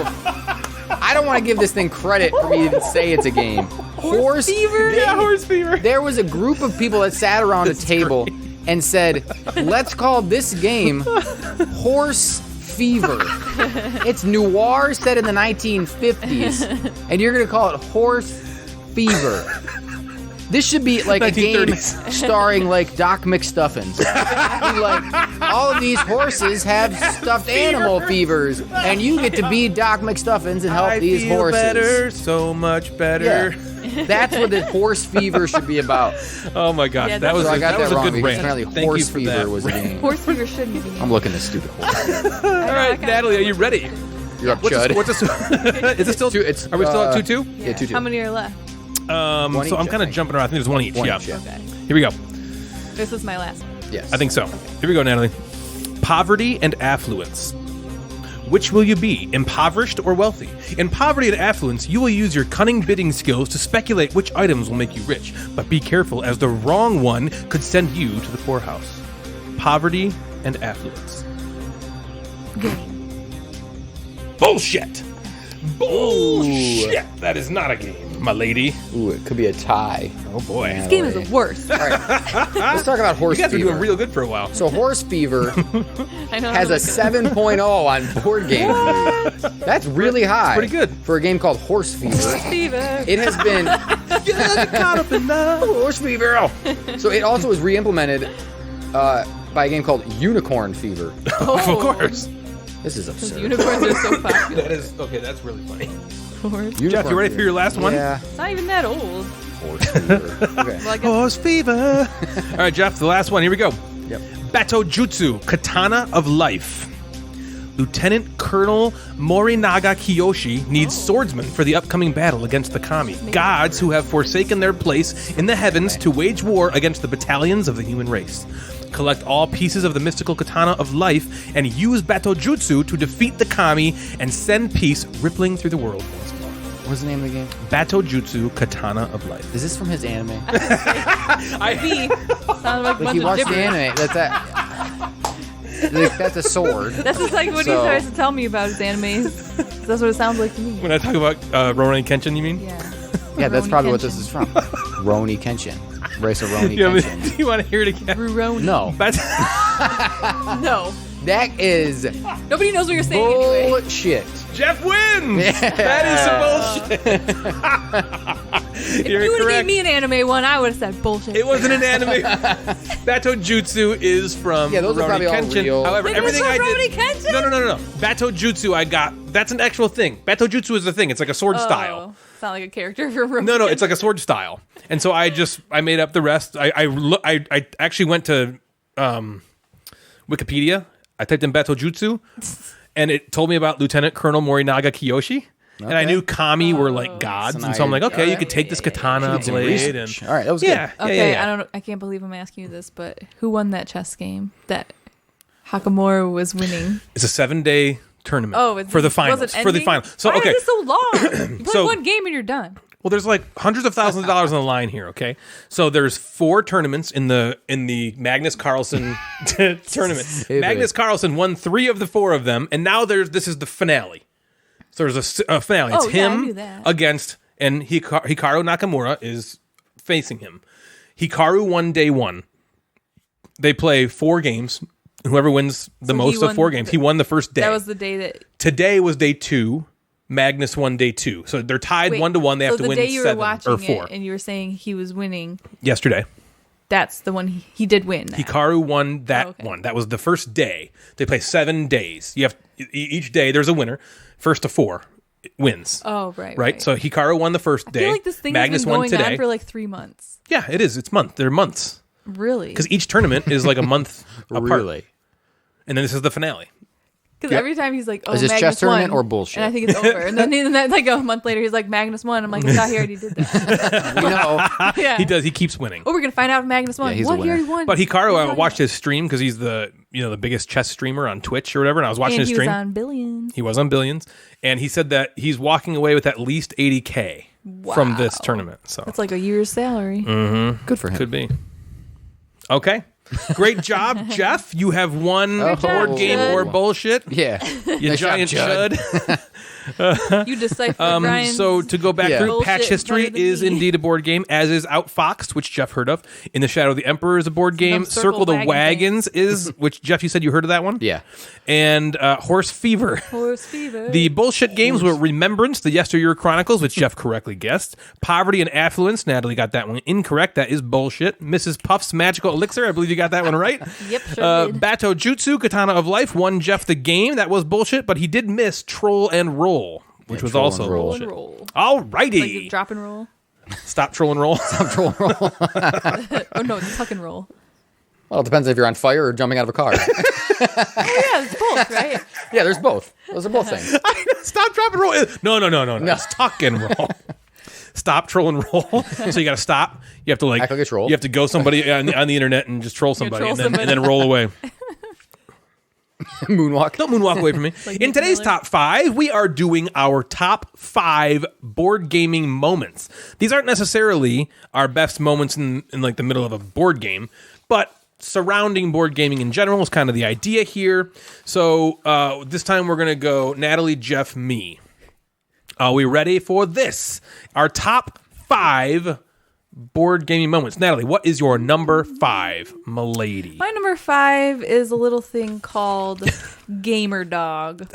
I don't want to give this thing credit for me to even say it's a game. Horse fever? Yeah, horse fever. There was a group of people that sat around a table and said, let's call this game Horse Fever. It's noir set in the 1950s, and you're going to call it Horse Fever. This should be like a game 1930s. starring like Doc McStuffins. Like, all of these horses have stuffed animal fevers, and you get to be Doc McStuffins and help I these feel horses. better, so much better. Yeah. That's what the horse fever should be about. Oh my gosh, Yeah, that was So I a, got that that was a wrong good because rant. apparently Thank horse you for fever that. was a game. Horse fever shouldn't be. I'm looking at stupid horse. All right, Natalie, are you ready? You're up, What's Chud. this? Is it still? Two- it's, Are we still at 2-2? Yeah, 2-2. How many are left? One So each, I'm I kind of think. jumping around. I think there's one each. One yeah. each, yeah. Okay. Here we go. This is my last one. Yes. I think so. Here we go, Natalie. Poverty and affluence. Which will you be, impoverished or wealthy? In poverty and affluence, you will use your cunning bidding skills to speculate which items will make you rich, but be careful, as the wrong one could send you to the poorhouse. Poverty and affluence. Game. Bullshit! Bullshit! That is not a game, my lady. Ooh, it could be a tie. Oh boy. Man. This game is the worst. All right. Let's talk about horse You guys are fever. doing real good for a while. So horse fever I know. has a 7.0 on Boardgame. That's really high. pretty good. For a game called Horse Fever. fever. It has been Caught up in love. Horse Fever. So it also was re-implemented by a game called Unicorn Fever. Of course. This is Because absurd. unicorns are so popular. That is okay. That's really funny. Horse. Jeff, you ready for your last one? Yeah. It's not even that old. Horse Fever. Okay. Well, I guess Horse fever. All right, Jeff, the last one. Here we go. Yep. Bato Jutsu, Katana of Life. Lieutenant Colonel Morinaga Kiyoshi needs swordsmen for the upcoming battle against the kami, gods who have forsaken their place in the heavens to wage war against the battalions of the human race. Collect all pieces of the mystical katana of life and use Bato Jutsu to defeat the kami and send peace rippling through the world once more. What's the name of the game? Bato Jutsu, Katana of Life. Is this from his anime? B. Sounded like a Like bunch he of watched the gibberish. anime. That's that. That's a sword. That's just like what he tries to tell me about his animes. That's what it sounds like to me. When I talk about Rurouni Kenshin, you mean? Yeah. Yeah, that's Rurouni probably what Kenshin. this is from. Rurouni Kenshin. Race of Rurouni Do Kenshin. you want to hear it again? Rurouni. No. That's No. That is Nobody knows what you're saying anyway. bullshit. Jeff wins. Yeah. That is some bullshit. If you would have gave me an anime one, I would have said bullshit. It wasn't an anime. Bato Jutsu is from Yeah, those are Rurouni probably all Kenshin. real. However, Wait, everything it's I from did. Rurouni Kenshin? No. Bato Jutsu I got. That's an actual thing. Bato Jutsu is a thing. It's like a sword style. It's not like a character from Rurouni No, Kenshin. it's like a sword style. And so I made up the rest. I actually went to Wikipedia. I typed in Bato Jutsu, and it told me about Lieutenant Colonel Morinaga Kiyoshi. And I knew kami were like gods, So and so I'm like, okay, now you could take this katana Did some blade research. and All right, that was yeah, good. Okay, yeah. I can't believe I'm asking you this, but who won that chess game that Hakamura was winning? It's a 7-day tournament. Oh, for the finals. Was it For the ending? final. So Why okay, is it so long? You play So- one game and you're done. well, there's like hundreds of thousands of dollars on the line here. Okay, so there's 4 tournaments in the Magnus Carlsen tournament. Hey, Magnus Carlsen won 3 of the 4 of them, and now this is the finale. So there's a finale. It's Oh, yeah, I him knew that. against, and Hikaru Nakamura is facing him. Hikaru won day 1. They play 4 games. Whoever wins the So he most of won 4 games, he won the first day. That was the day that. Today was day 2. Magnus won day 2. So they're tied 1-1. They have to so win the day you 7 were watching or 4. it and you were saying he was winning, Yesterday. that's the one he did win. That. Hikaru won that okay. one. That was the first day. They play 7 days. You have each day there's a winner. First to 4 wins. Oh, right. Right? So Hikaru won the first day. I feel like this thing Magnus has been won going today. on for like 3 months. Yeah, it is. They're months. Really? Because each tournament is like a month apart. Really? And then this is the finale. Because every time he's like, "Oh, Is this Magnus chess tournament won," or bullshit? and I think it's over. And then like a month later, he's like, "Magnus won." I'm like, "I thought he already did that." You know, Yeah. He does. He keeps winning. Oh, we're gonna find out if Magnus won. Yeah, he's a What? He winner. already won. But Hikaru, I He's watched his stream because he's the biggest chess streamer on Twitch or whatever. And I was watching and his he stream. was on Billions. He was on Billions, and he said that he's walking away with at least $80K from this Wow. tournament. So That's like a year's salary. good for him. could be. Okay, great job, Jeff. You have won Oh. board game Judd. or bullshit. Yeah. You Nice job, giant Judd. chud. You deciphered Ryan's. So to go back Yeah. through, Bullshit patch history better than is me. indeed a board game, as is Outfoxed, which Jeff heard of. In the Shadow of the Emperor is a board game. Circle Circle the Wagon Wagons is, which Jeff, you said you heard of that one? Yeah. And Horse Fever. Horse fever. The bullshit games were Remembrance, The Yesteryear Chronicles, which Jeff correctly guessed. Poverty and Affluence, Natalie got that one incorrect. That is bullshit. Mrs. Puff's Magical Elixir, I believe you got that one right. Yep, sure did. Bato Jutsu, Katana of Life, won Jeff the game. That was bullshit, but he did miss Troll and Roll, which was Troll also and Roll. Roll and bullshit. roll. All Like righty. the drop and roll. Stop Troll and Roll. Troll roll. Oh no, it's tuck and roll. Well, it depends if you're on fire or jumping out of a car. Oh yeah, it's both, right? Yeah, there's both. Those are both things. Stop, drop, and roll. No. It's tuck and roll. Stop, troll, and roll. So you got to stop. You have to Act like a troll. You have to go somebody on the internet and just troll somebody, troll and then roll away. Moonwalk. Don't moonwalk away from me. Like In Nick today's Miller. top 5, we are doing our top 5 board gaming moments. These aren't necessarily our best moments in like the middle of a board game, but surrounding board gaming in general is kind of the idea here. So this time we're going to go Natalie, Jeff, me. Are we ready for this? Our top 5 board gaming moments. Natalie, what is your number 5, m'lady? My number 5 is a little thing called Gamer Dog.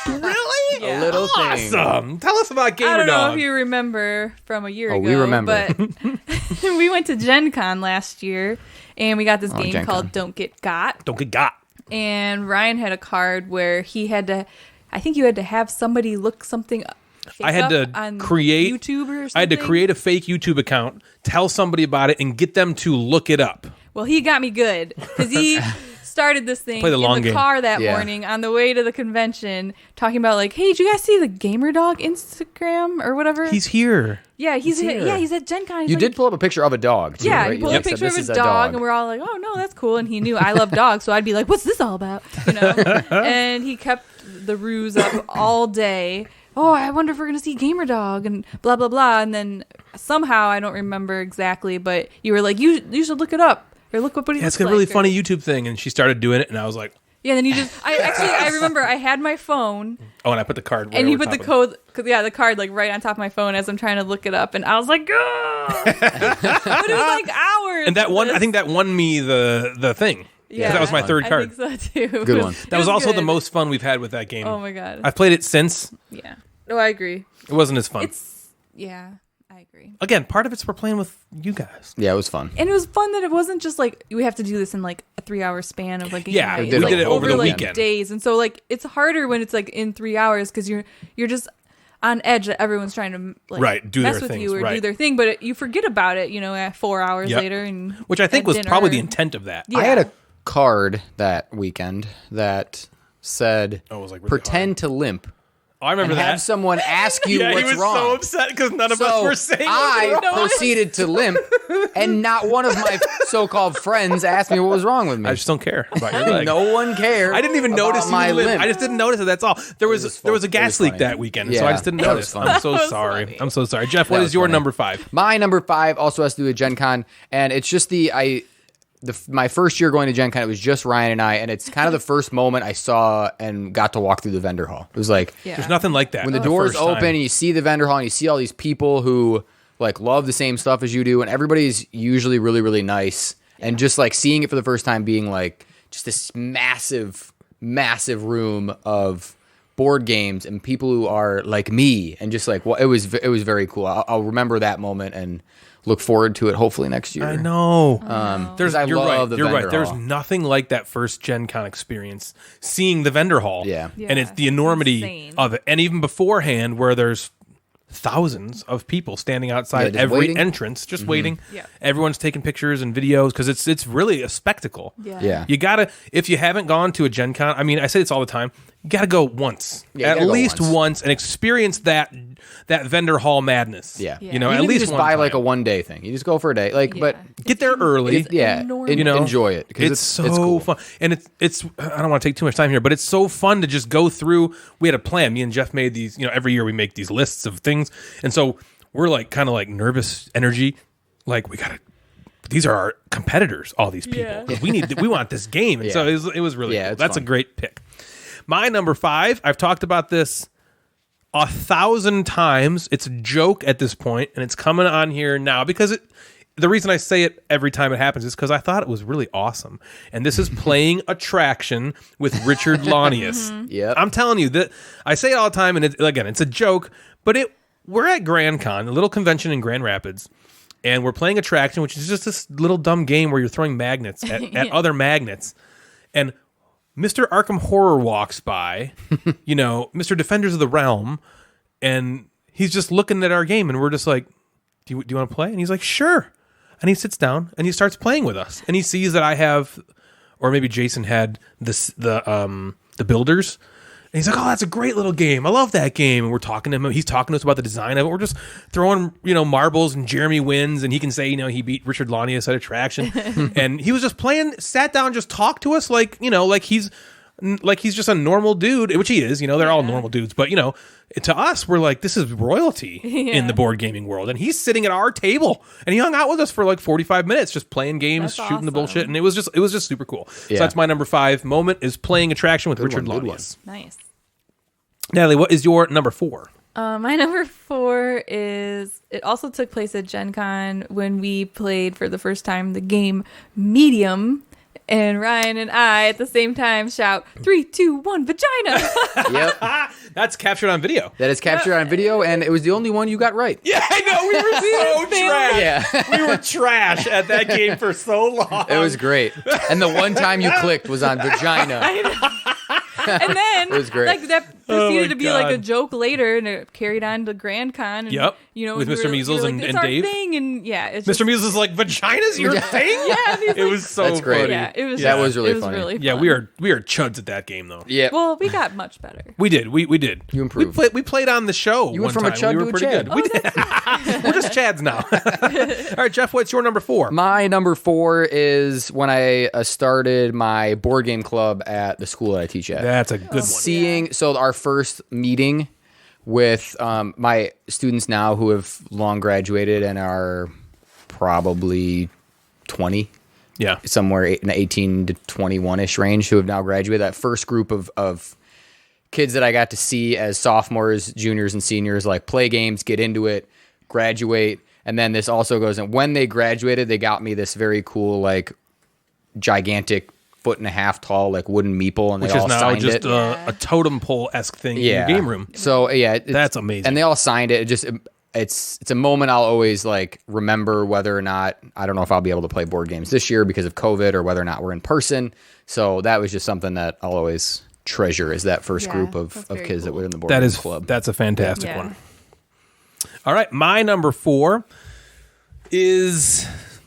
Really? Yeah. A little thing. Awesome. Tell us about Gamer I don't know Dog. if you remember from a year ago. we remember. But we went to Gen Con last year, and we got this game Gen called Con. Don't Get Got. Don't get got. And Ryan had a card where he had to, I think you had to have somebody look something up. I had to on create YouTube or something. I had to create a fake YouTube account, tell somebody about it, and get them to look it up. Well, he got me good because he started this thing Play the long in the game. car that Yeah. morning on the way to the convention, talking about like, "Hey, did you guys see the Gamer Dog Instagram or whatever?" He's here. yeah, he's here. yeah, he's at Gen Con. He's You like, did pull up a picture of a dog, too, Yeah, right? he pulled You a said, picture of "This his is a dog, and we're all like, "Oh no, that's cool." And he knew I love dogs, so I'd be like, "What's this all about?" You know. And he kept the ruse up all day. Oh, I wonder if we're gonna see Gamer Dog and blah blah blah. And then somehow I don't remember exactly, but you were like, "You should look it up or look what he Yeah, it's looks a really like," or- funny YouTube thing, and she started doing it, and I was like, Yeah, then you just. I remember I had my phone. Oh, and I put the card. And you put the code, the card like right on top of my phone as I'm trying to look it up, and I was like, "Oh!" But it was like hours. And that one, I think that won me the thing. Yeah, that was my third card. I think so too. Good one. That was also good. the most fun we've had with that game. Oh my god. I've played it since. Yeah. No, I agree. It wasn't as fun. I agree. Again, part of it's we're playing with you guys. Yeah, it was fun. And it was fun that it wasn't just like we have to do this in like a 3-hour span of like a Yeah, night. we It's, did it over the like weekend. days, and so like it's harder when it's like in 3 hours because you're just on edge that everyone's trying to like do mess their with things, you or right. do their thing, but you forget about it, at 4 hours Yep. later, and Which I think at was dinner. probably the intent of that. Yeah. I had a card that weekend that said, Oh, it was, like, really pretend to limp. Oh, I remember and that. have someone ask you yeah, what's he was wrong. so upset because none of us So were saying I what was wrong. proceeded to limp, and not one of my so-called friends asked me what was wrong with me. I just don't care about your leg. No one cared. I didn't even about notice my you limp. limp. I just didn't notice it. That's all. There was a It gas was leak funny. that weekend, so Yeah, I just didn't that notice. was fun. I'm so was sorry. funny. I'm so sorry. Jeff, what was is your funny. number 5? My number 5 also has to do with Gen Con, and it's just my first year going to Gen Con. It was just Ryan and I, and it's kind of the first moment I saw and got to walk through the vendor hall. It was like There's nothing like that. when the doors open and you see the vendor hall and you see all these people who like love the same stuff as you do, and everybody's usually really, really nice, and just like seeing it for the first time, being like just this massive, massive room of board games and people who are like me, and just like it was very cool. I'll remember that moment and look forward to it hopefully next year. I know. I You're love right. the You're vendor right. There's hall. nothing like that first Gen Con experience. Seeing the vendor hall. Yeah. And it's the enormity insane. of it. And even beforehand, where there's thousands of people standing outside just every waiting. entrance, just waiting. Yeah. Everyone's taking pictures and videos because it's really a spectacle. Yeah. You gotta, if you haven't gone to a Gen Con, I mean, I say this all the time, you gotta go once, Yeah, you at gotta go least once. once, and experience that vendor hall madness. Yeah. Yeah. You know, Even at if you least just one buy time. like a 1-day thing. You just go for a day. Like, but Get there early. enormous. You know, enjoy it because it's so cool. fun, and it's. I don't want to take too much time here, but it's so fun to just go through. We had a plan. Me and Jeff made these. Every year we make these lists of things, and so we're like kind of like nervous energy. Like we gotta. These are our competitors. All these people. Yeah. We want this game, and so Yeah. it was really. Yeah, cool. it's That's fun. a great pick. My number 5. I've talked about this 1,000 times. It's a joke at this point, and it's coming on here now because the reason I say it every time it happens is because I thought it was really awesome. And this is playing Attraction with Richard Launius. Yep. I'm telling you that I say it all the time, and again, it's a joke, but we're at Grand Con, a little convention in Grand Rapids, and we're playing Attraction, which is just this little dumb game where you're throwing magnets at other magnets. And Mr. Arkham Horror walks by, Mr. Defenders of the Realm, and he's just looking at our game, and we're just like, do you want to play? And he's like, sure. And he sits down, and he starts playing with us. And he sees that I have, or maybe Jason had the Builders. And he's like, oh, that's a great little game. I love that game. And we're talking to him. He's talking to us about the design of it. We're just throwing, marbles, and Jeremy wins. And he can say, he beat Richard Launius at Attraction. And he was just playing, sat down, just talked to us like he's just a normal dude, which he is. They're all normal dudes. But, to us, we're like, this is royalty in the board gaming world. And he's sitting at our table. And he hung out with us for like 45 minutes, just playing games, That's shooting the awesome. bullshit. And it was just super cool. Yeah. So that's my number 5 moment, is playing Attraction with Richard one, good one. Launius. Nice. Natalie, what is your number 4? My number 4 is, it also took place at Gen Con when we played for the first time the game Medium, and Ryan and I at the same time shout 3, 2, 1 vagina. Yep. That's captured on video. That is captured on video, and it was the only one you got right. Yeah, I know. We were so trash. Yeah. We were trash at that game for so long. It was great. And the one time you clicked was on vagina. And then It was great. like that Oh proceeded my to be like a God. joke later, and it carried on to Grand Con. And, Yep. and With we Mr. were Measles like, and "It's our Dave." thing," and yeah, it's Mr. Muse is like, vagina's your thing? Yeah, and he's It like- was so That's great. funny. Yeah, it was. That was really it was funny. really Yeah, fun. we are chuds at that game though. Yeah. Well, we got much better. We did. We did. You improved. We played on the show. You went one from a time. chud We to were a pretty chad. good. We did. We're just chads now. All right, Jeff, what's your number 4? My number 4 is when I started my board game club at the school that I teach at. That's a good one. Seeing, so our first meeting with my students now who have long graduated and are probably 20 somewhere in the 18 to 21-ish range who have now graduated. That first group of kids that I got to see as sophomores, juniors, and seniors, like play games, get into it, graduate. And then this also goes, and when they graduated, they got me this very cool, like gigantic 1.5 foot tall, like wooden meeple, and which they all is now signed just it. a totem pole-esque thing in your game room. So that's amazing. And they all signed it. It's a moment I'll always like remember, whether or not, I don't know if I'll be able to play board games this year because of COVID or whether or not we're in person. So that was just something that I'll always treasure, is that first group of kids that were in the board game club. That's a fantastic one. All right, my number 4 is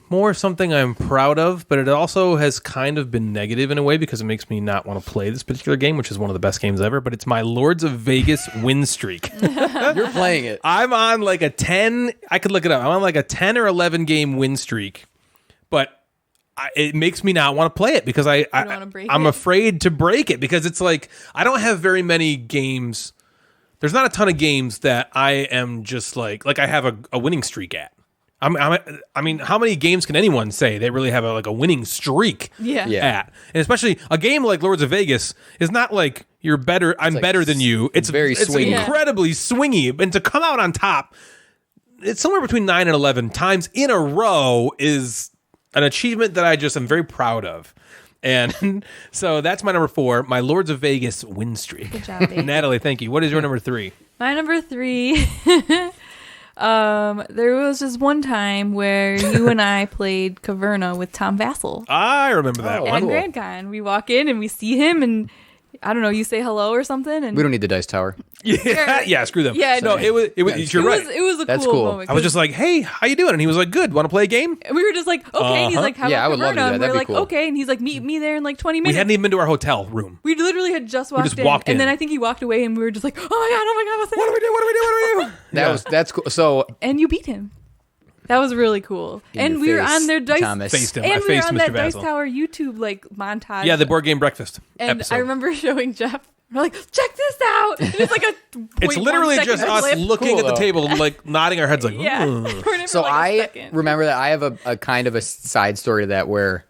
more something I'm proud of, but it also has kind of been negative in a way because it makes me not want to play this particular game, which is one of the best games ever, but it's my Lords of Vegas win streak. You're playing it. I'm on like a 10, I could look it up. I'm on like a 10 or 11 game win streak, but it makes me not want to play it because I'm afraid to break it because it's like, I don't have very many games. There's not a ton of games that I am just like I have a winning streak at. I mean, how many games can anyone say they really have a winning streak at? And especially a game like Lords of Vegas is not like you're better. I'm like better than you. It's swingy. Incredibly swingy. And to come out on top, it's somewhere between 9 and 11 times in a row is an achievement that I just am very proud of. And so that's my number 4, my Lords of Vegas win streak. Good job, Dave. Natalie, thank you. What is your number 3? My number 3... there was just one time where you and I played Caverna with Tom Vassell. I remember that one. At Grand Con. We walk in and we see him and I don't know, you say hello or something. And we don't need the dice tower. Yeah, screw them. Yeah, no, it was. You're right. It was a cool moment. I was just like, "Hey, how you doing?" And he was like, "Good. Want to play a game?" And we were just like, "Okay." And he's like, "How about I would love to do that. And That'd we're be like, cool. "Okay." And he's like, "Meet me there in like 20 minutes." We hadn't even been to our hotel room. We literally had just walked in. And then I think he walked away, and we were just like, "Oh my god, What do we do? That's cool. So and you beat him. That was really cool. And we were on their dice. Faced him. And we were on that Mr. Dice Vassell. Tower YouTube like montage. Yeah, the board game breakfast. And episode. I remember showing Jeff. We're like, check this out. And it's like a. It's literally just us looking at the table, like nodding our heads, like. Yeah. So I remember that I have a kind of a side story to that where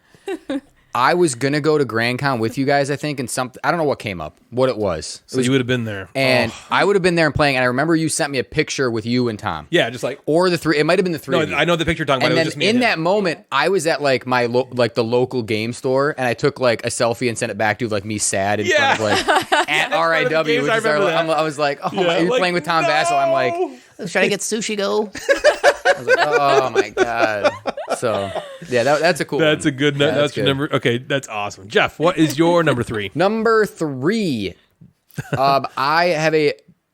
I was gonna go to Grand Con with you guys, I think, and something I don't know what came up, what it was. So you would have been there, and I would have been there and playing. And I remember you sent me a picture with you and Tom. Yeah, just like or the three. It might have been the three. No, I know the picture you're talking about. And it was then just me in that moment, I was at like my the local game store, and I took like a selfie and sent it back to like me sad in front of like at RIW, which is I was like, oh, you're playing with Tom Vassell. I'm like, should I get sushi go? I was like, oh my god. So yeah, that's a cool. That's one. a good. That's your number. Okay, that's awesome. Jeff, what is your number 3? Number 3. I have a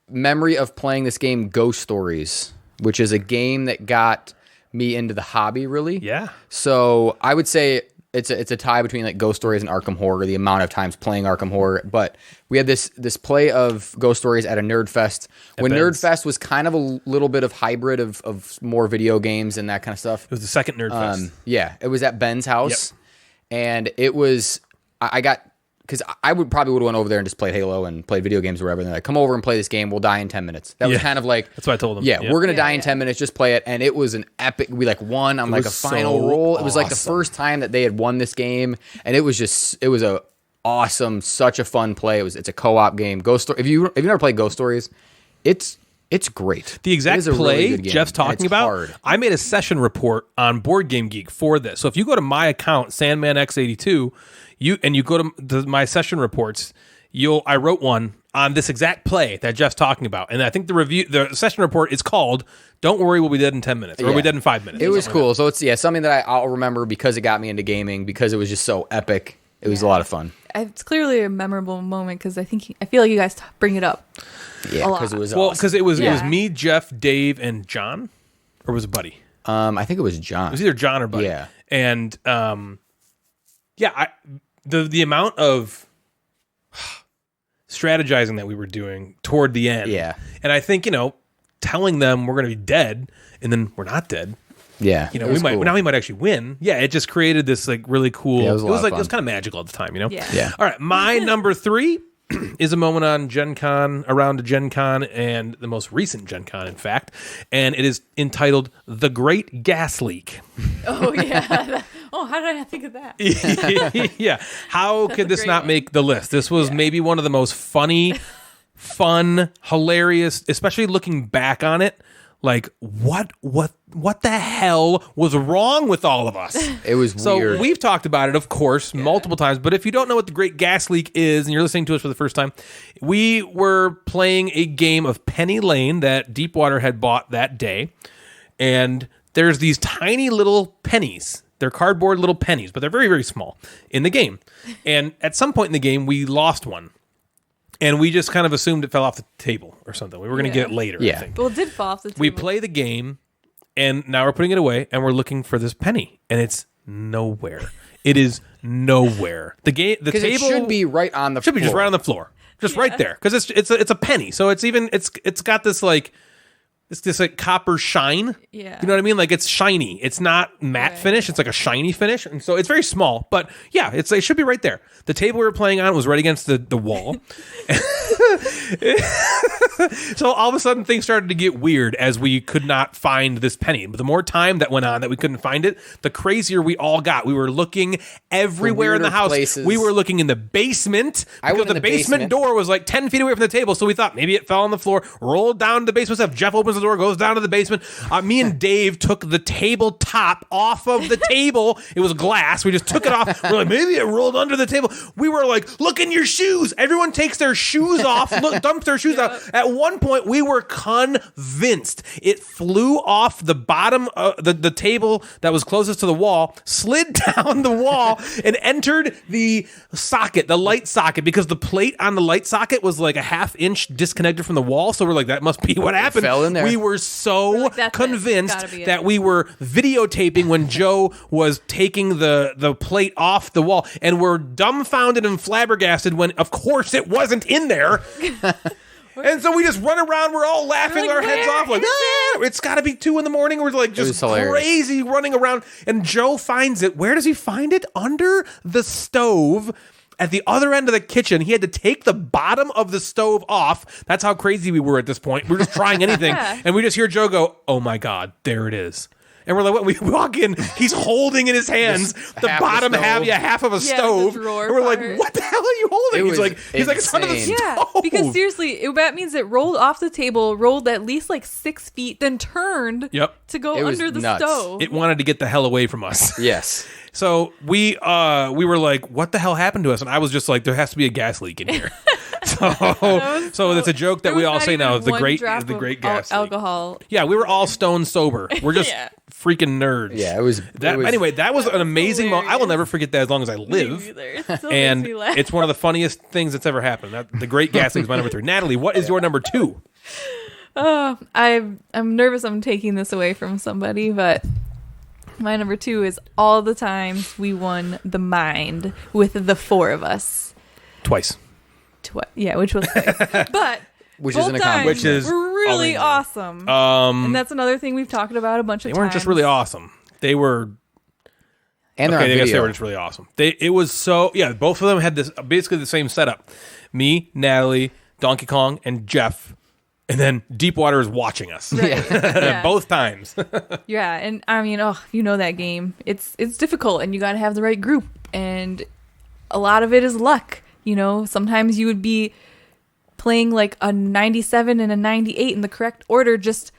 memory of playing this game, Ghost Stories, which is a game that got me into the hobby. Really. Yeah. So I would say it's a tie between like Ghost Stories and Arkham Horror, the amount of times playing Arkham Horror. But we had this play of Ghost Stories at a Nerd Fest. When Nerd Fest was kind of a little bit of hybrid of more video games and that kind of stuff. It was the second Nerd Fest. Yeah, it was at Ben's house. Yep. And it was, I got, because I probably would have went over there and just played Halo and played video games or whatever. And they're like, come over and play this game. We'll die in 10 minutes. That was kind of like. That's what I told them. Yeah, we're going to die in 10 minutes. Just play it. And it was an epic. We like won on like a final roll. It was like the first time that they had won this game. And it was a awesome, such a fun play. It's a co-op game. Ghost Story. If you never played Ghost Stories, it's great. The exact play really Jeff's talking about, hard. I made a session report on Board Game Geek for this. So if you go to my account, SandmanX82, you go to my session reports, I wrote one on this exact play that Jeff's talking about. And I think the session report is called Don't Worry, We'll Be Dead in 10 Minutes. Or We'll Be Dead in 5 minutes. It was cool. Like so it's something that I'll remember because it got me into gaming, because it was just so epic. It was a lot of fun. It's clearly a memorable moment because I feel like you guys bring it up. Yeah, because it was awesome. Because it was me, Jeff, Dave, and John, or was it Buddy? I think it was John. It was either John or Buddy. Yeah, and the amount of strategizing that we were doing toward the end. Yeah, and I think telling them we're going to be dead, and then we're not dead. Yeah, we might actually win. Yeah, it just created this like really cool. Yeah, it was kind of magical at the time. Yeah. All right, my number 3. Is a moment on Gen Con, around Gen Con, and the most recent Gen Con, in fact. And it is entitled The Great Gas Leak. Oh, yeah. Oh, how did I not think of that? Yeah. How could this great not one. make the list? This was maybe one of the most funny, fun, hilarious, especially looking back on it. Like, what the hell was wrong with all of us? It was So weird. we've talked about it, of course, multiple times. But if you don't know what the Great Gas Leak is, and you're listening to us for the first time, we were playing a game of Penny Lane that Deepwater had bought that day. And there's these tiny little pennies. They're cardboard little pennies, but they're very, very small in the game. And at some point in the game, we lost one. And we just kind of assumed it fell off the table or something. We were going to get it later, I think. Well, it did fall off the table. We play the game, and now we're putting it away, and we're looking for this penny, and it's nowhere. It is nowhere. The game, the Because table it should be right on the should be just right on the floor, just right there, because it's a penny. So it's got this like. It's this like copper shine. Yeah. You know what I mean? Like it's shiny. It's not matte finish. It's like a shiny finish. And so it's very small. But yeah, it should be right there. The table we were playing on was right against the wall. So all of a sudden things started to get weird as we could not find this penny. But the more time that went on that we couldn't find it, the crazier we all got. We were looking everywhere in the weirder house. places. We were looking in the basement I because went in the the basement basement. door was like 10 feet away from the table. So we thought maybe it fell on the floor, rolled down to the basement stuff. Jeff opens the door, goes down to the basement. Me and Dave took the tabletop off of the table. It was glass. We just took it off. We're like, maybe it rolled under the table. We were like, look in your shoes. Everyone takes their shoes off, dumps their shoes out. At one point, we were convinced it flew off the bottom of the table that was closest to the wall, slid down the wall, and entered the socket, the light socket, because the plate on the light socket was like a half-inch disconnected from the wall. So we're like, that must be what happened. fell in there. We were so like, that's it. convinced Gotta be it. that we were videotaping when Joe was taking the plate off the wall, and we're dumbfounded and flabbergasted when, of course, it wasn't in there. And so we just run around. We're all laughing You're our like, heads "Where off. Like, is "Ah, it's got to be 2 a.m. We're like was just hilarious. crazy running around. And Joe finds it. Where does he find it? Under the stove. At the other end of the kitchen, he had to take the bottom of the stove off. That's how crazy we were at this point. We were just trying anything. And we just hear Joe go, "Oh my God, there it is." And we're like, what? We walk in, he's holding in his hands the half bottom the stove. half of a Yeah, stove. the drawer And we're like, part. what the hell are you holding? It He's was like, it's under the insane. stove. Yeah, because seriously, that means it rolled off the table, rolled at least like 6 feet, then turned Yep. to go It was under the nuts. stove. It wanted to get the hell away from us. Yes. So we were like, what the hell happened to us? And I was just like, there has to be a gas leak in here. So that's a joke that There we was all not say now. even The one great drop of gas leak. alcohol. Yeah, we were all stone sober. We're just Yeah. freaking nerds. Yeah, it was. Anyway, that was an amazing moment. I will hilarious. never forget that as long as I Me live. neither. It still And makes me laugh. it's one of the funniest things that's ever happened. The Great Gas Leak is my number 3. Natalie, what is your number 2? I'm nervous I'm taking this away from somebody, but my number 2 is all the times we won the mind with the 4 of us. Twice. Which was twice. But Which both isn't a times compliment. Which is were really amazing. awesome. And that's another thing we've talked about a bunch of They times. weren't just really awesome. They were And they're on I guess they video. were just really awesome. It was so both of them had this basically the same setup. Me, Natalie, Donkey Kong, and Jeff, and then Deepwater is watching us Yeah. both times. Yeah, and I mean, you know that game. It's difficult, and you got to have the right group, and a lot of it is luck. You know, sometimes you would be playing like a 97 and a 98 in the correct order, just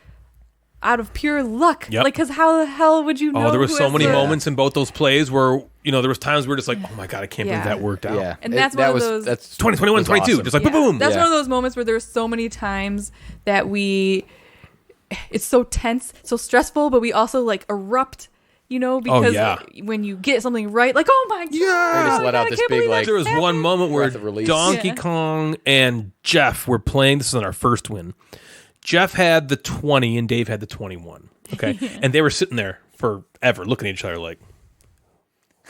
out of pure luck. Yep. Like, because how the hell would you know? Oh, there was who so has many the- moments in both those plays where there was times we were just like, oh my God, I can't believe Yeah. that worked out. Yeah, And that's one of those- That's 20, 21, was 22, awesome. just like Yeah. boom, boom. That's Yeah. one of those moments where there's so many times that it's so tense, so stressful, but we also like erupt. You know, because yeah. when you get something right, like, oh my God. Yeah. They just oh let my out God, I this can't big, believe like- that There was one moment where Breath of release. Donkey Yeah. Kong and Jeff were playing. This is on our first win. Jeff had the 20 and Dave had the 21. Okay. And they were sitting there forever looking at each other like,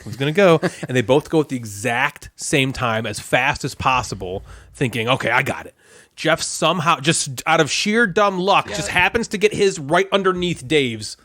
who's going to go? And they both go at the exact same time as fast as possible, thinking, okay, I got it. Jeff somehow, just out of sheer dumb luck, just happens to get his right underneath Dave's.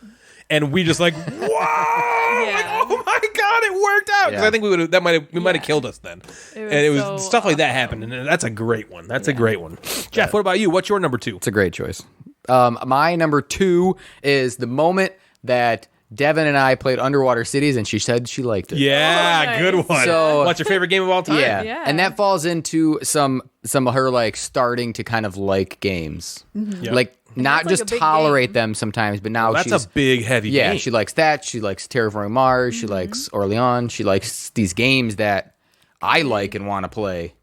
And we just like, wow! Yeah. Like, oh my God, it worked out. Because Yeah. I think we might have killed us then. It was so so stuff like that happened, and that's a great one. That's a great one. Jeff, what about you? What's your number 2? It's a great choice. My number 2 is the moment that Devin and I played Underwater Cities, and she said she liked it. Yeah, nice. good one. So- What's your favorite game of all time? Yeah. And that falls into some of her like starting to kind of like games, Yep. like not like just a big tolerate game. them sometimes, but now That's she's a big, heavy yeah, game. she likes that. She likes Terraforming Mars. She likes Orleans. She likes these games that I like and want to play.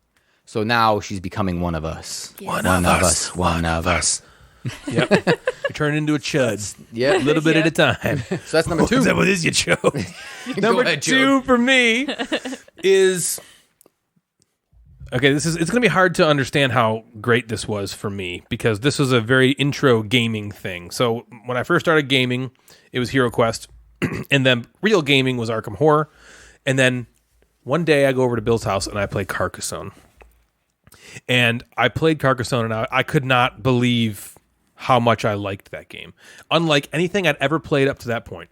So now she's becoming one of us. One of us. One of us. Yep. You turn into a chud. Yeah. A little bit at a time. So that's number 2. Is that what is you, Joe? Go Number ahead, 2 for me is okay. It's going to be hard to understand how great this was for me because this was a very intro gaming thing. So when I first started gaming, it was Hero Quest, and then real gaming was Arkham Horror, and then one day I go over to Bill's house and I play Carcassonne, and I played Carcassonne, and I could not believe how much I liked that game. Unlike anything I'd ever played up to that point,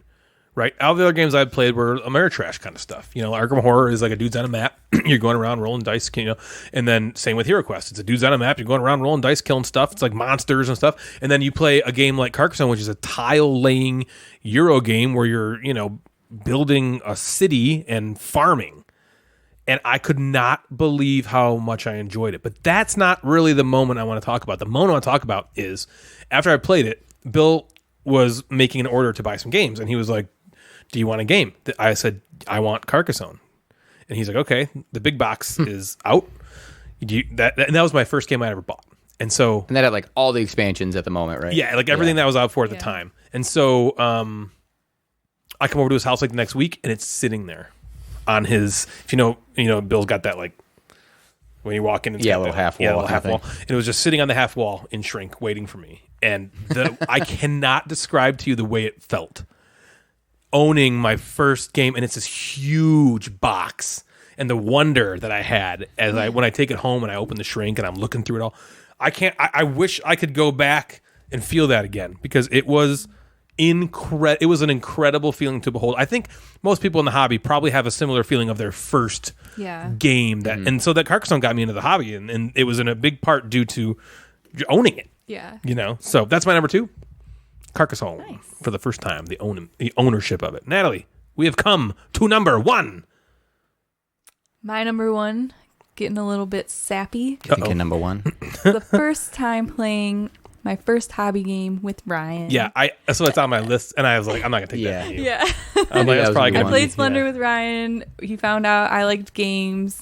right? All the other games I'd played were Ameritrash kind of stuff. You know, Arkham Horror is like a dude's on a map. You're going around rolling dice, you know, and then same with Hero Quest. It's a dude's on a map. You're going around rolling dice, killing stuff. It's like monsters and stuff. And then you play a game like Carcassonne, which is a tile-laying Euro game where you're, you know, building a city and farming. And I could not believe how much I enjoyed it. But that's not really the moment I want to talk about. The moment I want to talk about is after I played it, Bill was making an order to buy some games. And he was like, do you want a game? I said, I want Carcassonne. And he's like, okay, the big box is out. And that was my first game I ever bought. And so... And that had like all the expansions at the moment, right? Yeah, like everything that was out for at the time. And so I come over to his house like the next week, and it's sitting there on his... If you know, Bill's got that like... When you walk in, it's got little that, half wall. little half wall. And it was just sitting on the half wall in shrink, waiting for me. And I cannot describe to you the way it felt. Owning my first game, and it's this huge box, and the wonder that I had when I take it home and I open the shrink and I'm looking through it all. I wish I could go back and feel that again because it was it was an incredible feeling to behold. I think most people in the hobby probably have a similar feeling of their first game and so that Carcassonne got me into the hobby, and it was in a big part due to owning it. Yeah. You know, so that's my number 2. Carcassonne for the first time, the ownership of it. Natalie, we have come to number 1. My number 1, getting a little bit sappy. Thinking number 1. The first time playing my first hobby game with Ryan. Yeah, so it's on my list, and I was like, I'm not gonna take that. From you. Yeah. I'm like, that's probably I gonna played be- Splendor yeah. with Ryan. He found out I liked games.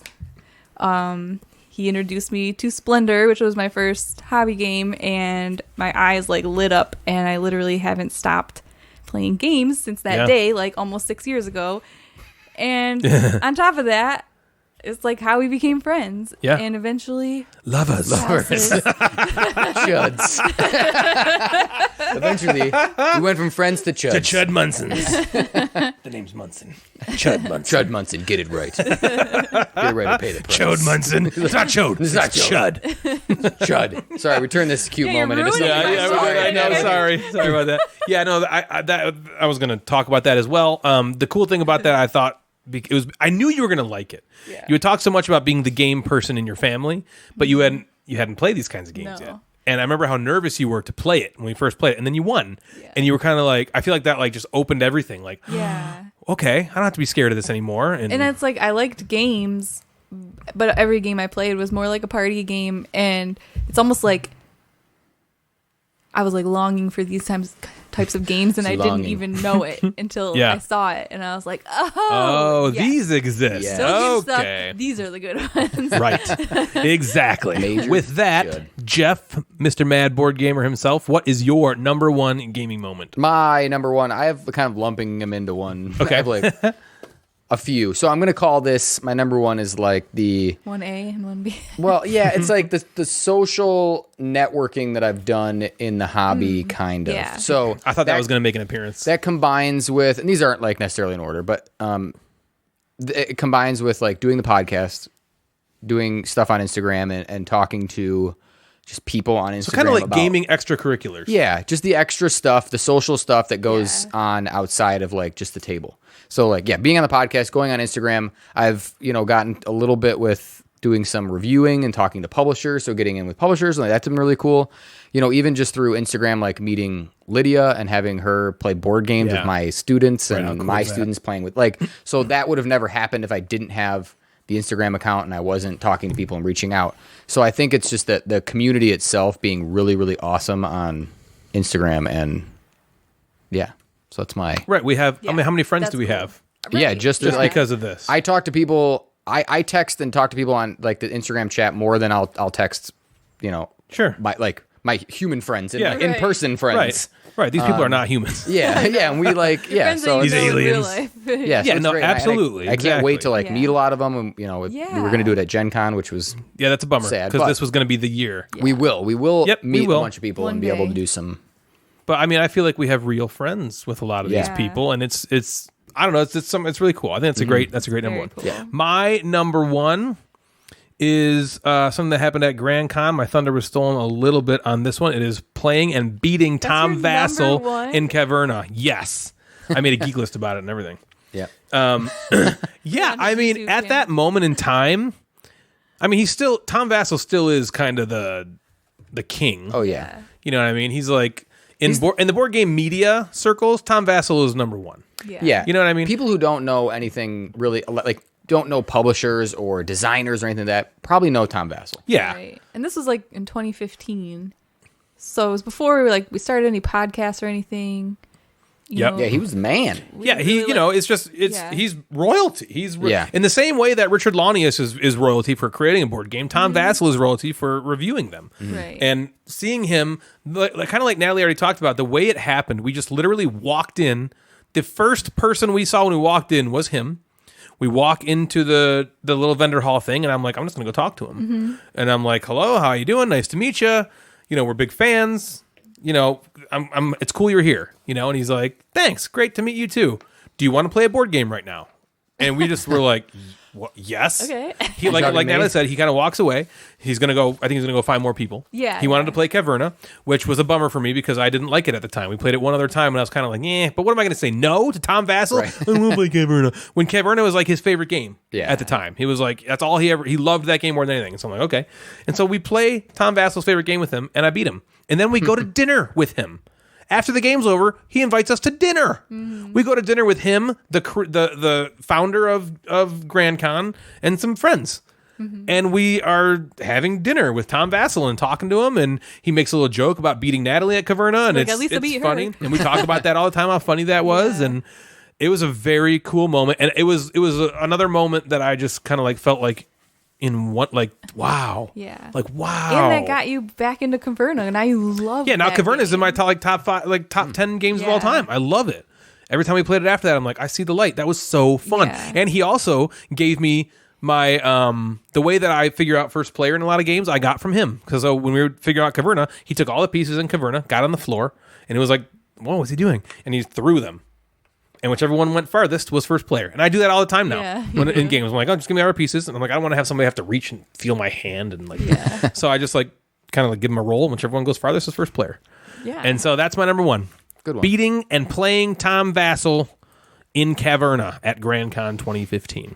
He introduced me to Splendor, which was my first hobby game, and my eyes like lit up, and I literally haven't stopped playing games since that day, like almost 6 years ago. And on top of that, it's like how we became friends. Yeah. And eventually Lovers. passes. Chuds. Eventually, we went from friends to chuds. To Chud Munson's. The name's Munson. Chud Munson. Chud Munson, get it right. Get it right and pay the price. Chode Munson. It's not Chode. It's not Chud. Chud. Sorry, we turned this cute Yeah, you're moment into something. ruining Yeah, my story. I know. Sorry about that. Yeah, no, I was going to talk about that as well. The cool thing about that, I thought, I knew you were going to like it. Yeah. You had talked so much about being the game person in your family, but you hadn't played these kinds of games No. yet. And I remember how nervous you were to play it when we first played it, and then you won. Yeah. And you were kind of like, I feel like that like just opened everything. Like, Yeah. okay, I don't have to be scared of this anymore. And And it's like I liked games, but every game I played was more like a party game, and it's almost like I was like longing for these types of games, and I didn't Longing. even know it until Yeah. I saw it, and I was like, oh, yeah. these exist. Yeah. Those games Okay. suck. These are the good ones. Right. Exactly. Major With that, should. Jeff, Mr. Mad Board Gamer himself, what is your number 1 gaming moment? My number 1, I have kind of lumping them into one. Okay. I have like a few. So I'm going to call this, my number 1 is like the, 1A and 1B. well, yeah, it's like the social networking that I've done in the hobby, kind of. yeah. So I thought that was going to make an appearance. that combines with, and these aren't like necessarily in order, but it combines with like doing the podcast, doing stuff on Instagram, and talking to just people on Instagram. So kind of like about, gaming extracurriculars. Yeah, just the extra stuff, the social stuff that goes on outside of like just the table. So like, yeah, being on the podcast, going on Instagram, I've, gotten a little bit with doing some reviewing and talking to publishers. So getting in with publishers, like that's been really cool. You know, even just through Instagram, like meeting Lydia and having her play board games with my students and my students playing with so that would have never happened if I didn't have the Instagram account and I wasn't talking to people and reaching out. So I think it's just that the community itself being really, really awesome on Instagram and so that's my right. We have. I mean, how many friends do we have? Right. Yeah, just because of this. I talk to people. I text and talk to people on like the Instagram chat more than I'll text. You know, Sure. my human friends and Yeah. my in-person friends. Right. These people are not humans. Yeah, and we Friends so that you These know in real aliens. life. yeah, so Yeah, it's no, great. And absolutely, I can't wait to exactly. meet a lot of them. And we were going to do it at Gen Con, which was Yeah, that's a bummer Sad, because but- this was going to be the year. we will Yep, we meet will. a bunch of people One and be able day. to do some. But I mean, I feel like we have real friends with a lot of these Yeah. people, and it's I don't know, it's really cool. I think that's a great number Very one. cool. Yeah. My number one is something that happened at Grand Con. My thunder was stolen a little bit on this one. It is playing and beating Tom your Vassal number one? in Caverna. Yes, I made a geek list about it and everything. Yeah. Yeah, I mean, YouTube at channel. that moment in time, I mean, Tom Vassal still is kind of the king. Oh yeah. You know what I mean? He's like in the board game media circles, Tom Vassal is number one. Yeah. You know what I mean? People who don't know anything really, like, don't know publishers or designers or anything like that, probably know Tom Vassal. Yeah. Right. And this was like in 2015. So it was before we started any podcasts or anything. You Yep. know, Yeah, he was the man. Yeah, really he's royalty. He's Yeah. in the same way that Richard Launius is royalty for creating a board game. Tom Vassal is royalty for reviewing them. Right. And seeing him, kind of like Natalie already talked about, the way it happened, we just literally walked in. The first person we saw when we walked in was him. We walk into the little vendor hall thing, and I'm like, I'm just gonna go talk to him. And I'm like, hello, how you doing? Nice to meet you. You know, we're big fans. You know, it's cool you're here. You know, and he's like, thanks, great to meet you too. Do you want to play a board game right now? And we just were like, what? Yes. Okay. He like talking to Natalie me? said, he kind of walks away. He's gonna go. I think he's gonna go find more people. Yeah, He wanted yeah. to play Caverna, which was a bummer for me because I didn't like it at the time. We played it one other time, and I was kind of like, but what am I gonna say no to Tom Vassal? Right. I don't want to play Caverna. When Caverna was like his favorite game Yeah. at the time, he was like, that's all he loved that game more than anything. And so I'm like, okay. And so we play Tom Vassal's favorite game with him, and I beat him. And then we go to dinner with him. After the game's over, he invites us to dinner. We go to dinner with him, the founder of Grand Con, and some friends. And we are having dinner with Tom Vassal and talking to him, and he makes a little joke about beating Natalie at Caverna, and Like, at least I it's beat her. funny. And we talk about that all the time, how funny that was, Yeah. and it was a very cool moment. And it was another moment that I just kind of like felt like wow, Yeah. like wow, And that got you back into Caverna. Now you love yeah, now that Caverna is in game. my top 10 games of all Yeah. time. I love it. Every time we played it after that, I'm like, I see the light. That was so fun. Yeah. And he also gave me my the way that I figure out first player in a lot of games. I got from him because when we were figuring out Caverna, he took all the pieces in Caverna, got on the floor, and it was like, "Whoa, what's he doing?" And he threw them. And whichever one went farthest was first player. And I do that all the time now. Yeah. When in games, I'm like, oh, just give me our pieces. And I'm like, I don't want to have somebody have to reach and feel my hand and like. So I just like kind of like give them a roll. And whichever one goes farthest is first player. Yeah. And so that's my number one. Good one. Beating and playing Tom Vassal in Caverna at Grand Con 2015.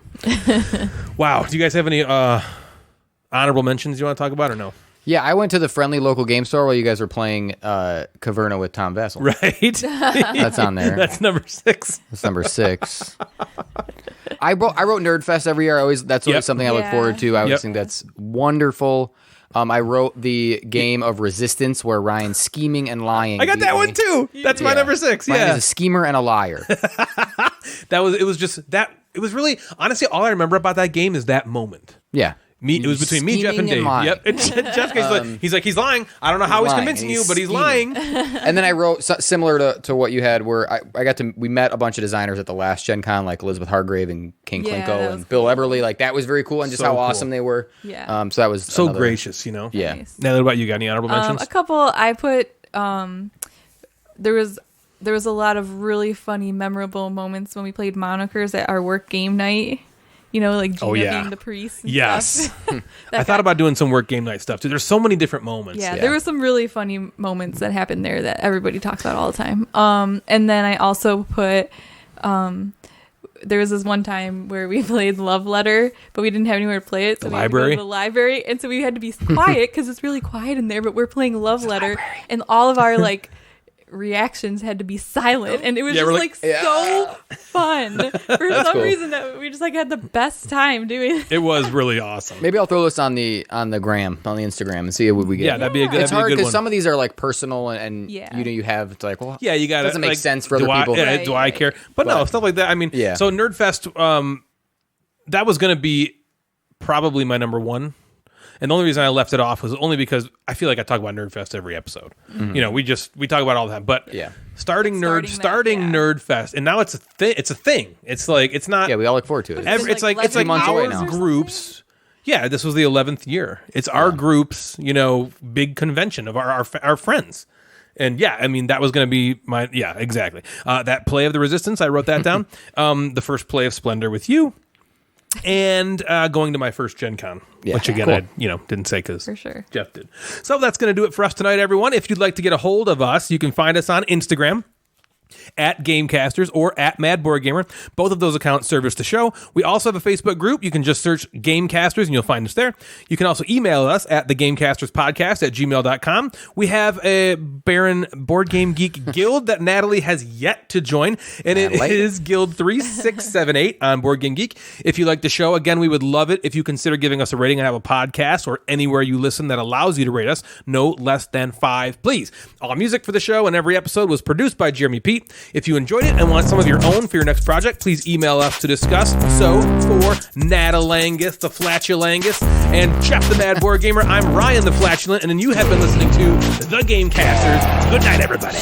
Wow. Do you guys have any honorable mentions you want to talk about or no? Yeah, I went to the friendly local game store while you guys were playing Caverna with Tom Vassal. Right. That's on there. That's number 6. That's number 6. I wrote Nerdfest every year. That's always Yep. something I look Yeah. forward to. I always Yep. think that's wonderful. I wrote the game of Resistance where Ryan's scheming and lying. I got beat that me. one too. That's my Yeah. number 6. Ryan Yeah. is a schemer and a liar. It was really, honestly, all I remember about that game is that moment. Yeah. It was between me, Jeff, and Scheming and Dave. lying. Yep. And Jeff, he's lying. I don't know how he's lying, convincing and you, he's but he's scheming. lying. And then I wrote similar to what you had, where we met a bunch of designers at the last Gen Con, like Elizabeth Hargrave and King Yeah, Klinko that was and Bill Eberly. Like that was very cool, and just So how cool. awesome they were. Yeah. So that was So another- gracious, you know? Yeah. Nice. Now, what about you? Got any honorable mentions? A couple. I put. There was a lot of really funny, memorable moments when we played monikers at our work game night. You know, like Gina being the priest. And Yes. stuff. I thought about doing some work game night stuff too. There's so many different moments. Yeah, there were some really funny moments that happened there that everybody talks about all the time. And then I also put there was this one time where we played Love Letter, but we didn't have anywhere to play it. So we had to go to the library. And so we had to be quiet because it's really quiet in there, but we're playing Love Letter. And all of our like reactions had to be silent. And it was just so fun. For some reason, we just like had the best time doing it. It was really awesome. Maybe I'll throw this on the Instagram and see what we get. Yeah, that'd be a good. It's hard because some of these are like personal and you have it's like you got it doesn't make sense for other people. Do I care? But no, stuff like that. I mean, so Nerdfest, that was going to be probably my number one. And the only reason I left it off was only because I feel like I talk about Nerdfest every episode. Mm-hmm. You know, we talk about it all the time. But starting Nerdfest, and now it's a thing. It's a thing. It's like it's not. Yeah, we all look forward to it. It's like our groups. Yeah, this was the 11th year. It's our group's big convention of our friends. And I mean that was going to be my exactly that play of the Resistance. I wrote that down. The first play of Splendor with you. And going to my first Gen Con, which again, I didn't say because Jeff did. So that's going to do it for us tonight, everyone. If you'd like to get a hold of us, you can find us on Instagram at Gamecasters or at Mad Board Gamer. Both of those accounts service the show. We also have a Facebook group. You can just search Gamecasters and you'll find us there. You can also email us at thegamecasterspodcast@gmail.com. We have a Baron Board Game Geek Guild that Natalie has yet to join, and it is Guild 3678 on Board Game Geek. If you like the show, again, we would love it if you consider giving us a rating on Apple Podcasts or anywhere you listen that allows you to rate us. No less than 5, please. All music for the show and every episode was produced by Jeremy Pete. If you enjoyed it and want some of your own for your next project, please email us to discuss. So for Natalangus, the Flatulangus, and Jeff the Mad Board Gamer, I'm Ryan the Flatulent, and then you have been listening to The Gamecasters. Good night, everybody.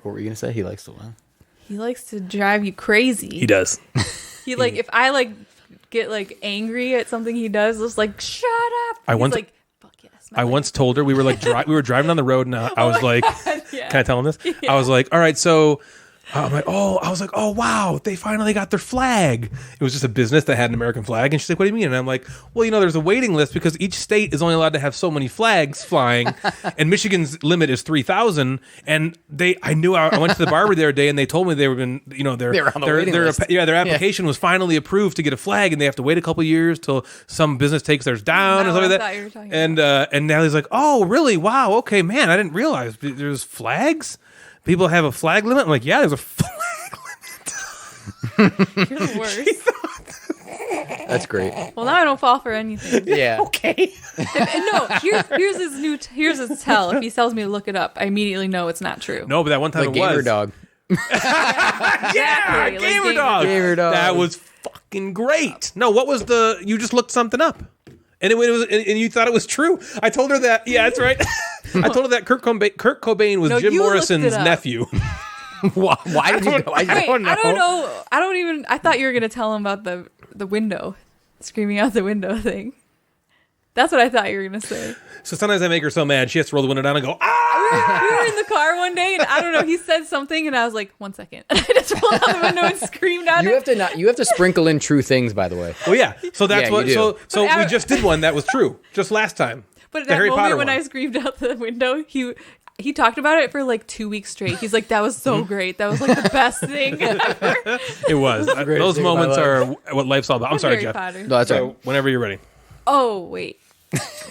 What were you gonna say? He likes to what? He likes to drive you crazy. He does. He if I get angry at something he does, just shut up. Fuck yes. I once told her we were we were driving on the road, and I was like, can I tell him this? Yeah. I was like, all right, so. I'm like, oh, wow, they finally got their flag. It was just a business that had an American flag. And she's like, what do you mean? And I'm like, well, there's a waiting list because each state is only allowed to have so many flags flying. And Michigan's limit is 3,000. And I went to the barber the other day and they told me they were their application was finally approved to get a flag. And they have to wait a couple years till some business takes theirs down or something like that. And Natalie's like, oh, really? Wow. Okay, man, I didn't realize there's flags. People have a flag limit? I'm like, yeah, there's a flag limit. You're the worst. That's great. Well, now I don't fall for anything. Yeah. Okay. No, here's his tell. If he tells me to look it up, I immediately know it's not true. No, but that one time it was. Gamer Dog. Yeah, Gamer Dog. Gamer Dog. That was fucking great. No, what was you just looked something up. And it was, and you thought it was true. I told her that. Yeah, that's right. I told her that Kurt Cobain was Jim Morrison's nephew. Why did you know? I don't know. I thought you were gonna tell him about the window, screaming out the window thing. That's what I thought you were gonna say. So sometimes I make her so mad she has to roll the window down and go, ah! We were in the car one day and I don't know, he said something and I was like, 1 second. And I just rolled down the window and screamed at him. You have to sprinkle in true things, by the way. Well, yeah. So that's what. So we just did one that was true just last time. But at that moment when I screamed out the window, he talked about it for 2 weeks straight. He's like, that was so great. That was the best thing ever. It was. Those moments are what life's all about. I'm sorry, Harry Jeff. Potter. No, that's right. Whenever you're ready. Oh, wait.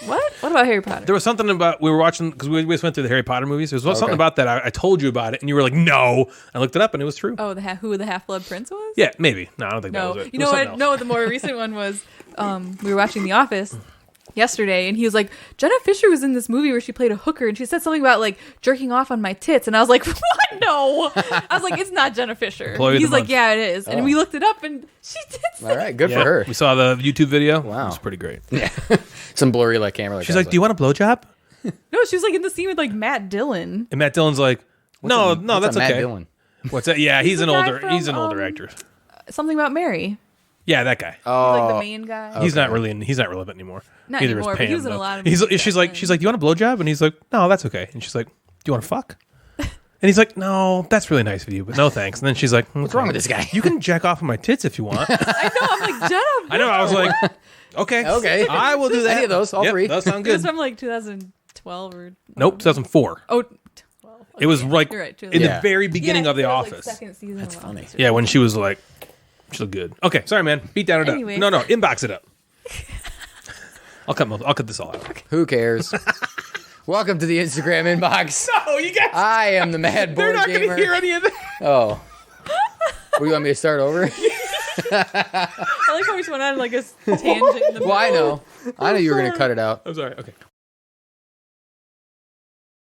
What? What about Harry Potter? There was something about, we were watching, because we just went through the Harry Potter movies. There was something about that. I told you about it, and you were like, no. I looked it up, and it was true. Oh, who the Half-Blood Prince was? Yeah, maybe. No, I don't think that was it. You know what? No, the more recent one was, we were watching The Office, yesterday, and he was like, Jenna Fisher was in this movie where she played a hooker, and she said something about like jerking off on my tits, and I was like, what? No. I was like, it's not Jenna Fisher. He's like, yeah, it is. And we looked it up, and she did say All right, good for her. We saw the YouTube video. Wow. It was pretty great. Yeah. Some blurry like camera. She's like, do you want a blowjob? No, she was like in the scene with like Matt Dillon. And Matt Dillon's like, no, that's Matt okay. Dillon? What's that? Yeah, he's an guy older actor. Something about Mary. Yeah, that guy. He's like the main guy. He's not relevant anymore. Not Neither anymore, is but Pam. he was in a though. lot of He's, movies she's back like, do you want a blowjob? And he's like, no, that's okay. And she's like, do you want to fuck? And he's like, no, that's really nice of you, but no thanks. And then she's like, What's wrong with this guy? You can jack off on my tits if you want. I know. I'm like, Jenna. I know. I was like, okay, I will do that. Any of those, all three. Those sound It was good. from like 2012 or Nope, 2004. Oh, 12. It was like You're right, in the very beginning Yeah, of The it was, like, Office. second season. That's of funny. Office. Yeah, when she was like, she looked good. Okay, sorry, man. Beat down it Anyway. up. No, inbox it up. I'll cut this all out. Who cares? Welcome to the Instagram inbox. No, you guys. I am the Mad They're Board not going Gamer. to hear any of that. Oh. What, do you want me to start over? I like how we just went on like a tangent. In the Well, I middle. know. I know you were going to cut it out. I'm sorry. Okay.